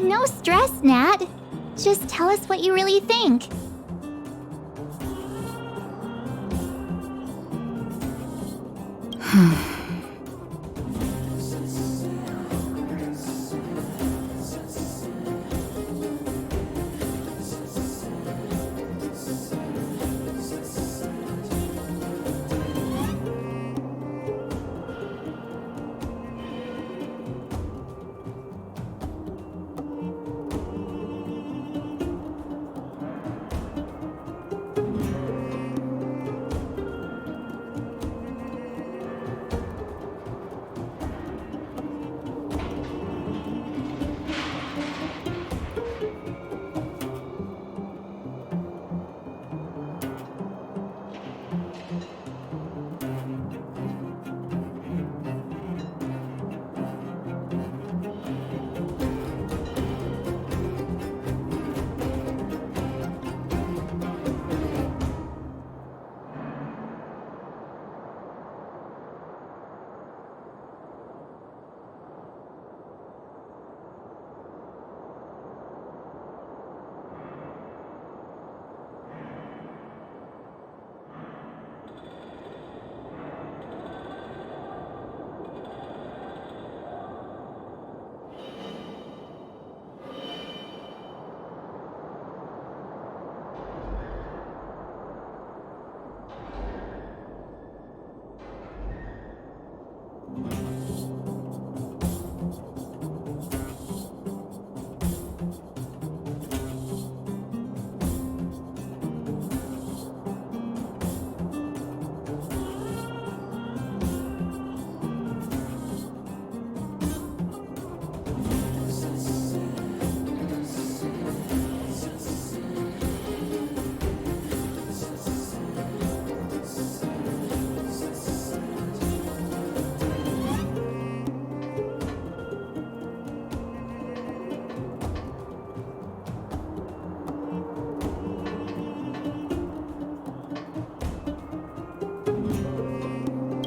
No stress, Nat. Just tell us what you really think.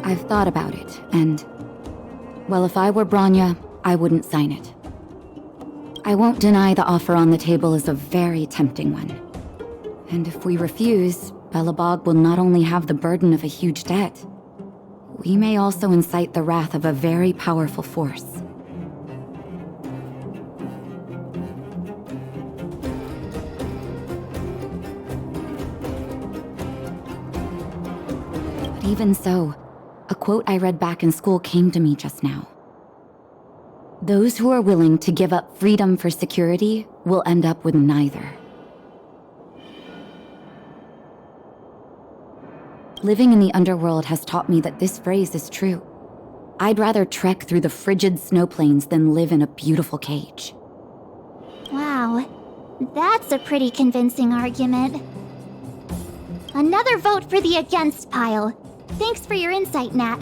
I've thought about it, and... well, if I were Bronya, I wouldn't sign it. I won't deny the offer on the table is a very tempting one. And if we refuse, Belobog will not only have the burden of a huge debt, we may also incite the wrath of a very powerful force. But even so, a quote I read back in school came to me just now. Those who are willing to give up freedom for security will end up with neither. Living in the underworld has taught me that this phrase is true. I'd rather trek through the frigid snow plains than live in a beautiful cage. Wow, that's a pretty convincing argument. Another vote for the against pile. Thanks for your insight, Nat.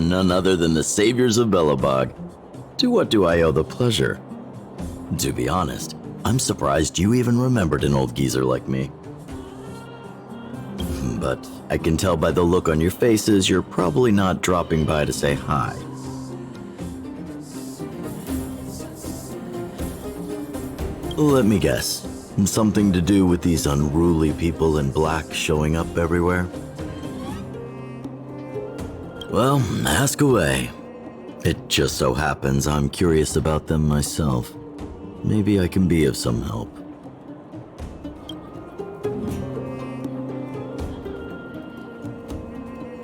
None other than the saviors of Belobog. To what do I owe the pleasure? To be honest, I'm surprised you even remembered an old geezer like me. But I can tell by the look on your faces you're probably not dropping by to say hi. Let me guess. Something to do with these unruly people in black showing up everywhere? Well, ask away. It just so happens I'm curious about them myself. Maybe I can be of some help.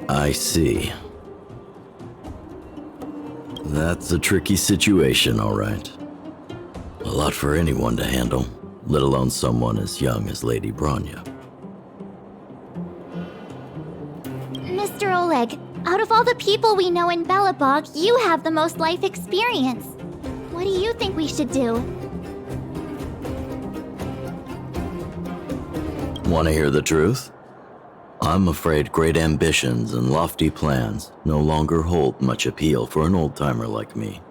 I see. That's a tricky situation, all right. A lot for anyone to handle, let alone someone as young as Lady Bronya. Mr. Oleg, out of all the people we know in Belobog, you have the most life experience. What do you think we should do? Want to hear the truth? I'm afraid great ambitions and lofty plans no longer hold much appeal for an old-timer like me.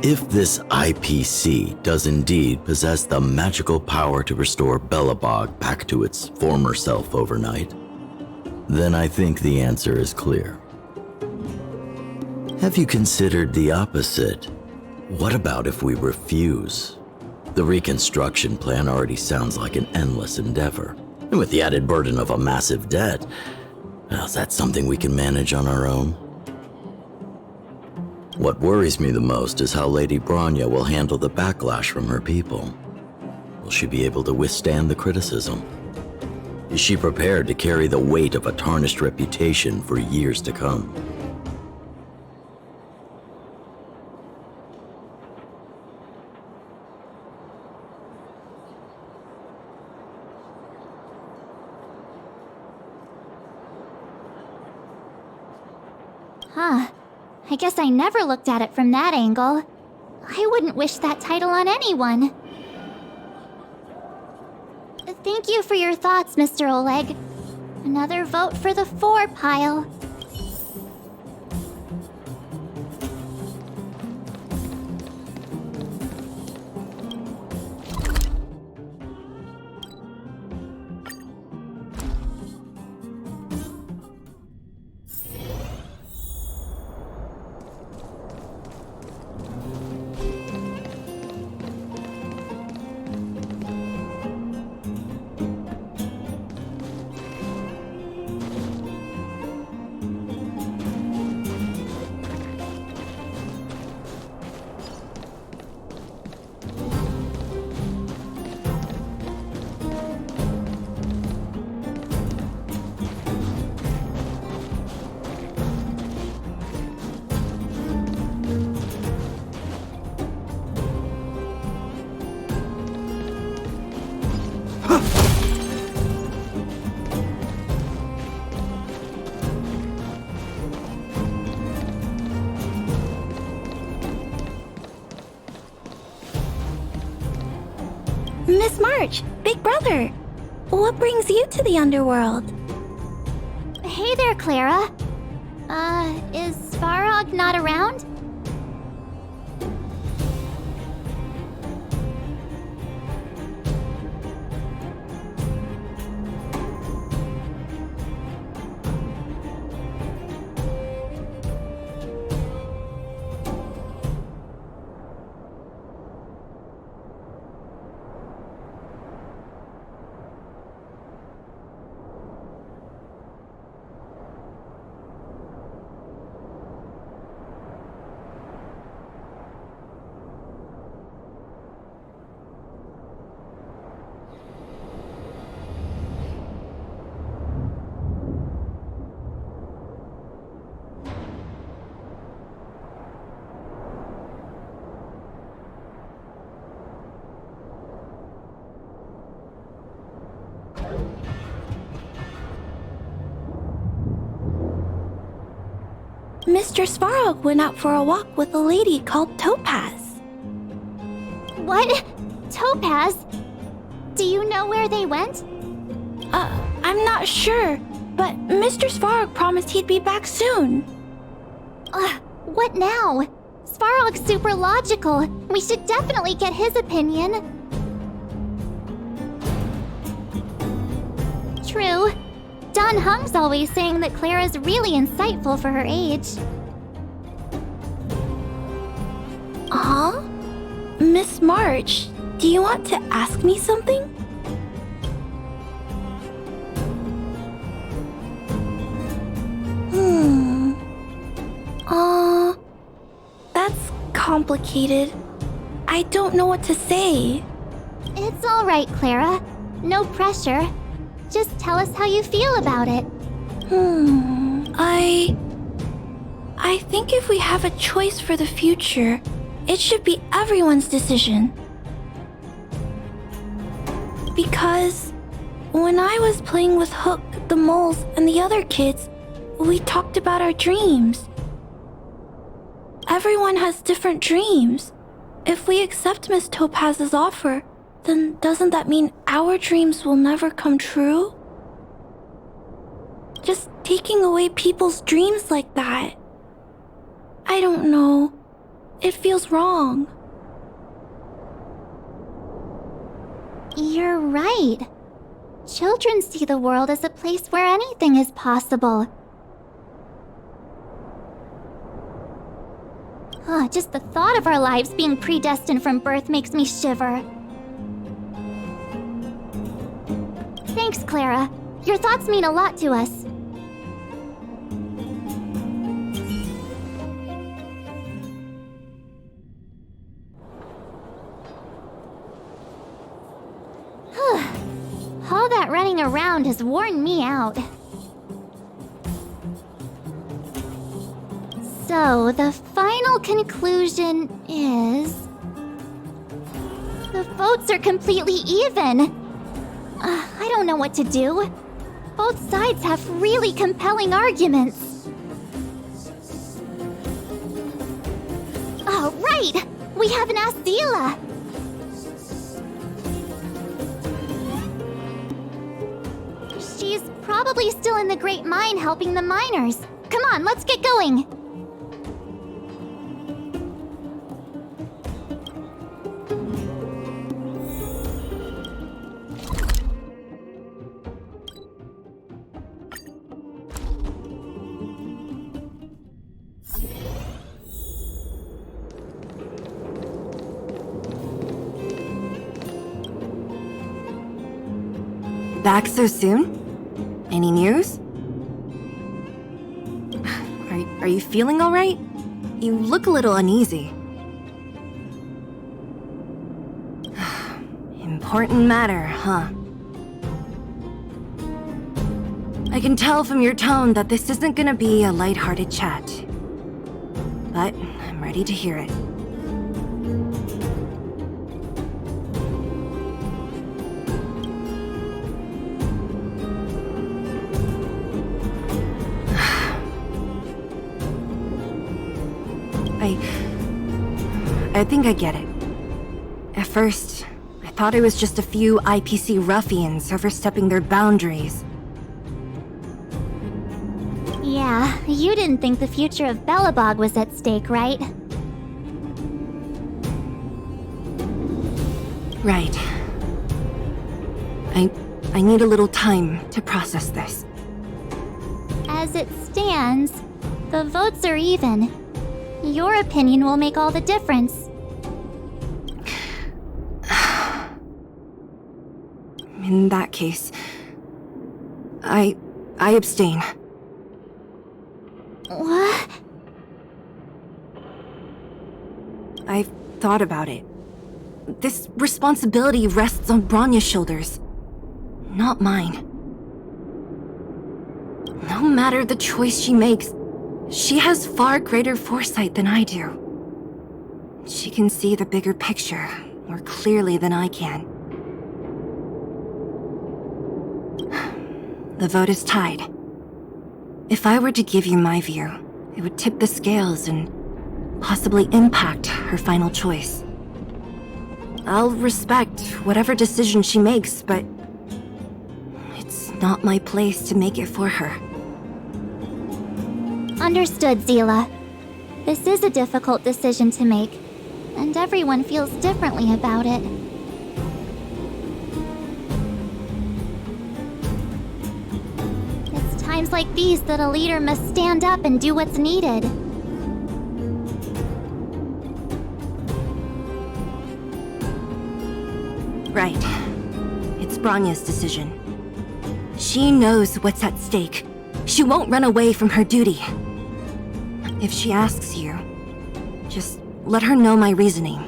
If this IPC does indeed possess the magical power to restore Belobog back to its former self overnight, then I think the answer is clear. Have you considered the opposite? What about if we refuse? The reconstruction plan already sounds like an endless endeavor, and with the added burden of a massive debt, well, is that something we can manage on our own? What worries me the most is how Lady Bronya will handle the backlash from her people. Will she be able to withstand the criticism? Is she prepared to carry the weight of a tarnished reputation for years to come? Huh. I guess I never looked at it from that angle. I wouldn't wish that title on anyone. Thank you for your thoughts, Mr. Oleg. Another vote for the 4 pile. Miss March, Big Brother, what brings you to the underworld? Hey Hey there, Clara. Is Svarog not around? Mr. Svarog went out for a walk with a lady called Topaz. What? Topaz? Do you know where they went? I'm not sure, but Mr. Svarog promised he'd be back soon. What now? Svarog's super logical. We should definitely get his opinion. True. Don Hung's always saying that Clara's really insightful for her age. Huh? Miss March, do you want to ask me something? That's complicated. I don't know what to say. It's all right, Clara. No pressure. Just tell us how you feel about it. I think if we have a choice for the future, it should be everyone's decision. Because when I was playing with Hook, the moles, and the other kids, we talked about our dreams. Everyone has different dreams. If we accept Miss Topaz's offer, then doesn't that mean our dreams will never come true? Just taking away people's dreams like that. I don't know. It feels wrong. You're right. Children see the world as a place where anything is possible. Just the thought of our lives being predestined from birth makes me shiver. Thanks, Clara. Your thoughts mean a lot to us. All that running around has worn me out. So, the final conclusion is... the votes are completely even. I don't know what to do. Both sides have really compelling arguments. Oh, right! We haven't asked Zila! She's probably still in the Great Mine helping the miners. Come on, let's get going! Back so soon? Any news? Are you feeling all right? You look a little uneasy. Important matter, huh? I can tell from your tone that this isn't gonna be a lighthearted chat. But I'm ready to hear it. I think I get it. At first, I thought it was just a few IPC ruffians overstepping their boundaries. Yeah, you didn't think the future of Belobog was at stake, right? Right. I need a little time to process this. As it stands, the votes are even. Your opinion will make all the difference. In that case, I abstain. What? I've thought about it. This responsibility rests on Bronya's shoulders, not mine. No matter the choice she makes, she has far greater foresight than I do. She can see the bigger picture more clearly than I can. The vote is tied. If I were to give you my view, it would tip the scales and possibly impact her final choice. I'll respect whatever decision she makes, but it's not my place to make it for her. Understood, Zila. This is a difficult decision to make, and everyone feels differently about it. It's times like these that a leader must stand up and do what's needed. Right. It's Bronya's decision. She knows what's at stake. She won't run away from her duty. If she asks you, just let her know my reasoning.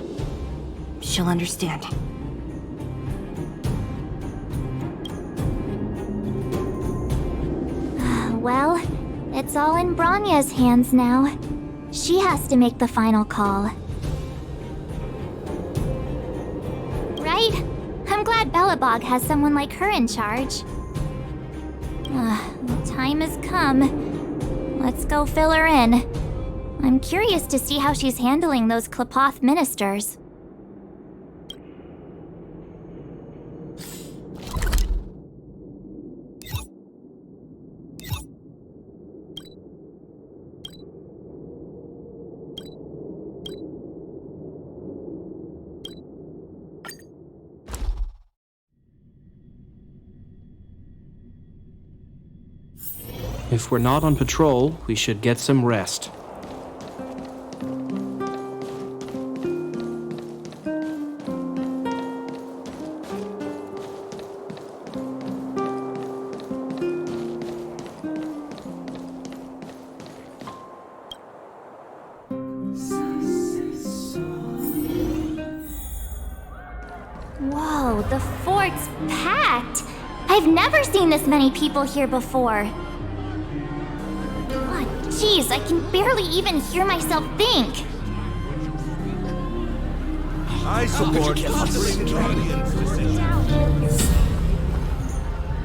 She'll understand. Well, it's all in Bronya's hands now. She has to make the final call. Right? I'm glad Belobog has someone like her in charge. The time has come. Let's go fill her in. I'm curious to see how she's handling those Klapoth ministers. If we're not on patrol, we should get some rest. Whoa, the fort's packed! I've never seen this many people here before. Jeez, I can barely even hear myself think. I support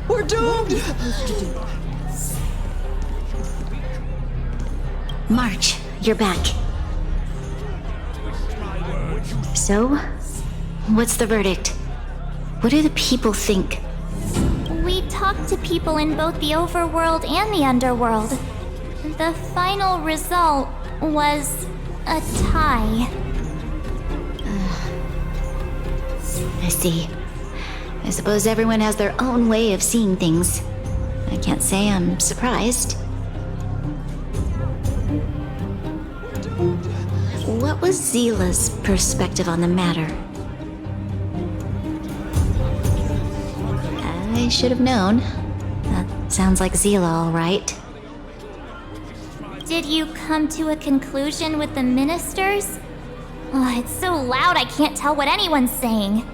We're doomed! March, you're back. So, what's the verdict? What do the people think? We talked to people in both the overworld and the underworld. The final result was a tie. I see. I suppose everyone has their own way of seeing things. I can't say I'm surprised. What was Zila's perspective on the matter? I should have known. That sounds like Zila, all right. Did you come to a conclusion with the ministers? Oh, it's so loud I can't tell what anyone's saying.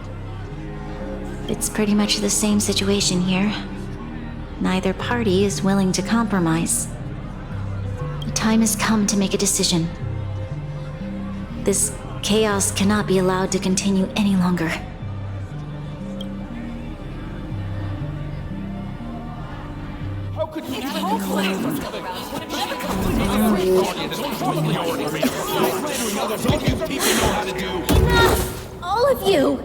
It's pretty much the same situation here. Neither party is willing to compromise. The time has come to make a decision. This chaos cannot be allowed to continue any longer. How could you Enough! All of you!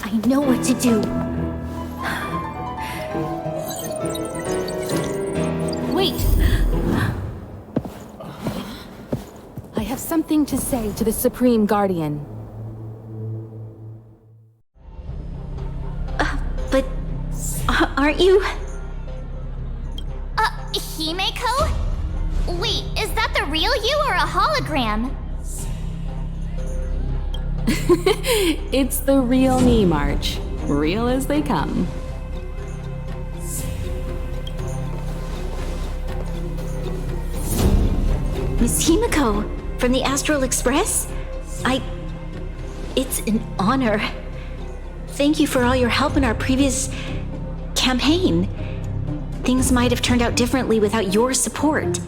I know what to do. Wait! something to say to the Supreme Guardian. But aren't you? Himeko? Wait, is that the real you or a hologram? It's the real me, March. Real as they come. Miss Himeko, from the Astral Express? It's an honor. Thank you for all your help in our previous campaign. Things might have turned out differently without your support.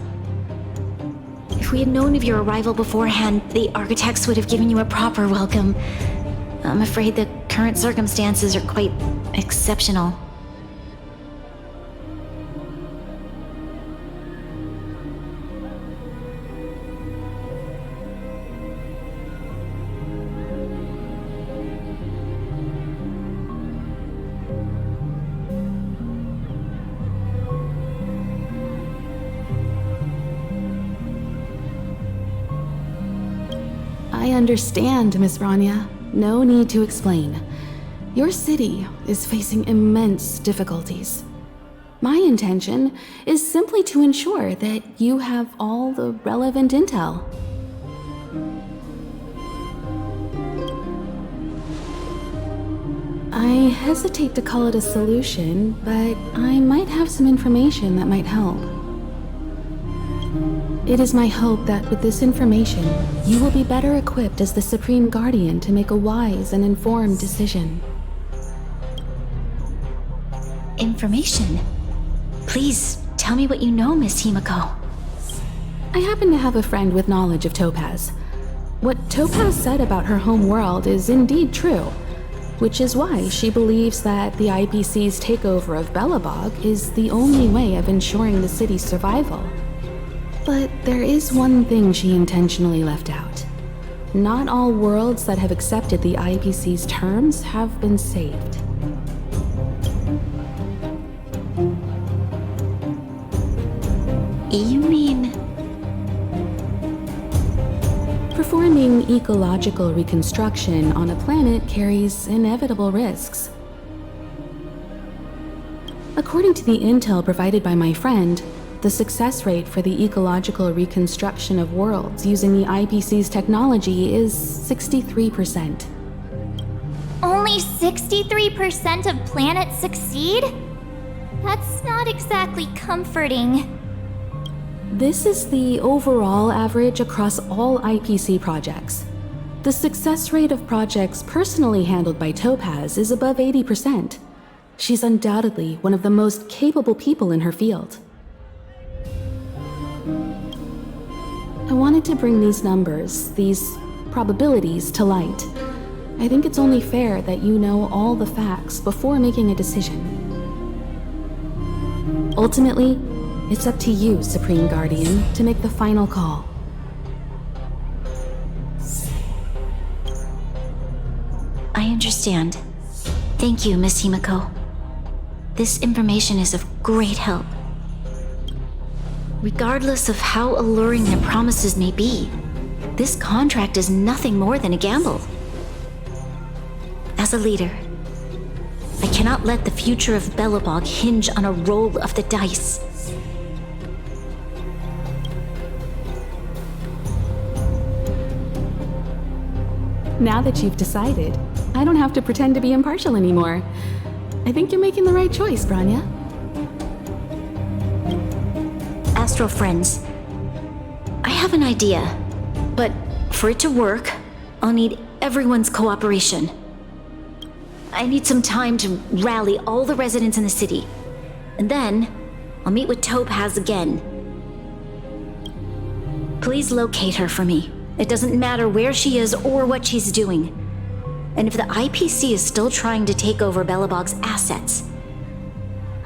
If we had known of your arrival beforehand, the architects would have given you a proper welcome. I'm afraid the current circumstances are quite exceptional. I understand, Miss Rania. No need to explain. Your city is facing immense difficulties. My intention is simply to ensure that you have all the relevant intel. I hesitate to call it a solution, but I might have some information that might help. It is my hope that with this information, you will be better equipped as the Supreme Guardian to make a wise and informed decision. Information? Please, tell me what you know, Miss Himeko. I happen to have a friend with knowledge of Topaz. What Topaz said about her home world is indeed true, which is why she believes that the IPC's takeover of Belobog is the only way of ensuring the city's survival. But there is one thing she intentionally left out. Not all worlds that have accepted the IPC's terms have been saved. You mean... Performing ecological reconstruction on a planet carries inevitable risks. According to the intel provided by my friend, the success rate for the ecological reconstruction of worlds using the IPC's technology is 63%. Only 63% of planets succeed? That's not exactly comforting. This is the overall average across all IPC projects. The success rate of projects personally handled by Topaz is above 80%. She's undoubtedly one of the most capable people in her field. I wanted to bring these numbers, these probabilities, to light. I think it's only fair that you know all the facts before making a decision. Ultimately, it's up to you, Supreme Guardian, to make the final call. I understand. Thank you, Miss Himeko. This information is of great help. Regardless of how alluring their promises may be, this contract is nothing more than a gamble. As a leader, I cannot let the future of Belobog hinge on a roll of the dice. Now that you've decided, I don't have to pretend to be impartial anymore. I think you're making the right choice, Branya. Astral friends, I have an idea, but for it to work, I'll need everyone's cooperation. I need some time to rally all the residents in the city, and then I'll meet with Topaz again. Please locate her for me. It doesn't matter where she is or what she's doing. And if the IPC is still trying to take over Belobog's assets,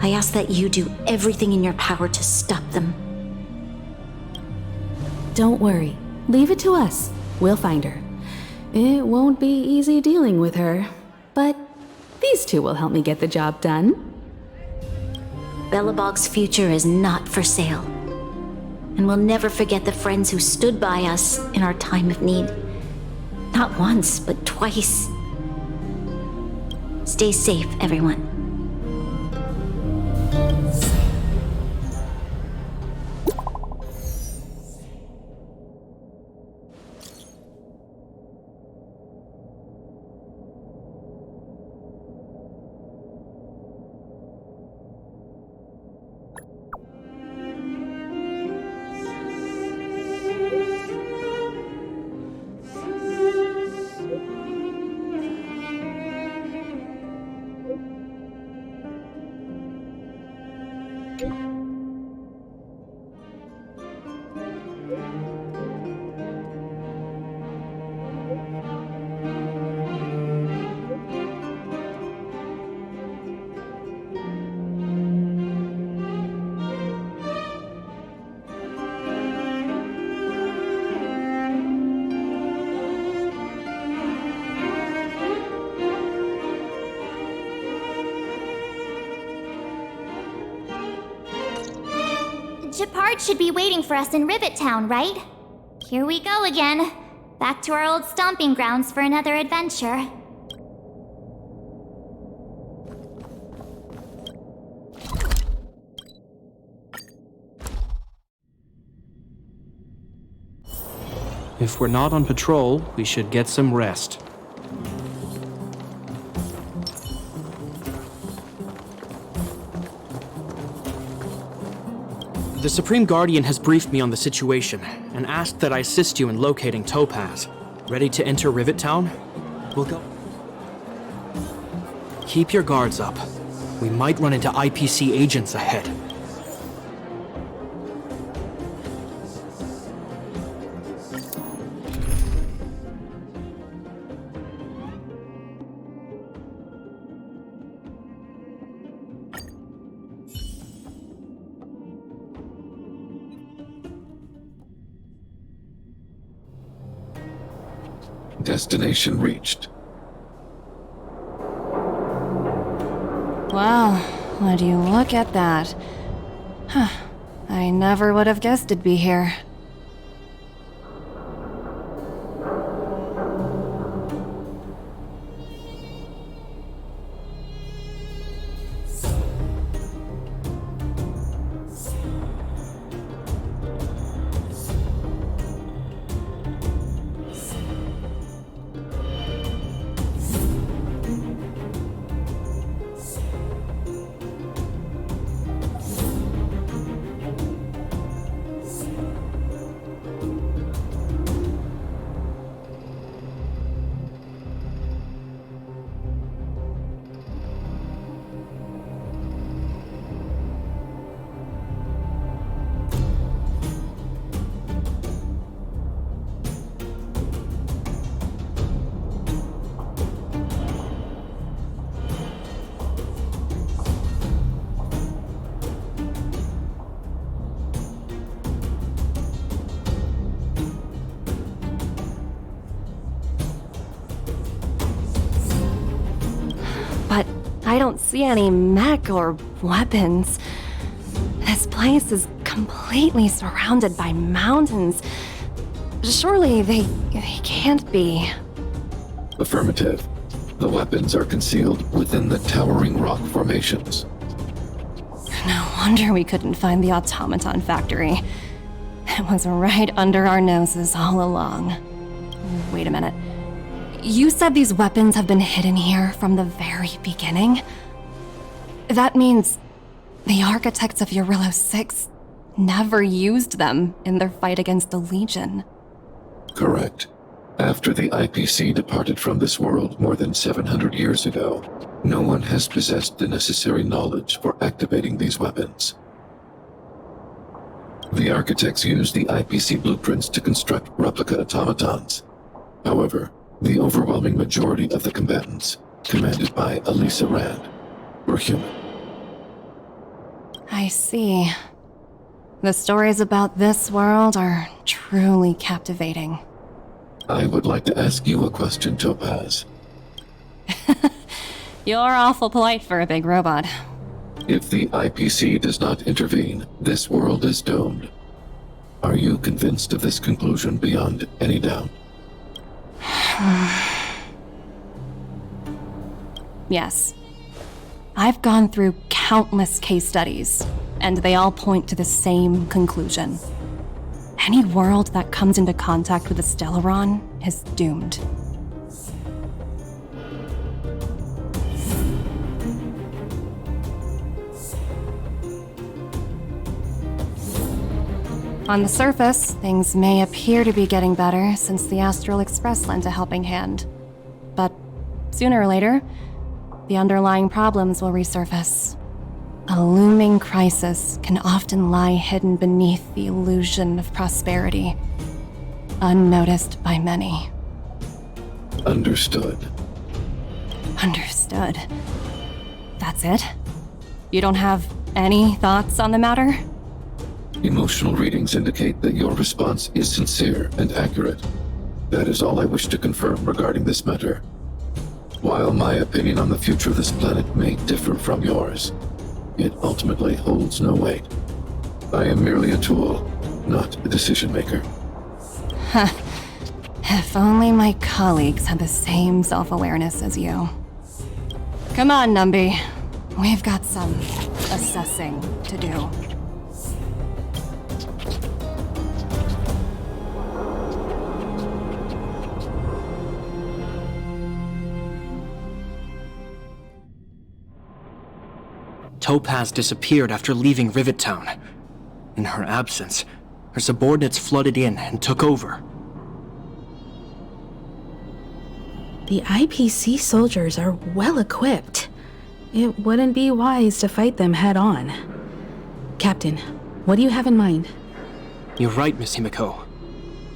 I ask that you do everything in your power to stop them. Don't worry. Leave it to us. We'll find her. It won't be easy dealing with her, but these two will help me get the job done. Belobog's future is not for sale. and we'll never forget the friends who stood by us in our time of need. Not once, but twice. Stay safe, everyone. Gepard should be waiting for us in Rivet Town, right? Here we go again. Back to our old stomping grounds for another adventure. If we're not on patrol, we should get some rest. The Supreme Guardian has briefed me on the situation and asked that I assist you in locating Topaz. Ready to enter Rivet Town? We'll go. Keep your guards up. We might run into IPC agents ahead. Destination reached. Wow, would you look at that? Huh. I never would have guessed it'd be here. I don't see any mech or weapons. This place is completely surrounded by mountains. Surely they can't be. Affirmative. The weapons are concealed within the towering rock formations. No wonder we couldn't find the automaton factory. It was right under our noses all along. Wait a minute. You said these weapons have been hidden here from the very beginning? That means the architects of Eurillo 6 never used them in their fight against the Legion. Correct. After the IPC departed from this world more than 700 years ago, no one has possessed the necessary knowledge for activating these weapons. The architects used the IPC blueprints to construct replica automatons. However, the overwhelming majority of the combatants, commanded by Elisa Rand, were human. I see. The stories about this world are truly captivating. I would like to ask you a question, Topaz. You're awful polite for a big robot. If the IPC does not intervene, this world is doomed. Are you convinced of this conclusion beyond any doubt? Yes. I've gone through countless case studies, and they all point to the same conclusion. Any world that comes into contact with a Stellaron is doomed. On the surface, things may appear to be getting better since the Astral Express lent a helping hand. But sooner or later, the underlying problems will resurface. A looming crisis can often lie hidden beneath the illusion of prosperity, unnoticed by many. Understood. Understood. That's it? You don't have any thoughts on the matter? Emotional readings indicate that your response is sincere and accurate. That is all I wish to confirm regarding this matter. While my opinion on the future of this planet may differ from yours, it ultimately holds no weight. I am merely a tool, not a decision maker. Huh. If only my colleagues had the same self-awareness as you. Come on, Numby. We've got some assessing to do. Topaz disappeared after leaving Rivet Town. In her absence, her subordinates flooded in and took over. The IPC soldiers are well equipped. It wouldn't be wise to fight them head on. Captain, what do you have in mind? You're right, Miss Himiko.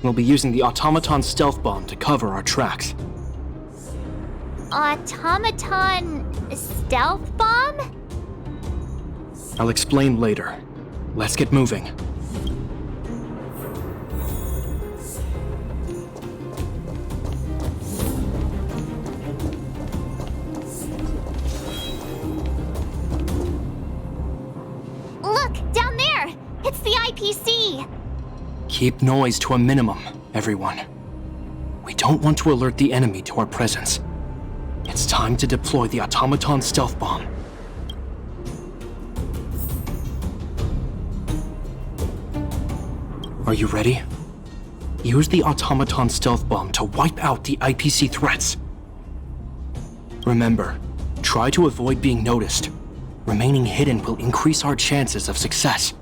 We'll be using the automaton stealth bomb to cover our tracks. Automaton stealth bomb? I'll explain later. Let's get moving. Look, down there! It's the IPC! Keep noise to a minimum, everyone. We don't want to alert the enemy to our presence. It's time to deploy the automaton stealth bomb. Are you ready? Use the automaton stealth bomb to wipe out the IPC threats. Remember, try to avoid being noticed. Remaining hidden will increase our chances of success.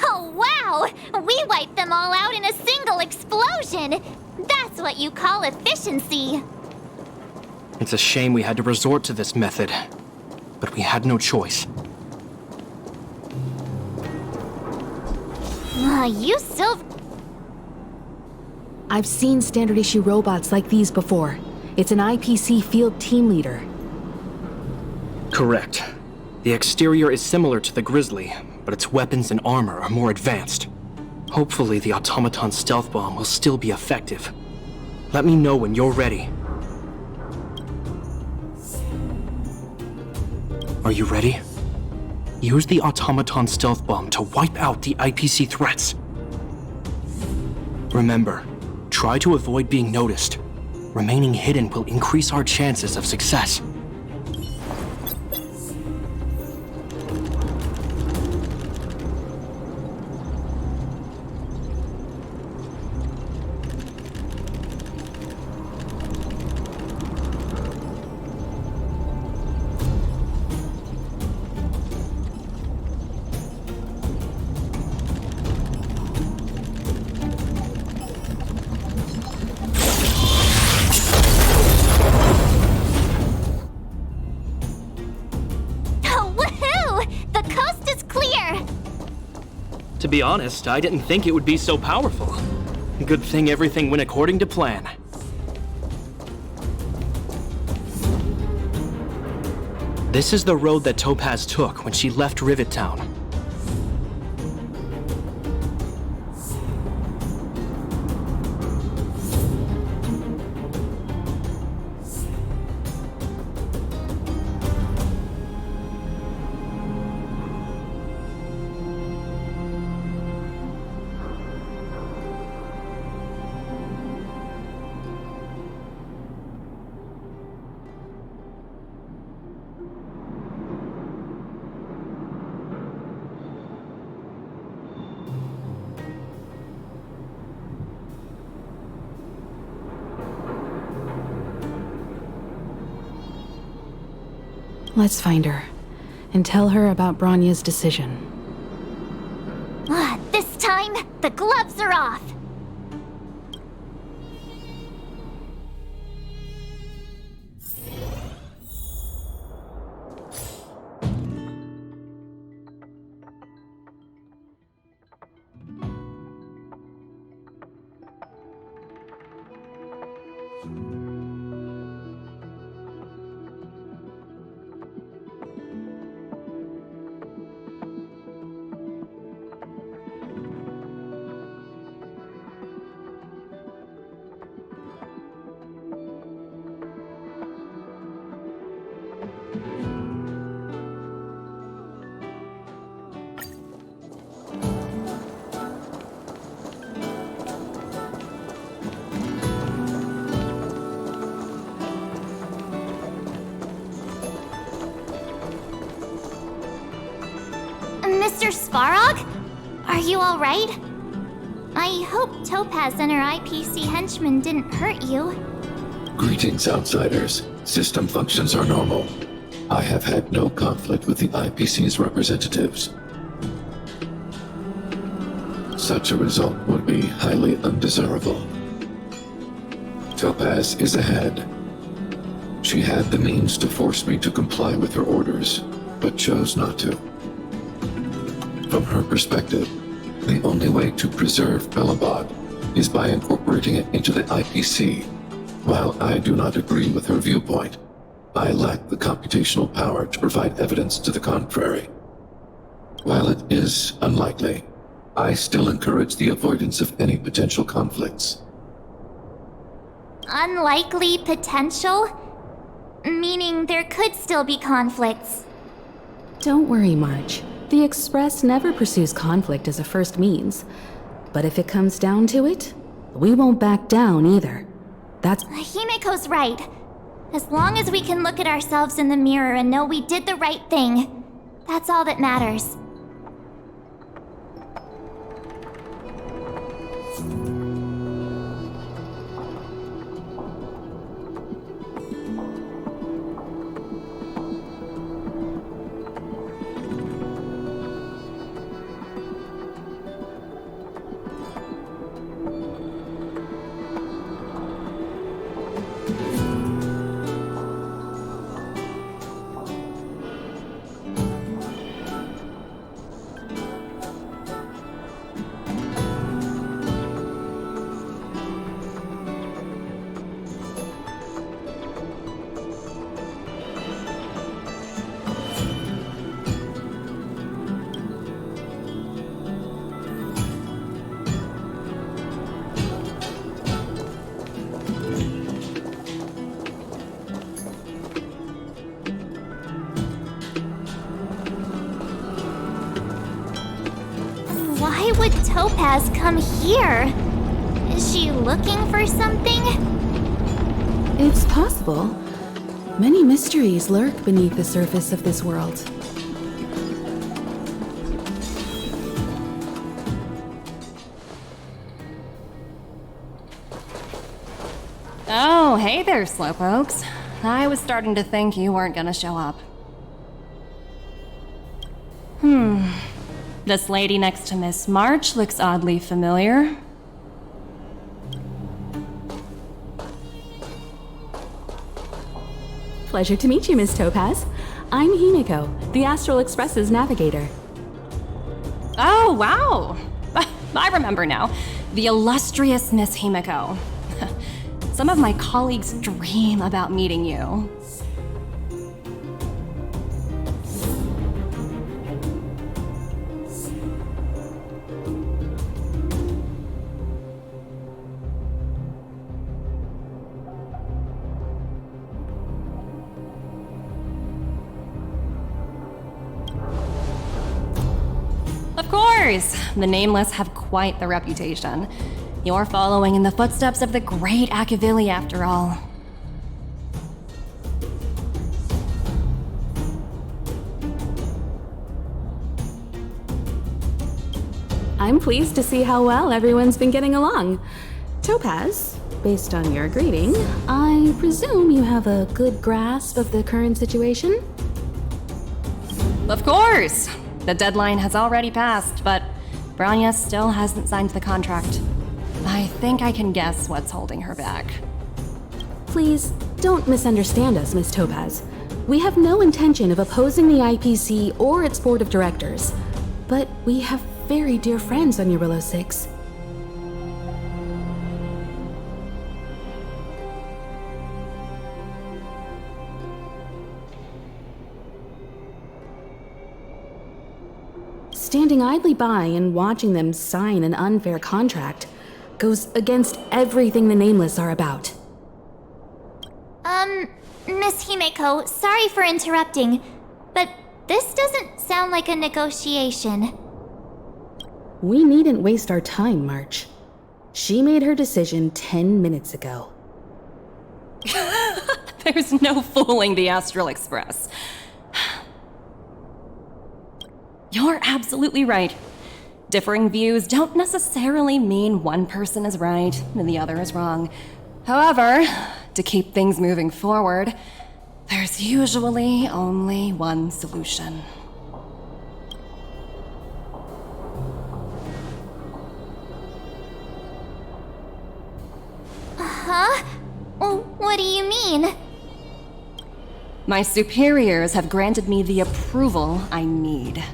Oh, wow! We wiped them all out in a single explosion! That's what you call efficiency! It's a shame we had to resort to this method, but we had no choice. You still... I've seen standard issue robots like these before. It's an IPC field team leader. Correct. The exterior is similar to the Grizzly, but its weapons and armor are more advanced. Hopefully the automaton stealth bomb will still be effective. Let me know when you're ready. Are you ready? Use the automaton stealth bomb to wipe out the IPC threats. Remember, try to avoid being noticed. Remaining hidden will increase our chances of success. be honest, I didn't think it would be so powerful. Good thing everything went according to plan. This is the road that Topaz took when she left Rivet Town. Let's find her and tell her about Bronya's decision. This time, the gloves are off! Mr. Svarog? Are you alright? I hope Topaz and her IPC henchmen didn't hurt you. Greetings, outsiders. System functions are normal. I have had no conflict with the IPC's representatives. Such a result would be highly undesirable. Topaz is ahead. She had the means to force me to comply with her orders, but chose not to. From her perspective, the only way to preserve Belobog is by incorporating it into the IPC. While I do not agree with her viewpoint, I lack the computational power to provide evidence to the contrary. While it is unlikely, I still encourage the avoidance of any potential conflicts. Unlikely potential? Meaning there could still be conflicts. Don't worry, March. The Express never pursues conflict as a first means. But if it comes down to it, we won't back down either. Himiko's right. As long as we can look at ourselves in the mirror and know we did the right thing, that's all that matters. Why would Topaz come here? Is she looking for something? It's possible. Many mysteries lurk beneath the surface of this world. Oh, hey there, slowpokes. I was starting to think you weren't gonna show up. This lady next to Miss March looks oddly familiar. Pleasure to meet you, Miss Topaz. I'm Himiko, the Astral Express's navigator. Oh, wow. I remember now. The illustrious Miss Himiko. Some of my colleagues dream about meeting you. Of course! The Nameless have quite the reputation. You're following in the footsteps of the great Akavili, after all. I'm pleased to see how well everyone's been getting along. Topaz, based on your greeting, I presume you have a good grasp of the current situation? Of course! The deadline has already passed, but Bronya still hasn't signed the contract. I think I can guess what's holding her back. Please, don't misunderstand us, Miss Topaz. We have no intention of opposing the IPC or its board of directors, but we have very dear friends on Eurillo 6. Standing idly by and watching them sign an unfair contract goes against everything the Nameless are about. Miss Himeko, sorry for interrupting, but this doesn't sound like a negotiation. We needn't waste our time, March. She made her decision 10 minutes ago. There's no fooling the Astral Express. You're absolutely right. Differing views don't necessarily mean one person is right and the other is wrong. However, to keep things moving forward, there's usually only one solution. Huh? What do you mean? My superiors have granted me the approval I need.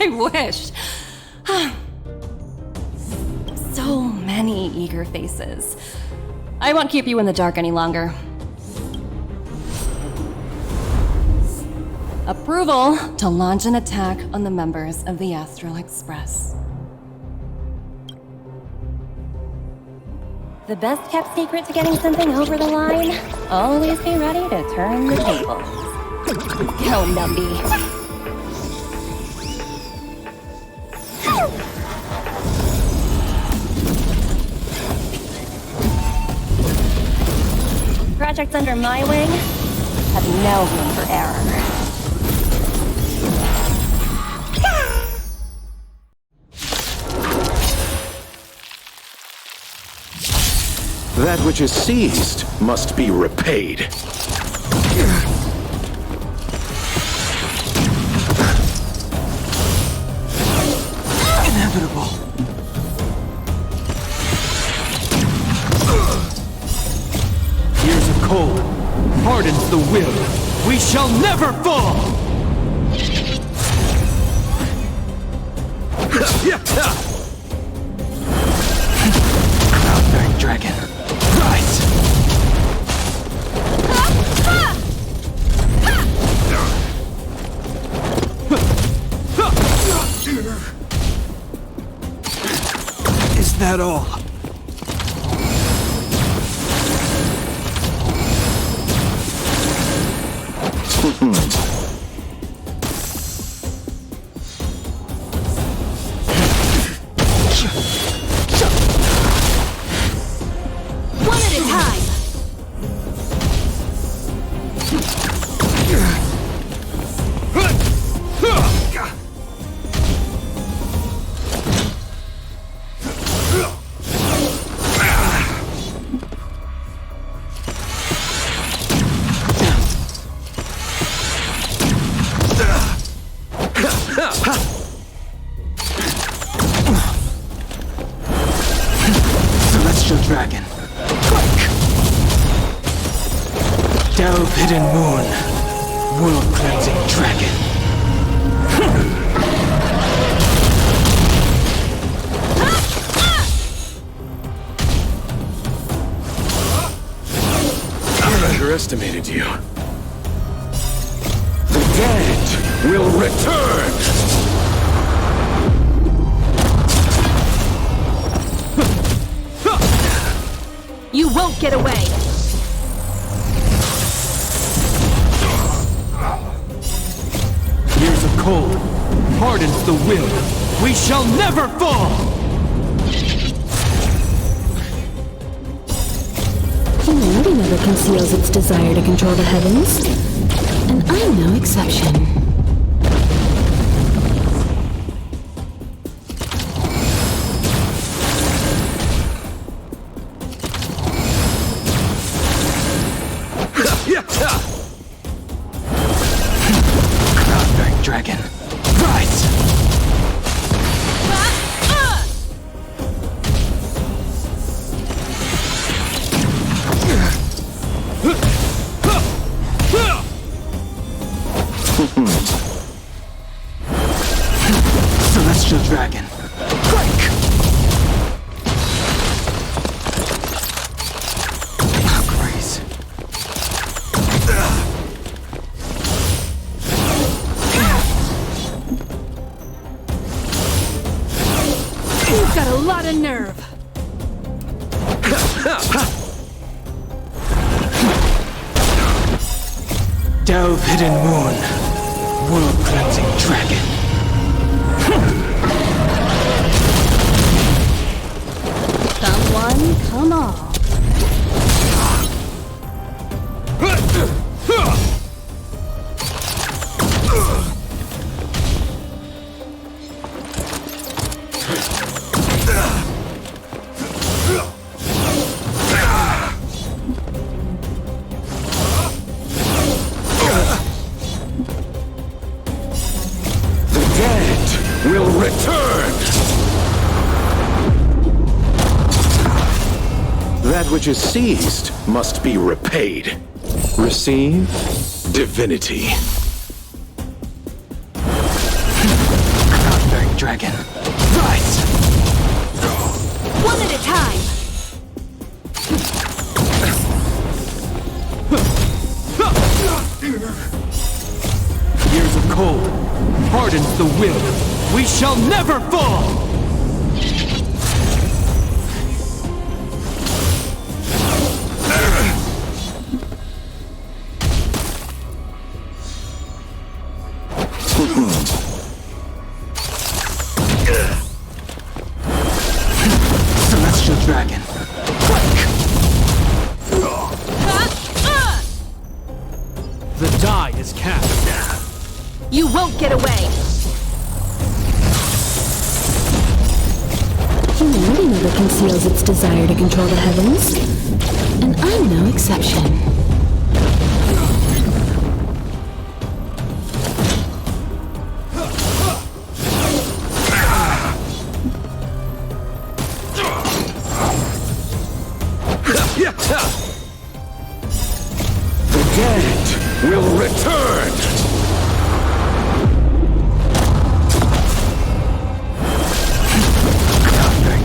I wish. So many eager faces. I won't keep you in the dark any longer. Approval to launch an attack on the members of the Astral Express. The best kept secret to getting something over the line? Always be ready to turn the tables. Go, Numby. Projects under my wing have no room for error. That which is seized must be repaid. Inevitable. Years of cold hardens the will. We shall never fall! Cloud-bearing dragon, rise! Is that all? One at a time. Celestial dragon, quick! Down Delve Hidden Moon, world-cleansing dragon. I underestimated you. The dead will return! You won't get away! Years of cold hardens the will. We shall never fall! Humanity never conceals its desire to control the heavens, and I'm no exception. Cloud-bearing dragon, rise! Celestial dragon, break! Grace. You've got a lot of nerve! Delve Hidden Moon, world-cleansing dragon. Come one, come all. Will return! That which is seized must be repaid. Receive divinity. Cloud-bearing dragon, rise! One at a time! Years of cold hardens the will. We shall never fall! Celestial dragon, break! The die is cast. You won't get away! Humanity never conceals its desire to control the heavens, and I'm no exception. The dead will return!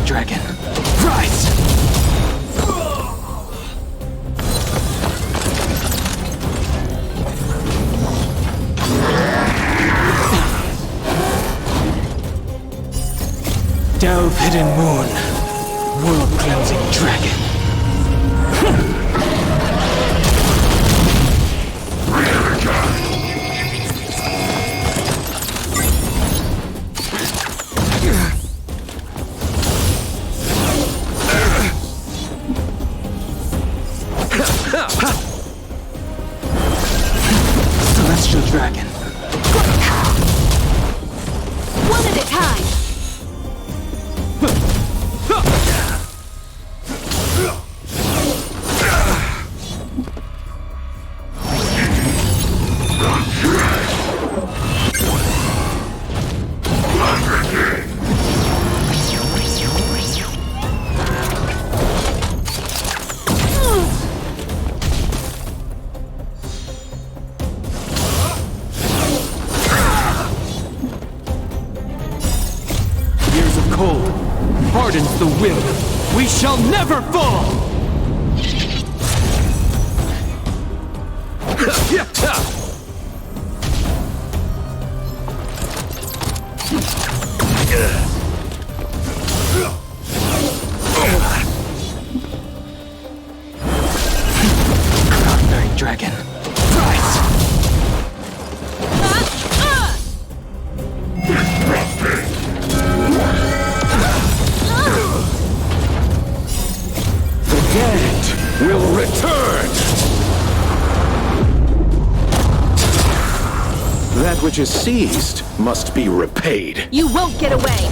Dragon, rise! Delve Hidden Moon, world-cleansing dragon. Celestial dragon, One at a time! hardens the will. We shall never fall! Cloud-bearing dragon. Rise! The dead will return! That which is seized must be repaid. You won't get away!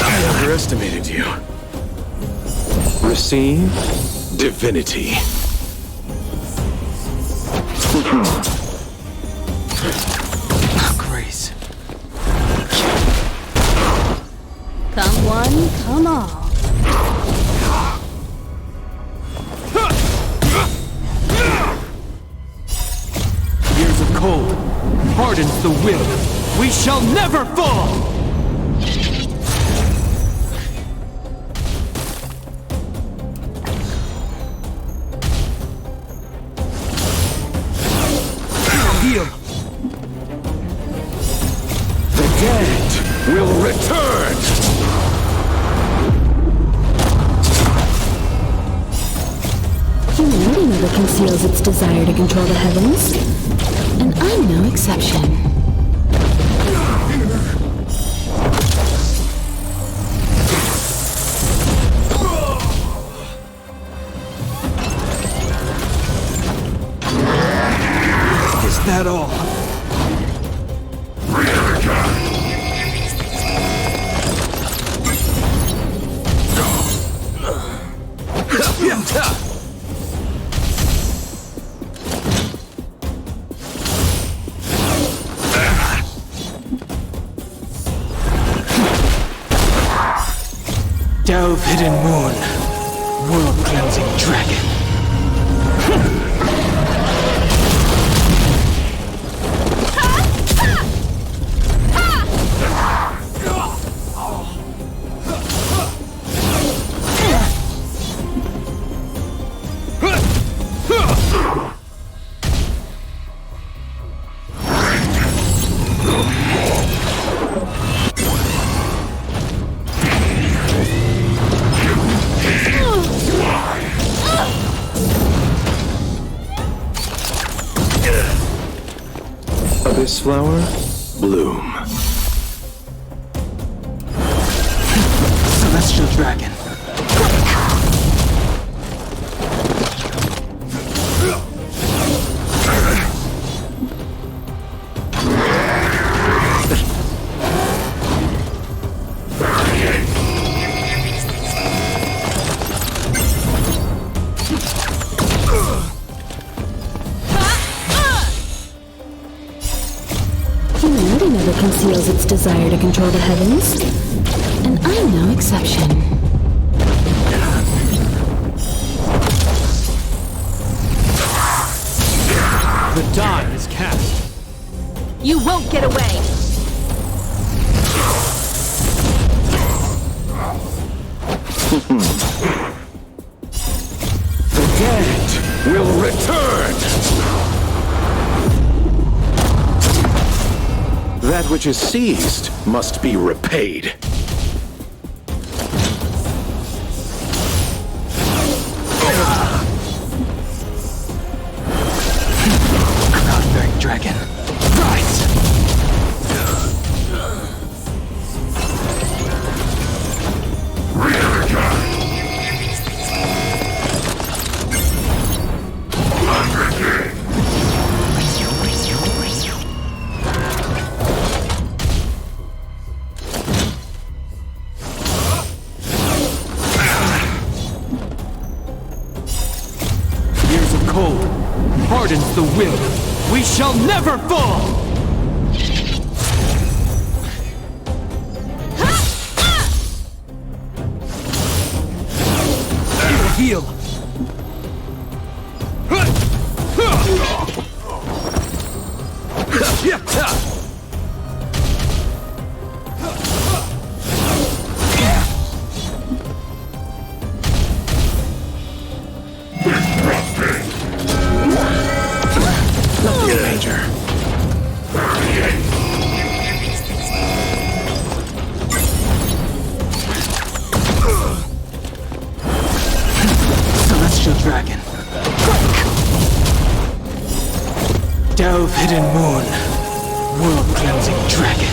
I underestimated you. Receive divinity. Grace. Come one, come all. Years of cold hardens the will. We shall never fall! Heal. The dead will return! Humanity never conceals its desire to control the heavens, and I'm no exception. Is that all? Delve hidden moon, world cleansing dragon. Abyss flower, bloom. Celestial dragon. Humanity never conceals its desire to control the heavens, and I'm no exception. The die is cast. You won't get away! The dead will return! That which is seized must be repaid. Cloud-bearing dragon. Rise! Years of cold hardens the will. We shall never fall! heal. Nothing major. Celestial Dragon. Delve Hidden Moon. World Cleansing Dragon.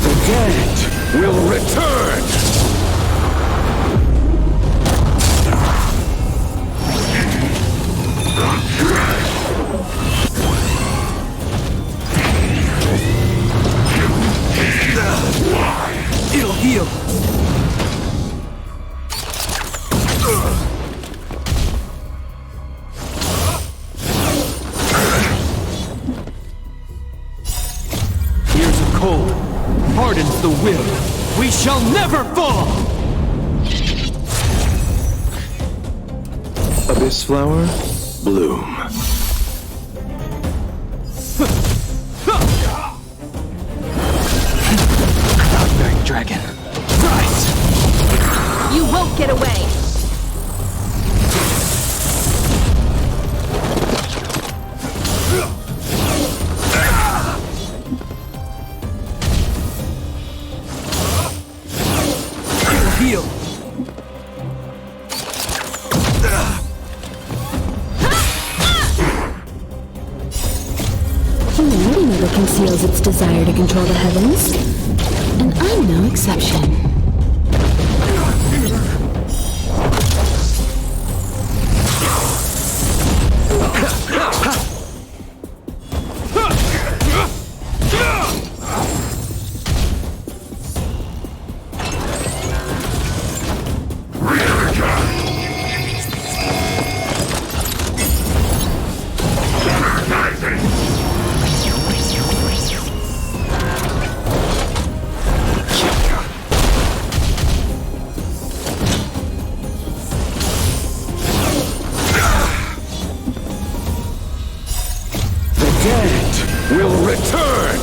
The dead will return! It'll heal. Years of cold hardens the will. We shall never fall! Abyss flower, bloom. Cloudbearing Dragon. Rise! You won't get away! It'll heal. Humanity never conceals its desire to control the heavens, and I'm no exception. Will return!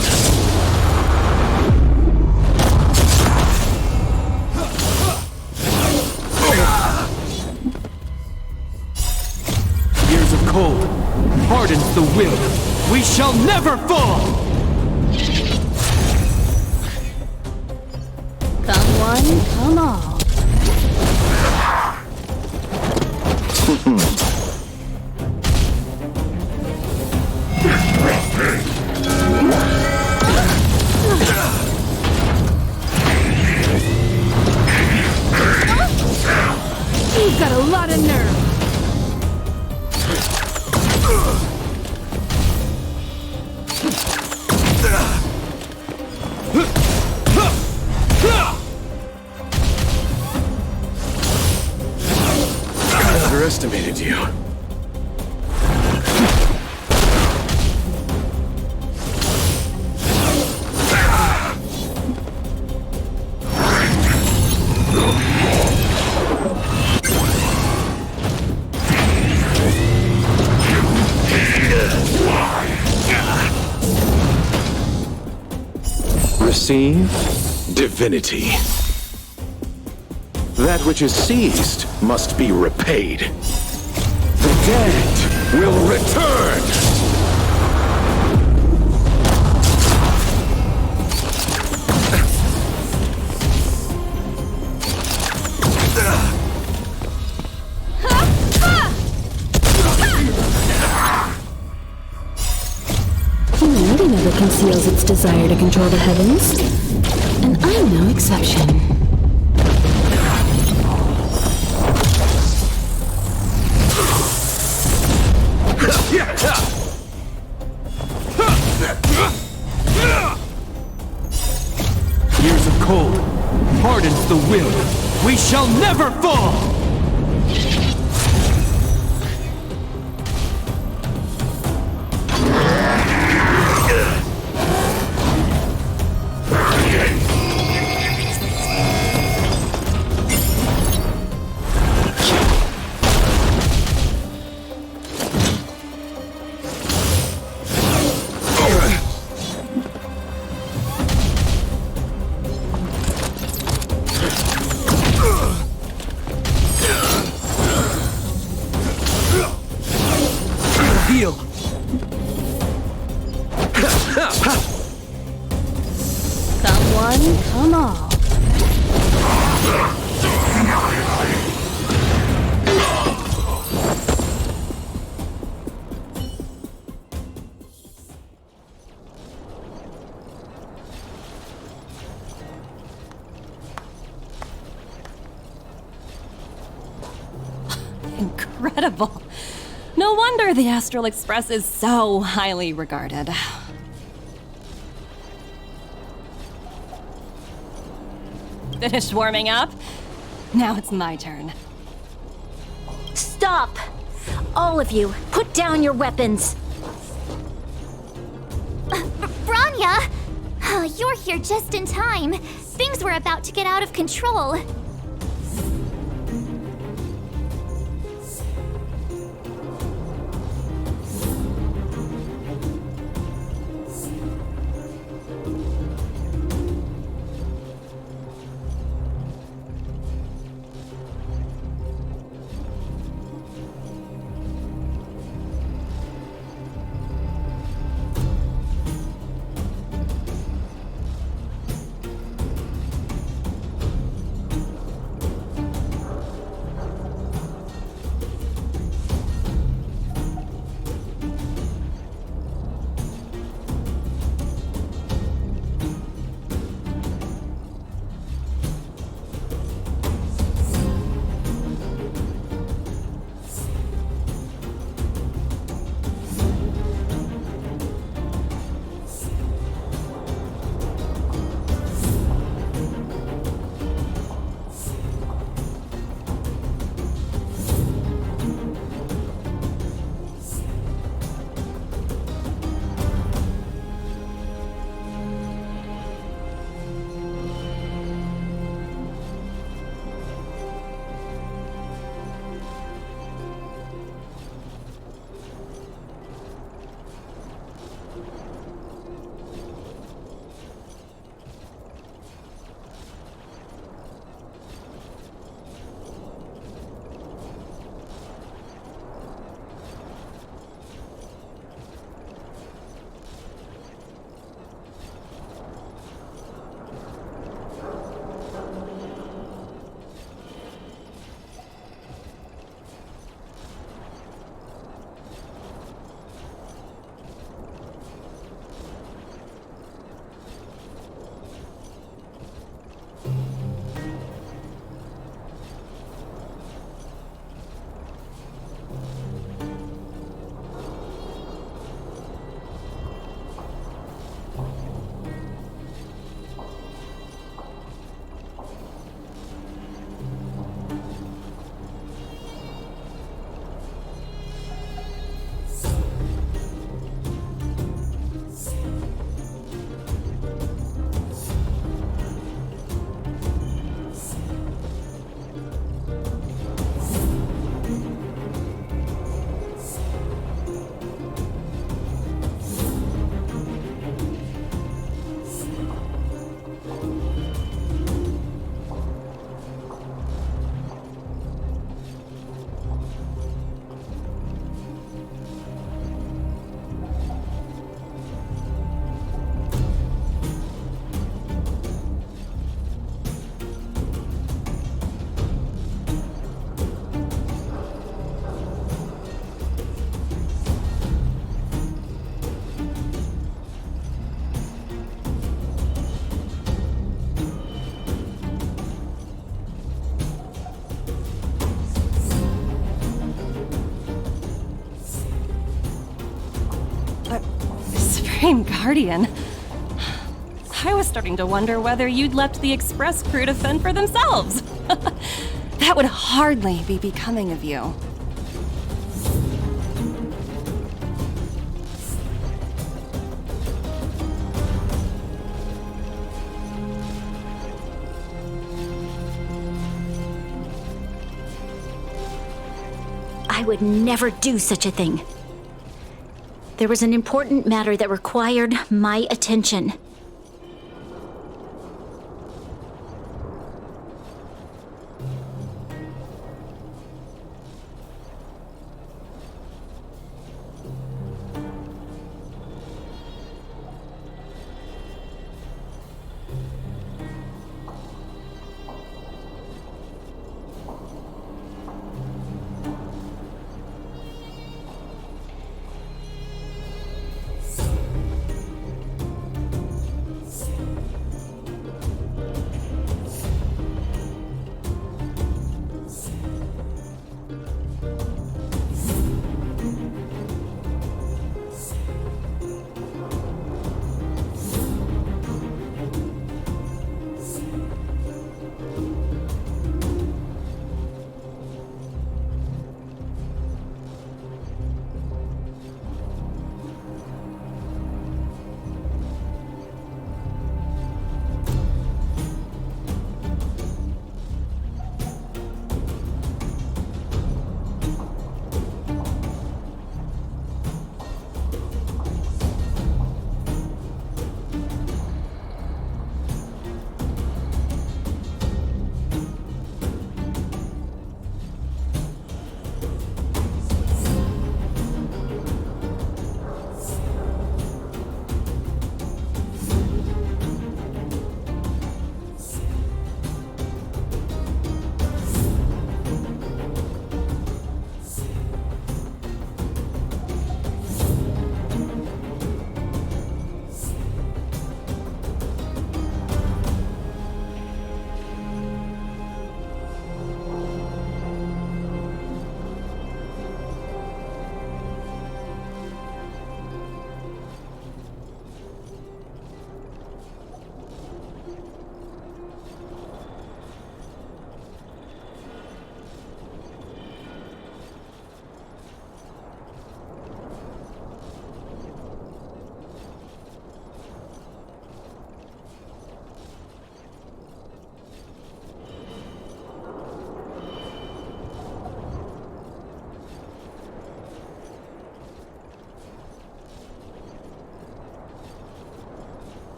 Years of cold hardens the will. We shall never fall! Come one, come all. You've got a lot of nerve! I underestimated you. Receive divinity. That which is seized must be repaid. The dead will return! Humanity never conceals its desire to control the heavens, and I'm no exception. Years of cold hardens the will. We shall never fall! Come one, come all. Incredible. No wonder the Astral Express is so highly regarded. Finished warming up? Now it's my turn. Stop! All of you, put down your weapons! Branya! You're here just in time. Things were about to get out of control. Supreme Guardian. I was starting to wonder whether you'd left the Express crew to fend for themselves. That would hardly be becoming of you. I would never do such a thing. There was an important matter that required my attention.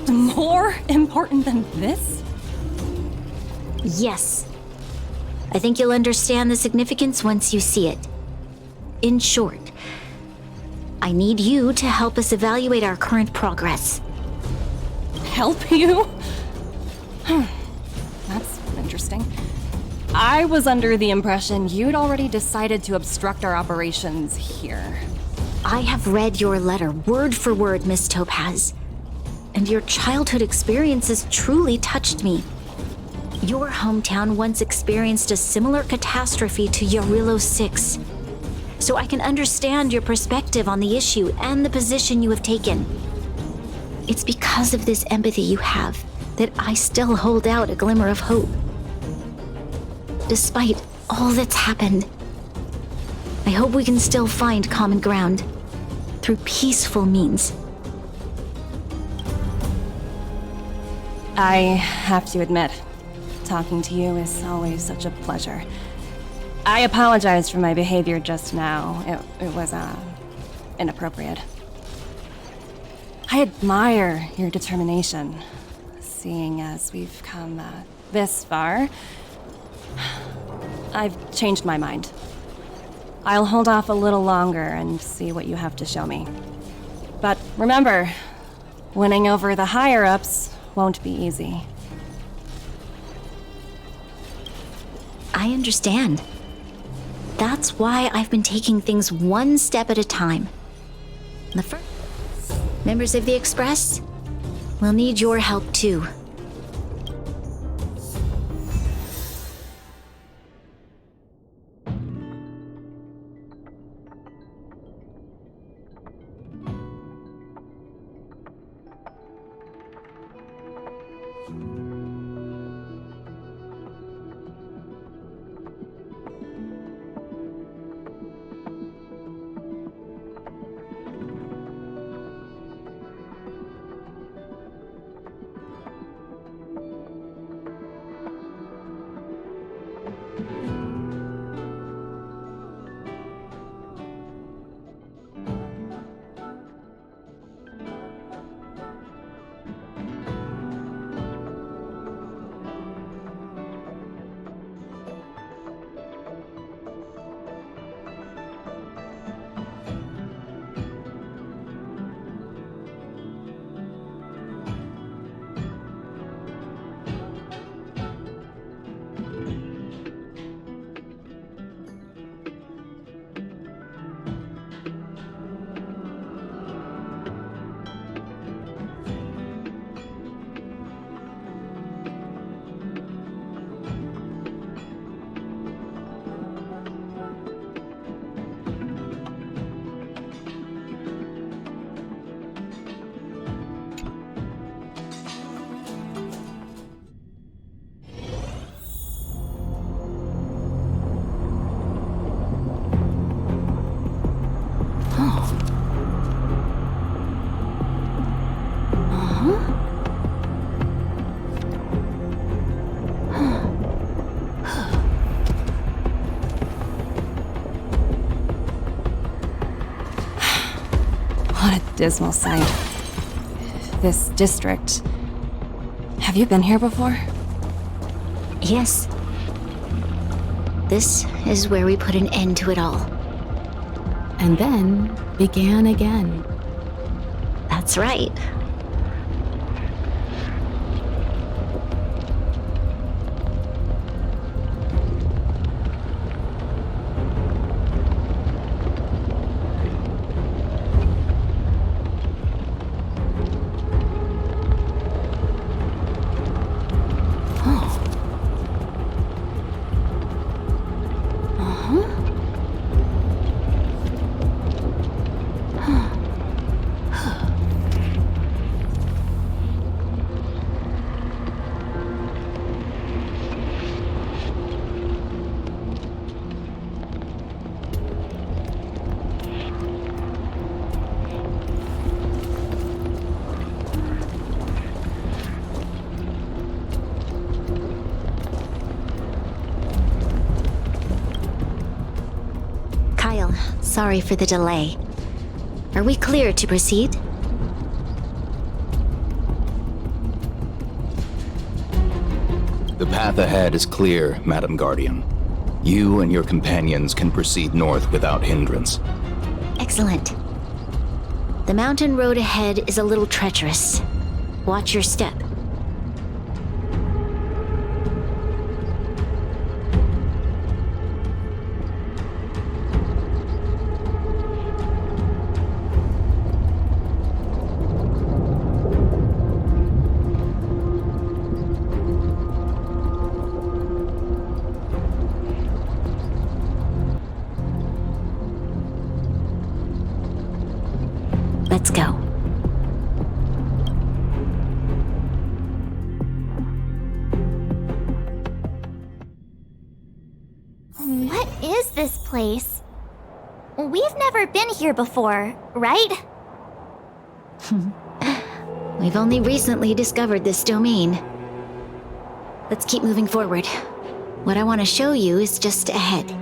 More important than this? Yes. I think you'll understand the significance once you see it. In short, I need you to help us evaluate our current progress. Help you? That's interesting. I was under the impression you'd already decided to obstruct our operations here. I have read your letter word for word, Miss Topaz. And your childhood experiences truly touched me. Your hometown once experienced a similar catastrophe to Yarillo 6. So I can understand your perspective on the issue and the position you have taken. It's because of this empathy you have that I still hold out a glimmer of hope. Despite all that's happened, I hope we can still find common ground through peaceful means. I have to admit, talking to you is always such a pleasure. I apologize for my behavior just now. It was, inappropriate. I admire your determination. seeing as we've come this far, I've changed my mind. I'll hold off a little longer and see what you have to show me. But remember, winning over the higher-ups won't be easy. I understand. That's why I've been taking things one step at a time. The first members of the Express will need your help too. What a dismal sight. This district. Have you been here before? Yes. This is where we put an end to it all. And then began again. That's right. Sorry for the delay. Are we clear to proceed? The path ahead is clear, Madam Guardian. You and your companions can proceed north without hindrance. Excellent. The mountain road ahead is a little treacherous. Watch your step. Let's go. What is this place? We've never been here before, right? We've only recently discovered this domain. Let's keep moving forward. What I want to show you is just ahead.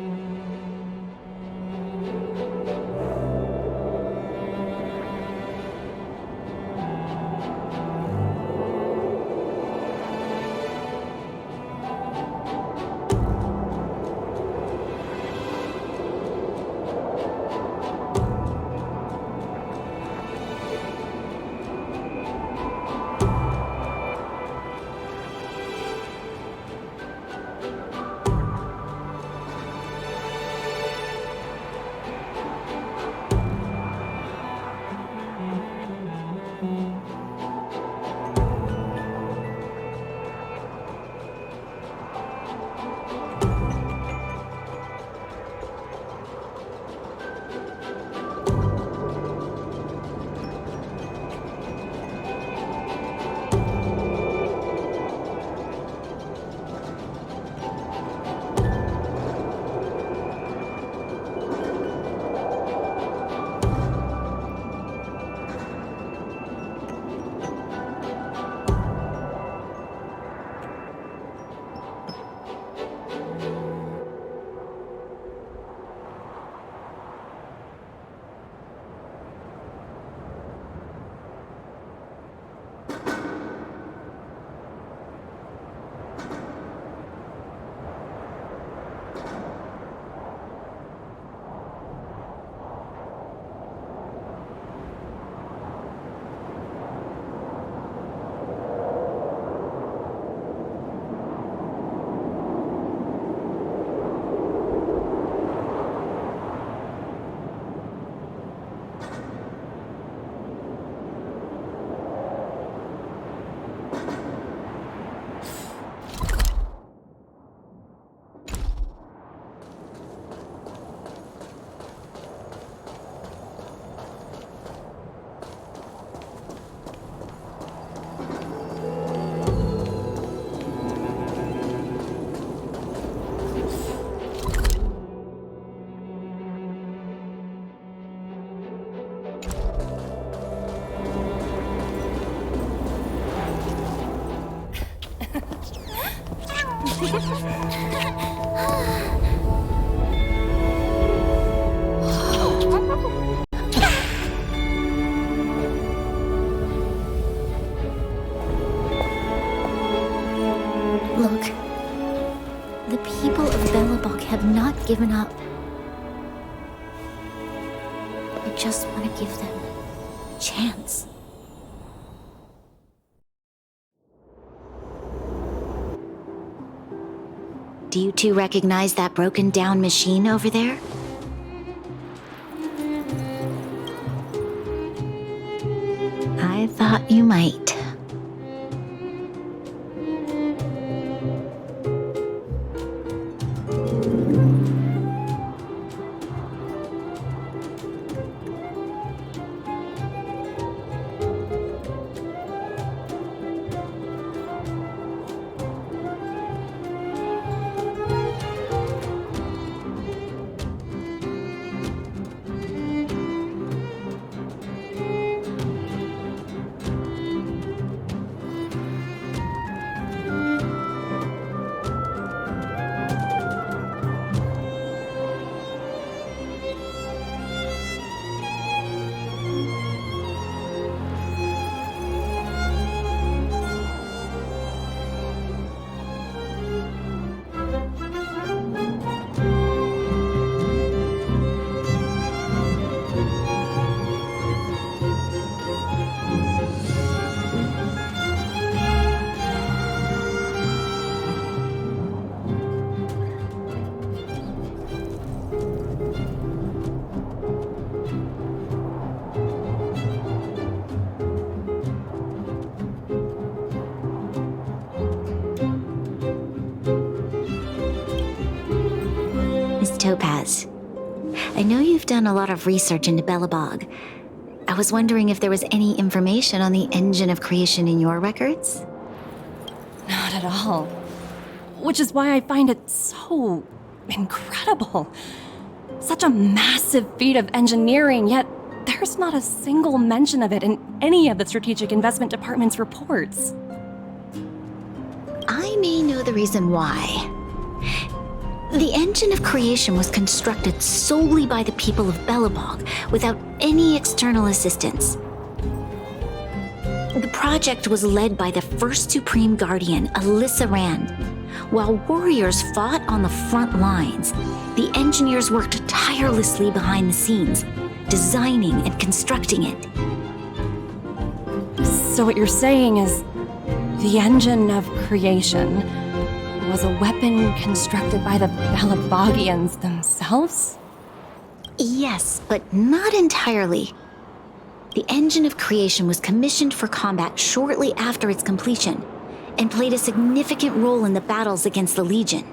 Look, the people of Belobog have not given up. I just want to give them a chance. Do you two recognize that broken down machine over there? I thought you might. Topaz. I know you've done a lot of research into Belobog. I was wondering if there was any information on the engine of creation in your records? Not at all. Which is why I find it so incredible. Such a massive feat of engineering, yet there's not a single mention of it in any of the Strategic Investment Department's reports. I may know the reason why. The engine of creation was constructed solely by the people of Belobog, without any external assistance. The project was led by the first Supreme Guardian, Alyssa Rand. While warriors fought on the front lines, the engineers worked tirelessly behind the scenes, designing and constructing it. So what you're saying is, the engine of creation was a weapon constructed by the Belabogians themselves? Yes, but not entirely. The engine of creation was commissioned for combat shortly after its completion, and played a significant role in the battles against the Legion.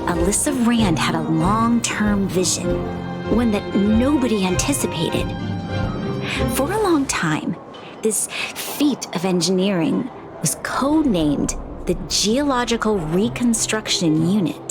Alyssa Rand had a long-term vision, one that nobody anticipated. For a long time, this feat of engineering was codenamed the Geological Reconstruction Unit.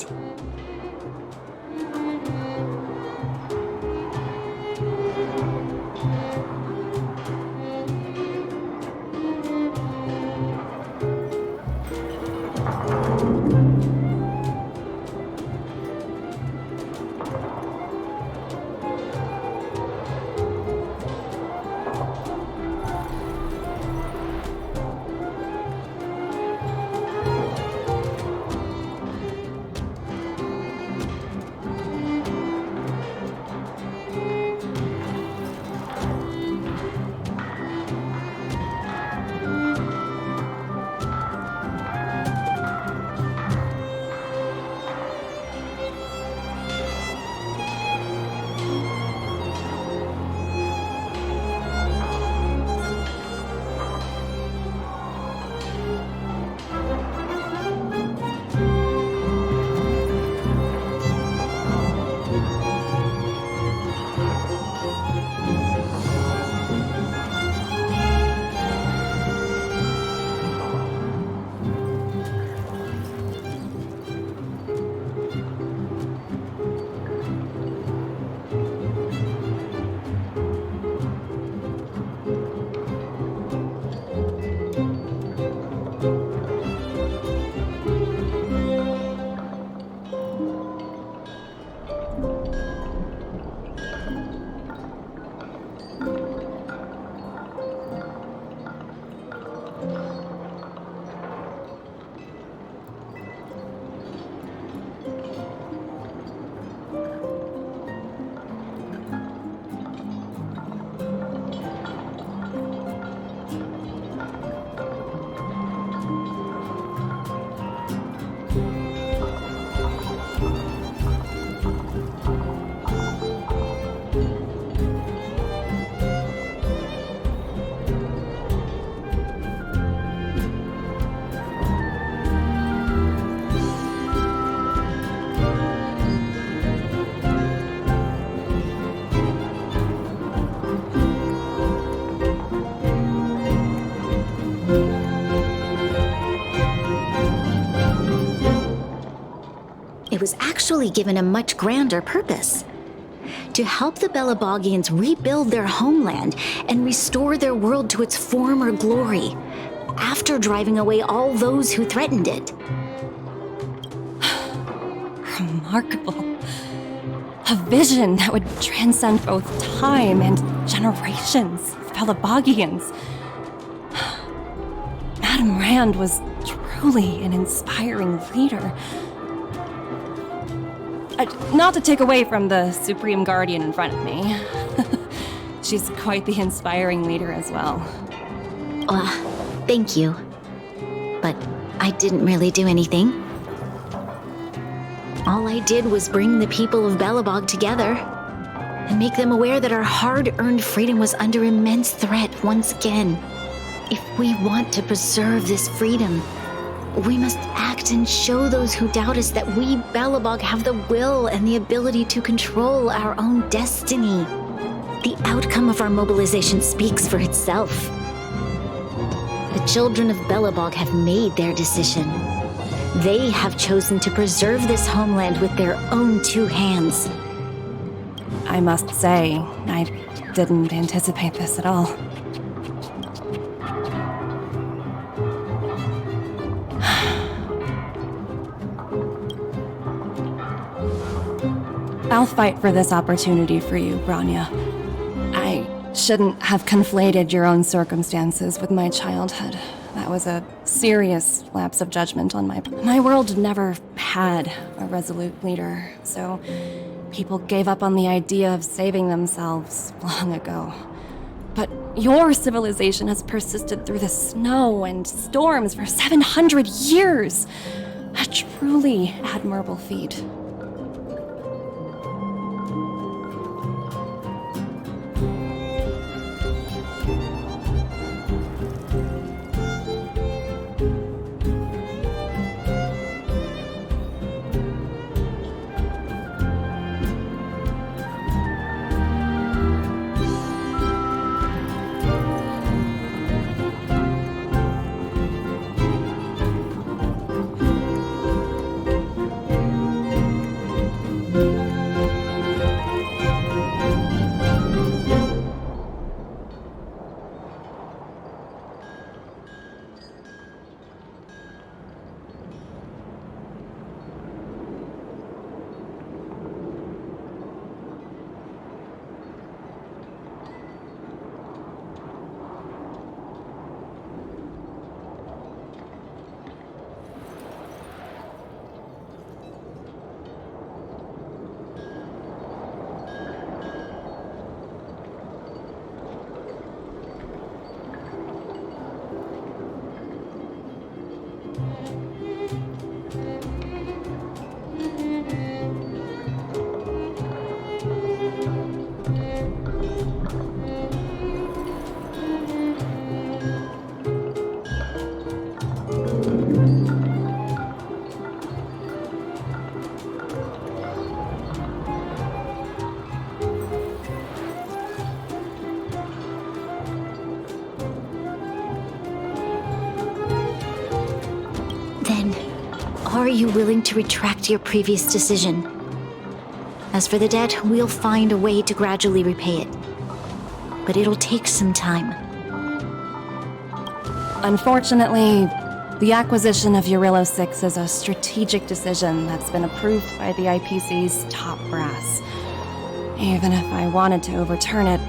It was actually given a much grander purpose: to help the Belabogians rebuild their homeland and restore their world to its former glory, after driving away all those who threatened it. Remarkable. A vision that would transcend both time and generations of Belabogians. Madame Rand was truly an inspiring leader. Not to take away from the Supreme Guardian in front of me. She's quite the inspiring leader as well. Thank you. But I didn't really do anything. All I did was bring the people of Belobog together and make them aware that our hard-earned freedom was under immense threat once again. If we want to preserve this freedom, we must act and show those who doubt us that we, Belobog, have the will and the ability to control our own destiny. The outcome of our mobilization speaks for itself. The children of Belobog have made their decision. They have chosen to preserve this homeland with their own two hands. I must say, I didn't anticipate this at all. I'll fight for this opportunity for you, Branya. I shouldn't have conflated your own circumstances with my childhood. That was a serious lapse of judgment on my world never had a resolute leader, so people gave up on the idea of saving themselves long ago. But your civilization has persisted through the snow and storms for 700 years. A truly admirable feat. Are you willing to retract your previous decision? As for the debt, we'll find a way to gradually repay it. But it'll take some time. Unfortunately, the acquisition of Eurillo 6 is a strategic decision that's been approved by the IPC's top brass. Even if I wanted to overturn it,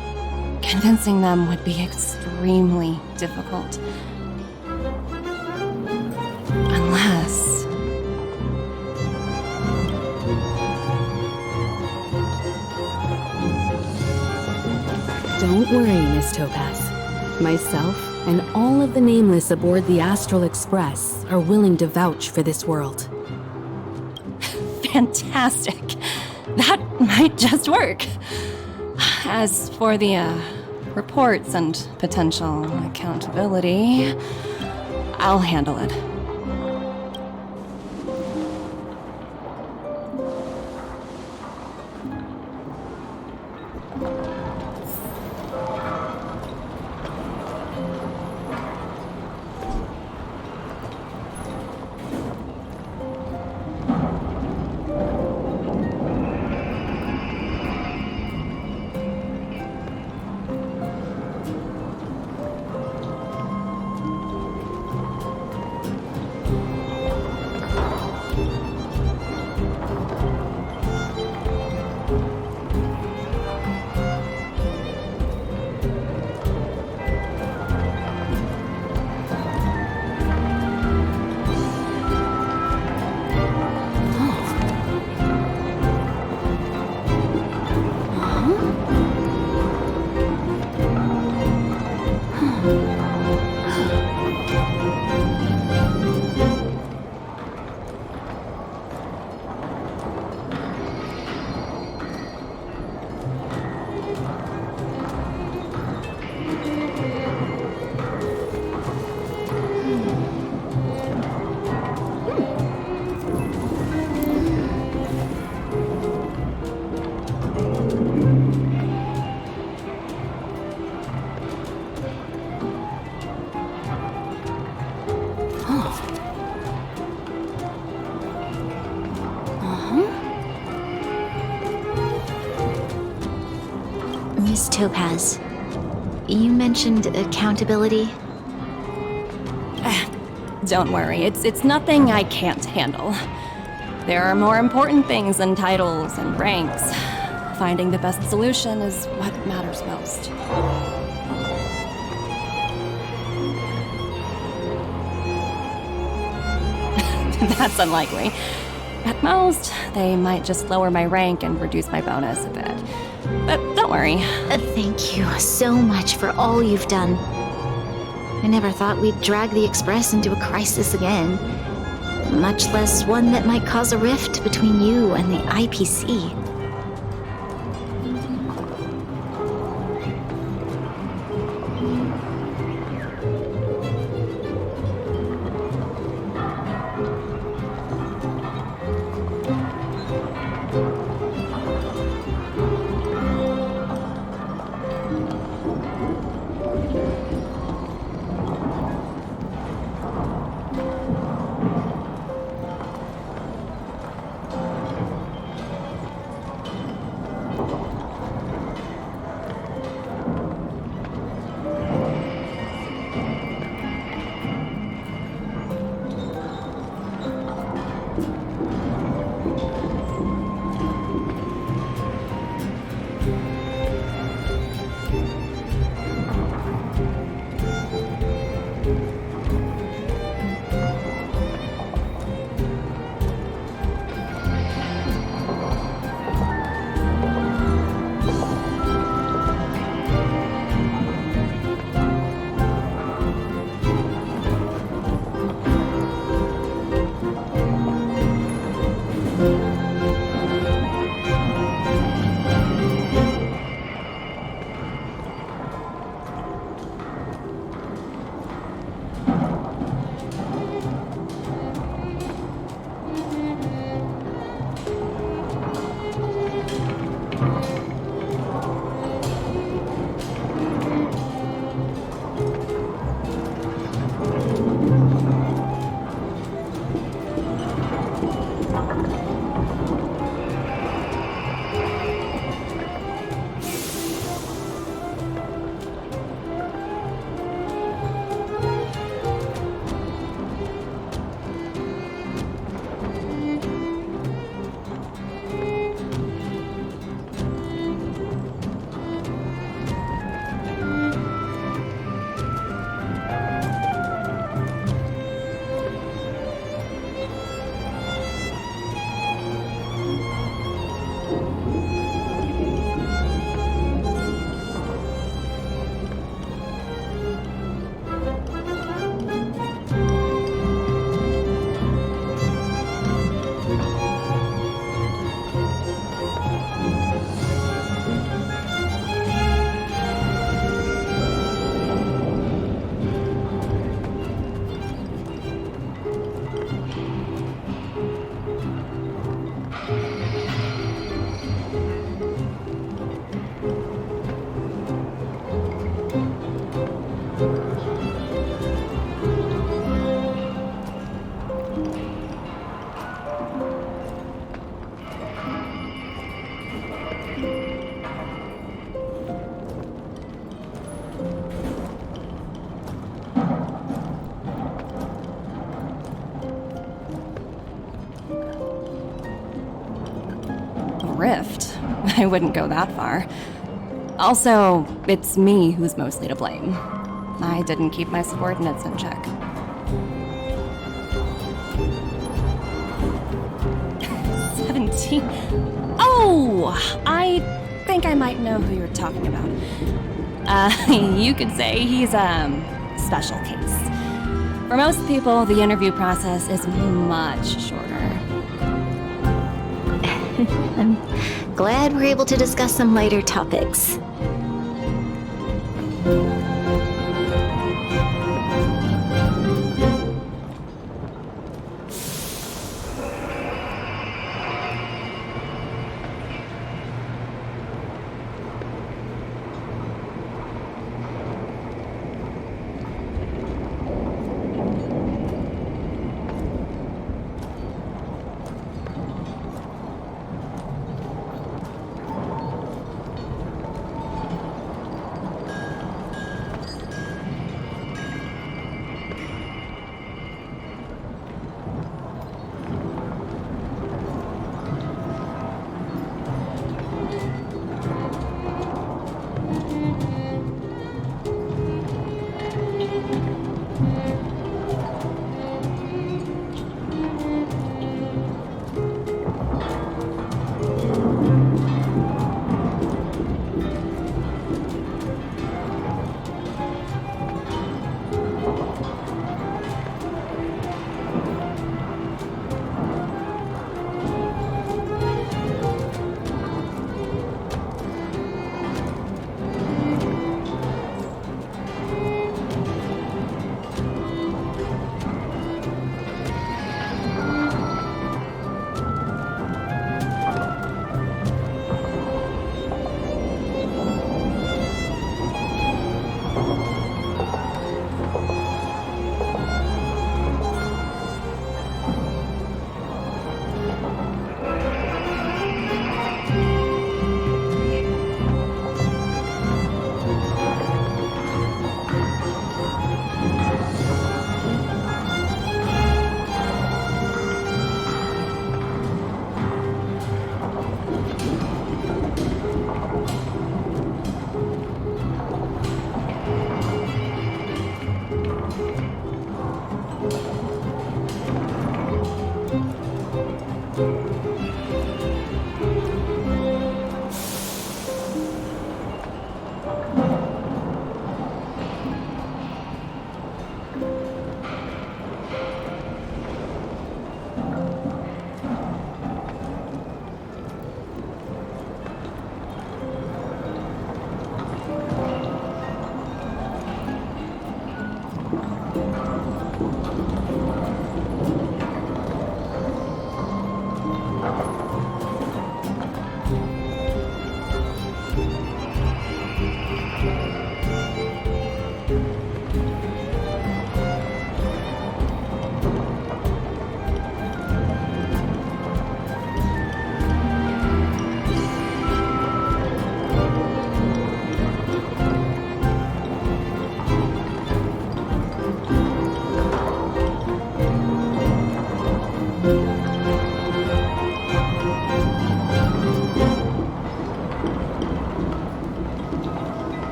convincing them would be extremely difficult. Unless... Don't worry, Miss Topaz. Myself and all of the Nameless aboard the Astral Express are willing to vouch for this world. Fantastic. That might just work. As for the, reports and potential accountability, I'll handle it. Miss Topaz, you mentioned accountability. Don't worry, it's nothing I can't handle. There are more important things than titles and ranks. Finding the best solution is what matters most. That's unlikely. At most, they might just lower my rank and reduce my bonus a bit. But don't worry. Thank you so much for all you've done. I never thought we'd drag the Express into a crisis again. Much less one that might cause a rift between you and the IPC. Rift? I wouldn't go that far. Also, it's me who's mostly to blame. I didn't keep my subordinates in check. 17. Oh! I think I might know who you're talking about. You could say he's a special case. For most people, the interview process is much shorter. I'm glad we're able to discuss some lighter topics.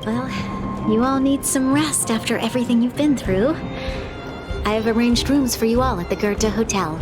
Well, you all need some rest after everything you've been through. I have arranged rooms for you all at the Goethe Hotel.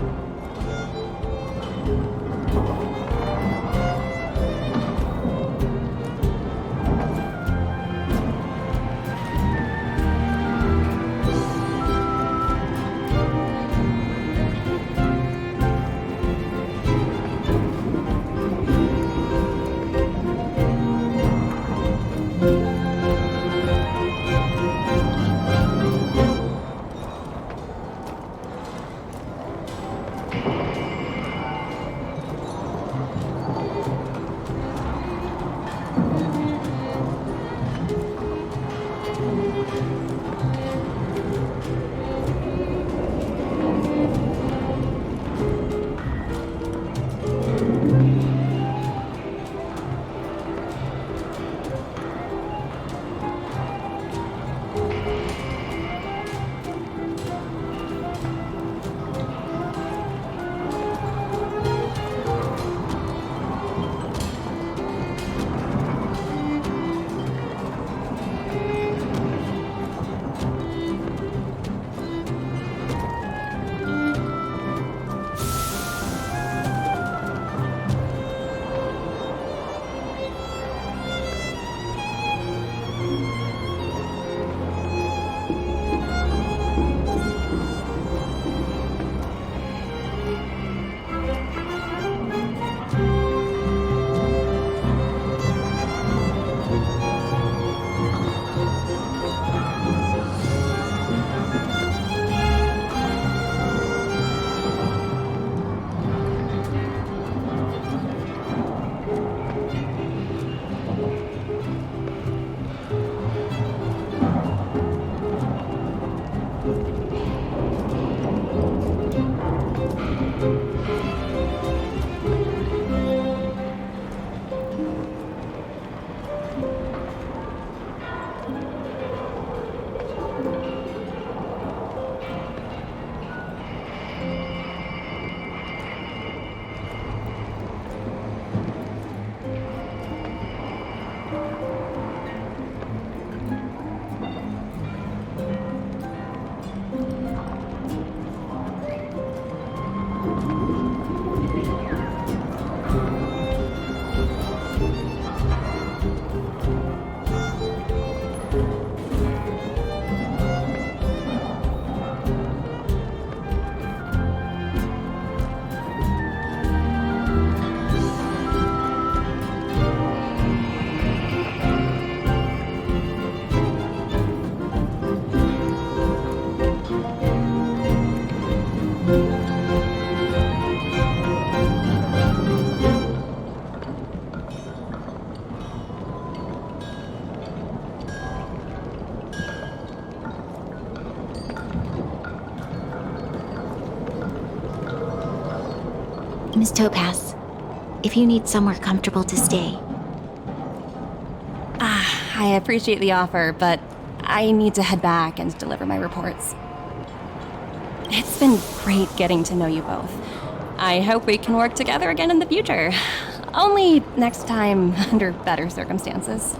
Miss Topaz, if you need somewhere comfortable to stay. I appreciate the offer, but I need to head back and deliver my reports. It's been great getting to know you both. I hope we can work together again in the future. Only next time under better circumstances.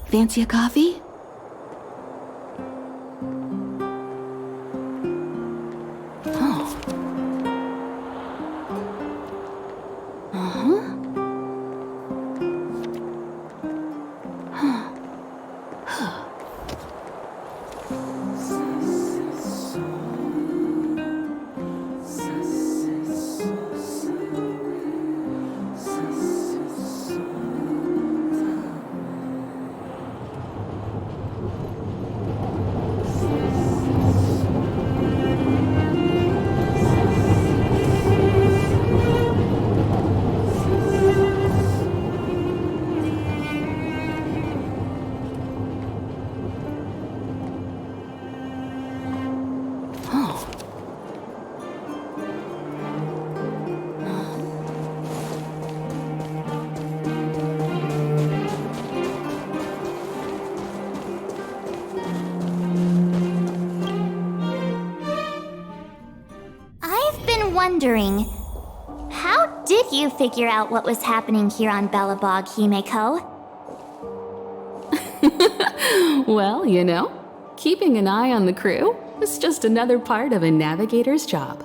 Fancy a coffee? Oh. Uh-huh. Wondering, how did you figure out what was happening here on Belobog, Himeko? Well, you know, keeping an eye on the crew is just another part of a navigator's job.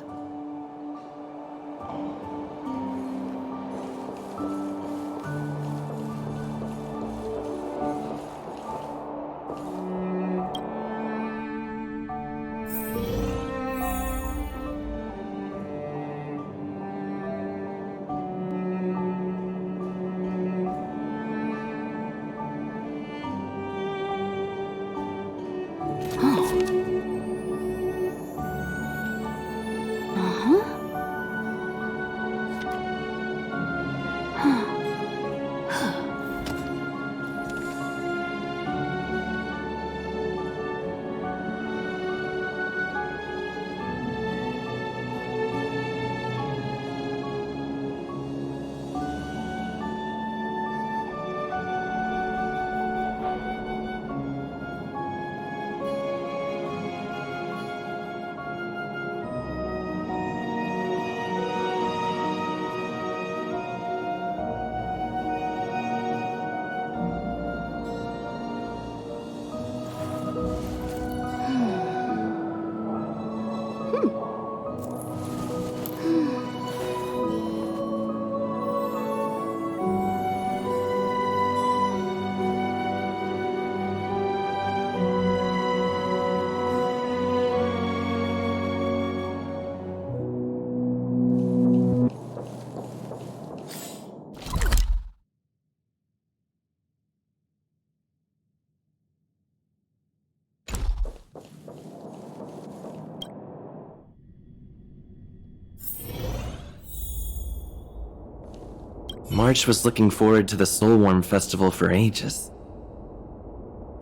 March was looking forward to the Soulwarm Festival for ages.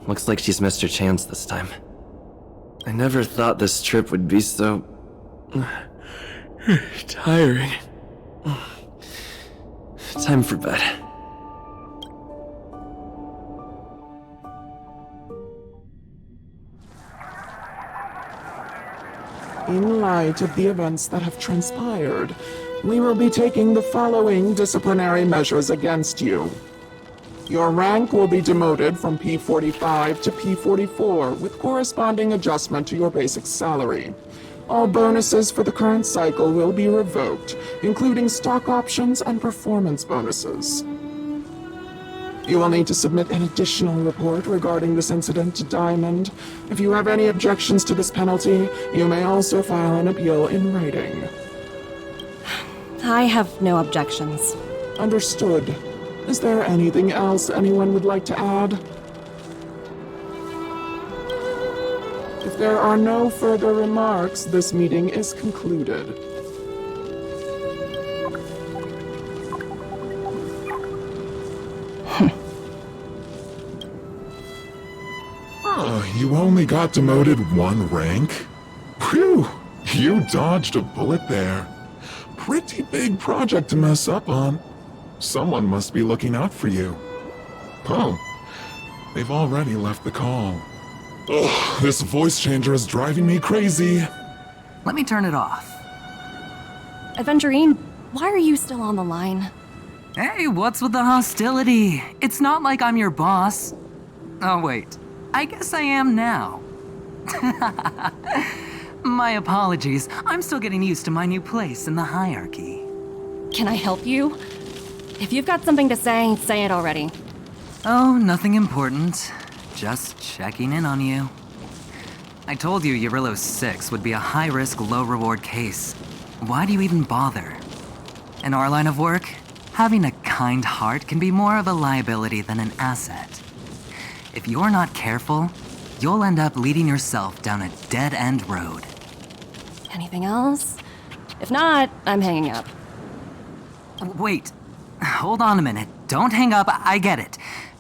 Looks like she's missed her chance this time. I never thought this trip would be so... tiring. Time for bed. In light of the events that have transpired, we will be taking the following disciplinary measures against you. Your rank will be demoted from P45 to P44 with corresponding adjustment to your basic salary. All bonuses for the current cycle will be revoked, including stock options and performance bonuses. You will need to submit an additional report regarding this incident to Diamond. If you have any objections to this penalty, you may also file an appeal in writing. I have no objections. Understood. Is there anything else anyone would like to add? If there are no further remarks, this meeting is concluded. You only got demoted one rank? Phew! You dodged a bullet there. Pretty big project to mess up on. Someone must be looking out for you. Oh, they've already left the call. Ugh, this voice changer is driving me crazy. Let me turn it off. Aventurine, why are you still on the line? Hey, what's with the hostility? It's not like I'm your boss. Oh wait, I guess I am now. My apologies, I'm still getting used to my new place in the hierarchy. Can I help you? If you've got something to say it already. Oh, nothing important. Just checking in on you. I told you Eurillo 6 would be a high-risk, low-reward case. Why do you even bother? In our line of work, having a kind heart can be more of a liability than an asset. If you're not careful, you'll end up leading yourself down a dead-end road. Anything else? If not, I'm hanging up. Wait, hold on a minute. Don't hang up, I get it.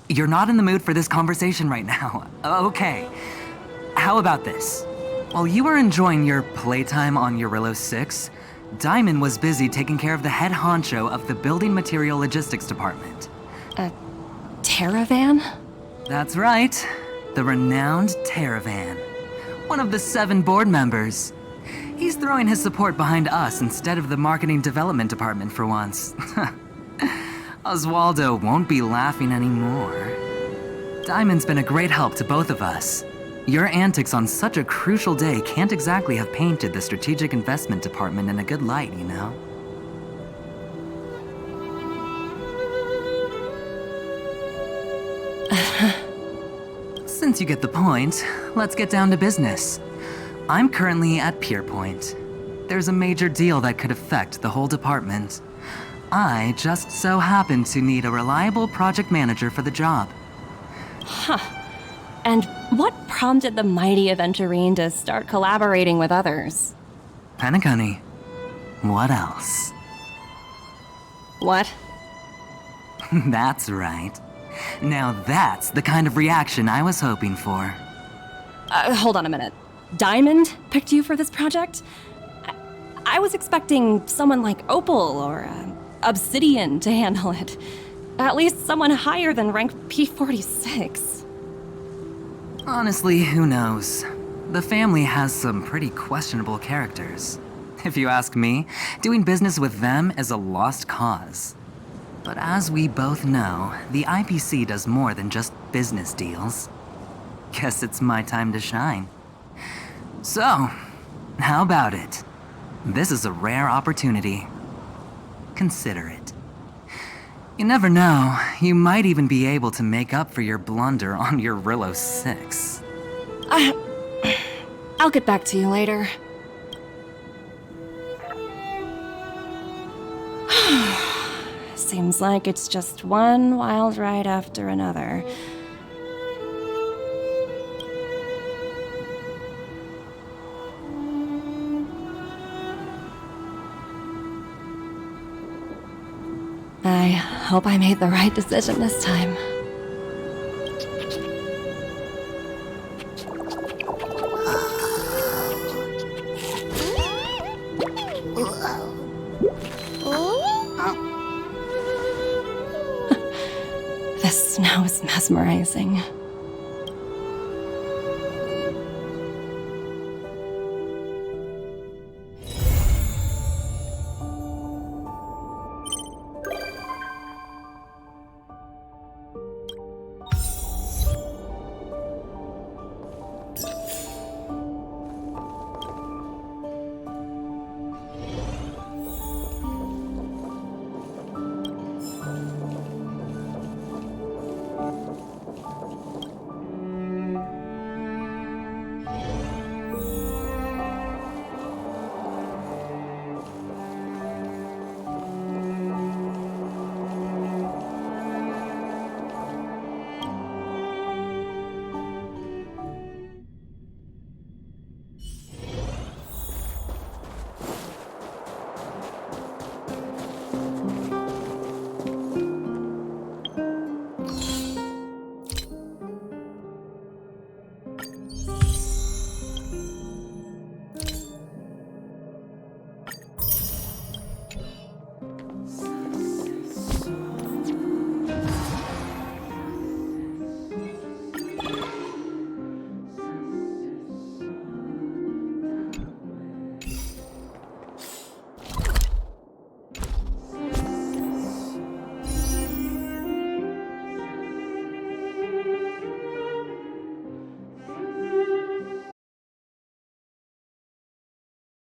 You're not in the mood for this conversation right now. Okay. How about this? While you were enjoying your playtime on Eurillo 6, Diamond was busy taking care of the head honcho of the Building Material Logistics Department. A Terravan? That's right. The renowned Terravan. One of the 7 board members. He's throwing his support behind us instead of the Marketing Development Department for once. Oswaldo won't be laughing anymore. Diamond's been a great help to both of us. Your antics on such a crucial day can't exactly have painted the Strategic Investment Department in a good light, you know? Since you get the point, let's get down to business. I'm currently at Pierpoint. There's a major deal that could affect the whole department. I just so happen to need a reliable project manager for the job. Huh. And what prompted the mighty Aventurine to start collaborating with others? Penacony. What else? What? That's right. Now that's the kind of reaction I was hoping for. Hold on a minute. Diamond picked you for this project? I was expecting someone like Opal or Obsidian to handle it. At least someone higher than rank P46. Honestly, who knows? The family has some pretty questionable characters. If you ask me, doing business with them is a lost cause. But as we both know, the IPC does more than just business deals. Guess it's my time to shine. So, how about it? This is a rare opportunity. Consider it. You never know, you might even be able to make up for your blunder on your Eurillo 6. I'll get back to you later. Seems like it's just one wild ride after another. I hope I made the right decision this time. The snow is mesmerizing.